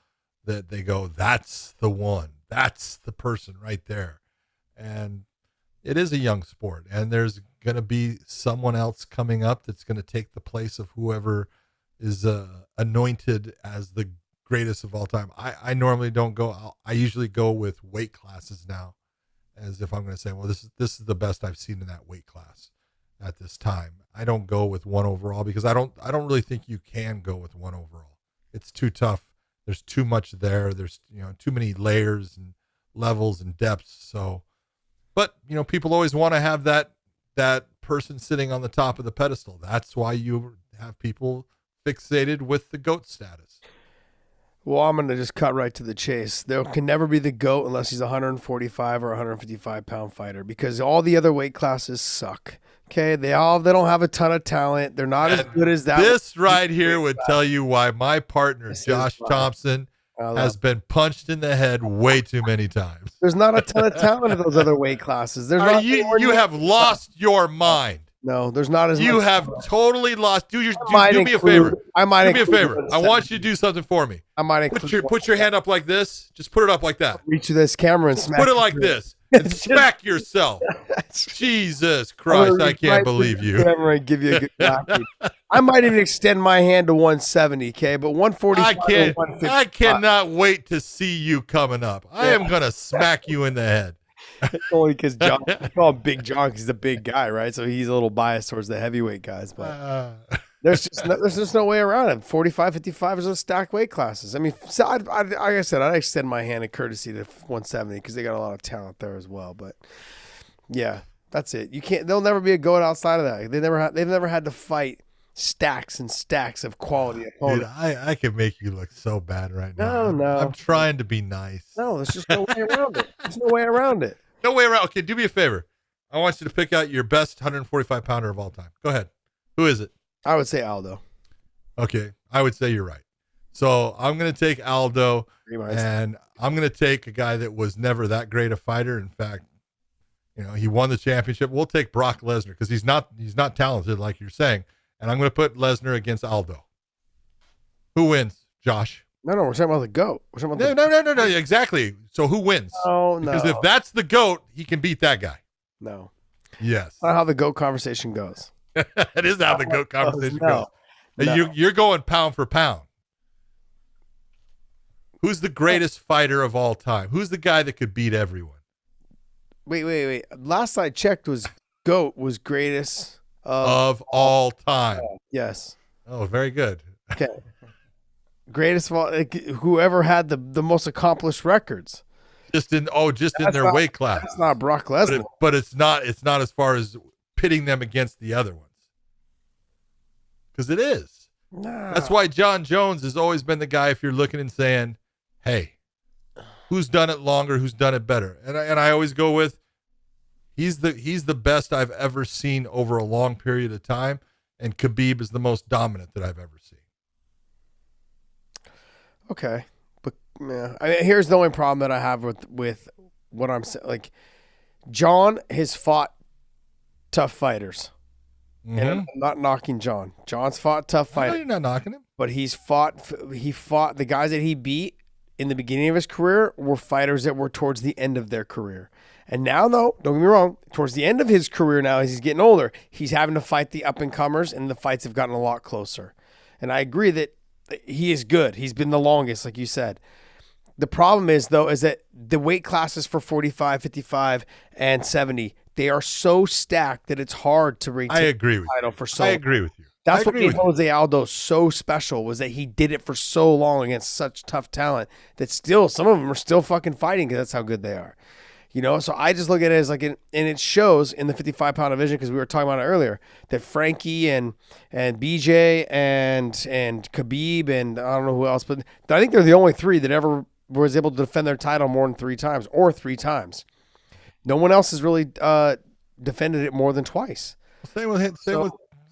Speaker 2: that they go, that's the one. That's the person right there. And it is a young sport, and there's going to be someone else coming up that's going to take the place of whoever is anointed as the greatest of all time. I normally don't go. I usually go with weight classes now, as if I'm going to say, well, this is the best I've seen in that weight class at this time. I don't go with one overall because I don't really think you can go with one overall. It's too tough. There's too much there. There's too many layers and levels and depths. So, but people always want to have that person sitting on the top of the pedestal. That's why you have people fixated with the GOAT status.
Speaker 3: Well, I'm going to just cut right to the chase. There can never be the GOAT unless he's a 145 or 155 pound fighter, because all the other weight classes suck. Okay, they don't have a ton of talent. They're not as good as that.
Speaker 2: This right here would tell you why my partner Josh Thompson has been punched in the head way too many times.
Speaker 3: There's not a ton of talent in those other weight classes. There's
Speaker 2: you have lost your mind.
Speaker 3: No, there's not as
Speaker 2: you
Speaker 3: much
Speaker 2: have totally lost. Do me a favor. Do me a favor. I want you to do something for me.
Speaker 3: I might
Speaker 2: put your hand up like this. Just put it up like that.
Speaker 3: Reach to this camera and smack.
Speaker 2: Put it like this. And smack yourself. Jesus Christ, I can't believe you.
Speaker 3: Camera and give you a good knocking. I might even extend my hand to 170, okay? But 145
Speaker 2: I cannot wait to see you coming up. I am going to smack you in the head.
Speaker 3: It's only because John, I call him Big John because he's a big guy, right? So he's a little biased towards the heavyweight guys, but there's just no way around it. 45, 55 is those stacked weight classes. I mean, so like I said, I'd extend my hand of courtesy to 170 because they got a lot of talent there as well. But yeah, that's it. You can't. There'll never be a goat outside of that. They've never had to fight stacks and stacks of quality opponents.
Speaker 2: Dude, I can make you look so bad right now.
Speaker 3: No.
Speaker 2: I'm trying to be nice.
Speaker 3: No, there's just no way around it. There's no way around it.
Speaker 2: No way around. Okay, do me a favor. I want you to pick out your best 145 pounder of all time. Go ahead. Who is it?
Speaker 3: I would say Aldo.
Speaker 2: Okay, I would say you're right. So I'm going to take Aldo, and I'm going to take a guy that was never that great a fighter. In fact, he won the championship. We'll take Brock Lesnar because he's not talented like you're saying. And I'm going to put Lesnar against Aldo. Who wins, Josh?
Speaker 3: No, we're talking about the GOAT. We're talking
Speaker 2: about no, exactly. So who wins?
Speaker 3: Oh, no.
Speaker 2: Because if that's the GOAT, he can beat that guy.
Speaker 3: No.
Speaker 2: Yes.
Speaker 3: That's not how the GOAT conversation goes.
Speaker 2: It is how the GOAT conversation
Speaker 3: No.
Speaker 2: goes. You're going pound for pound. Who's the greatest fighter of all time? Who's the guy that could beat everyone?
Speaker 3: Wait. Last I checked was GOAT was greatest
Speaker 2: of all time.
Speaker 3: Yes.
Speaker 2: Oh, very good.
Speaker 3: Okay. Greatest of all, whoever had the most accomplished records.
Speaker 2: Just in their weight class.
Speaker 3: That's not Brock Lesnar.
Speaker 2: But it's not as far as pitting them against the other ones. Because it is.
Speaker 3: Nah.
Speaker 2: That's why John Jones has always been the guy if you're looking and saying, hey, who's done it longer, who's done it better? And I always go with he's the best I've ever seen over a long period of time, and Khabib is the most dominant that I've ever seen.
Speaker 3: Okay. But yeah, I mean, here's the only problem that I have with what I'm saying. Like, John has fought tough fighters.
Speaker 2: Mm-hmm.
Speaker 3: And I'm not knocking John. John's fought tough fighters.
Speaker 2: No, you're not knocking him.
Speaker 3: But he fought the guys that he beat in the beginning of his career were fighters that were towards the end of their career. And now, though, don't get me wrong, towards the end of his career now, as he's getting older, he's having to fight the up-and-comers, and the fights have gotten a lot closer. And I agree that he is good. He's been the longest, like you said. The problem is, though, is that the weight classes for 45, 55, and 70, they are so stacked that it's hard to retain the title for so long.
Speaker 2: I agree with you.
Speaker 3: That's what made Jose Aldo so special, was that he did it for so long against such tough talent that still, some of them are still fucking fighting because that's how good they are. So I just look at it as like, and it shows in the 55-pound division, because we were talking about it earlier, that Frankie and BJ and Khabib and I don't know who else, but I think they're the only three that ever was able to defend their title more than three times. No one else has really defended it more than twice.
Speaker 2: Same with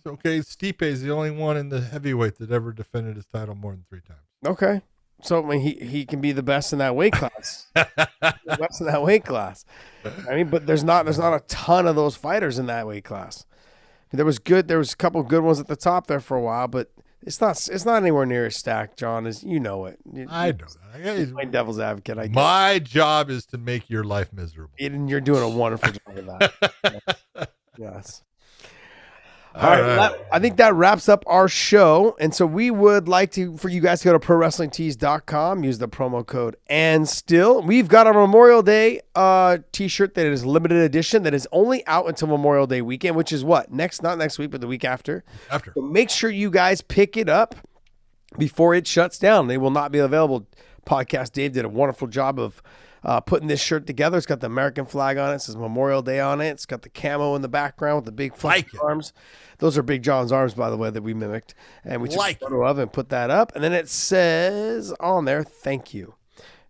Speaker 2: Stipe is the only one in the heavyweight that ever defended his title more than three times.
Speaker 3: Okay. So, I mean, he can be the best in that weight class. The best in that weight class. I mean, but there's not a ton of those fighters in that weight class. There was a couple of good ones at the top there for a while, but it's not anywhere near as stacked, John, as you know it.
Speaker 2: I know that.
Speaker 3: My devil's advocate.
Speaker 2: My job is to make your life miserable.
Speaker 3: And you're doing a wonderful job of that. Yes.
Speaker 2: All right.
Speaker 3: I think that wraps up our show. And so we would like for you guys to go to ProWrestlingTees.com, use the promo code ANDSTILL. We've got a Memorial Day t-shirt that is limited edition that is only out until Memorial Day weekend, which is what? Not next week, but the week after. So make sure you guys pick it up before it shuts down. They will not be available. Podcast Dave did a wonderful job of putting this shirt together. It's got the American flag on it. It says Memorial Day on it. It's got the camo in the background with the big arms. Those are Big John's arms, by the way, that we mimicked. And we took a photo of and put that up. And then it says on there, thank you.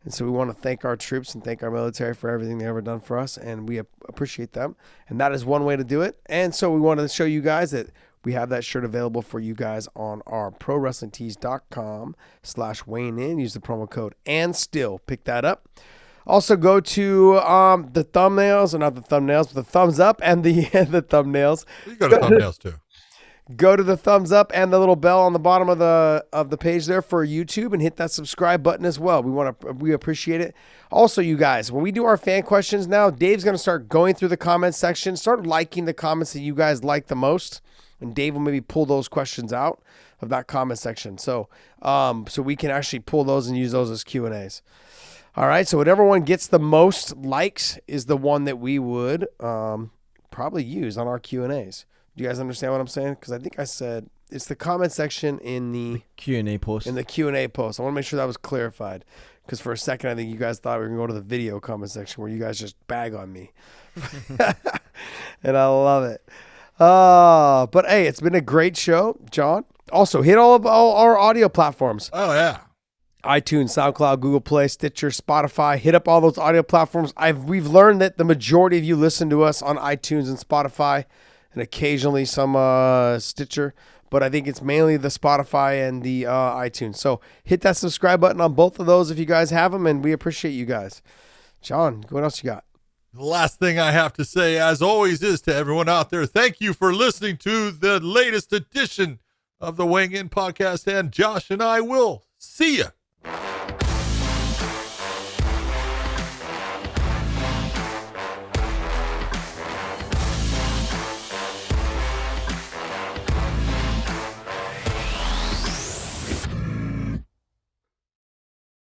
Speaker 3: And so we want to thank our troops and thank our military for everything they've ever done for us. And we appreciate them. And that is one way to do it. And so we wanted to show you guys that we have that shirt available for you guys on our ProWrestlingTees.com/WayneIn. Use the promo code ANDSTILL. Pick that up. Also go to the thumbnails, or not the thumbnails, but the thumbs up and the thumbnails.
Speaker 2: You go to thumbnails too.
Speaker 3: Go to the thumbs up and the little bell on the bottom of the page there for YouTube, and hit that subscribe button as well. We appreciate it. Also, you guys, when we do our fan questions now, Dave's going to start going through the comments section, start liking the comments that you guys like the most, and Dave will maybe pull those questions out of that comment section. So we can actually pull those and use those as Q&As. All right, so whatever one gets the most likes is the one that we would probably use on our Q&As. Do you guys understand what I'm saying? Because I think I said it's the comment section in the
Speaker 4: Q&A post.
Speaker 3: In the Q&A post. I want to make sure that was clarified. Because for a second, I think you guys thought we were going to go to the video comment section where you guys just bag on me. And I love it. But hey, it's been a great show, John. Also, hit all our audio platforms.
Speaker 2: Oh, yeah.
Speaker 3: iTunes, SoundCloud, Google Play, Stitcher, Spotify. Hit up all those audio platforms. We've learned that the majority of you listen to us on iTunes and Spotify and occasionally some Stitcher. But I think it's mainly the Spotify and the iTunes. So hit that subscribe button on both of those if you guys have them, and we appreciate you guys. John, what else you got?
Speaker 2: The last thing I have to say, as always, is to everyone out there, thank you for listening to the latest edition of the Weighing In Podcast, and Josh and I will see you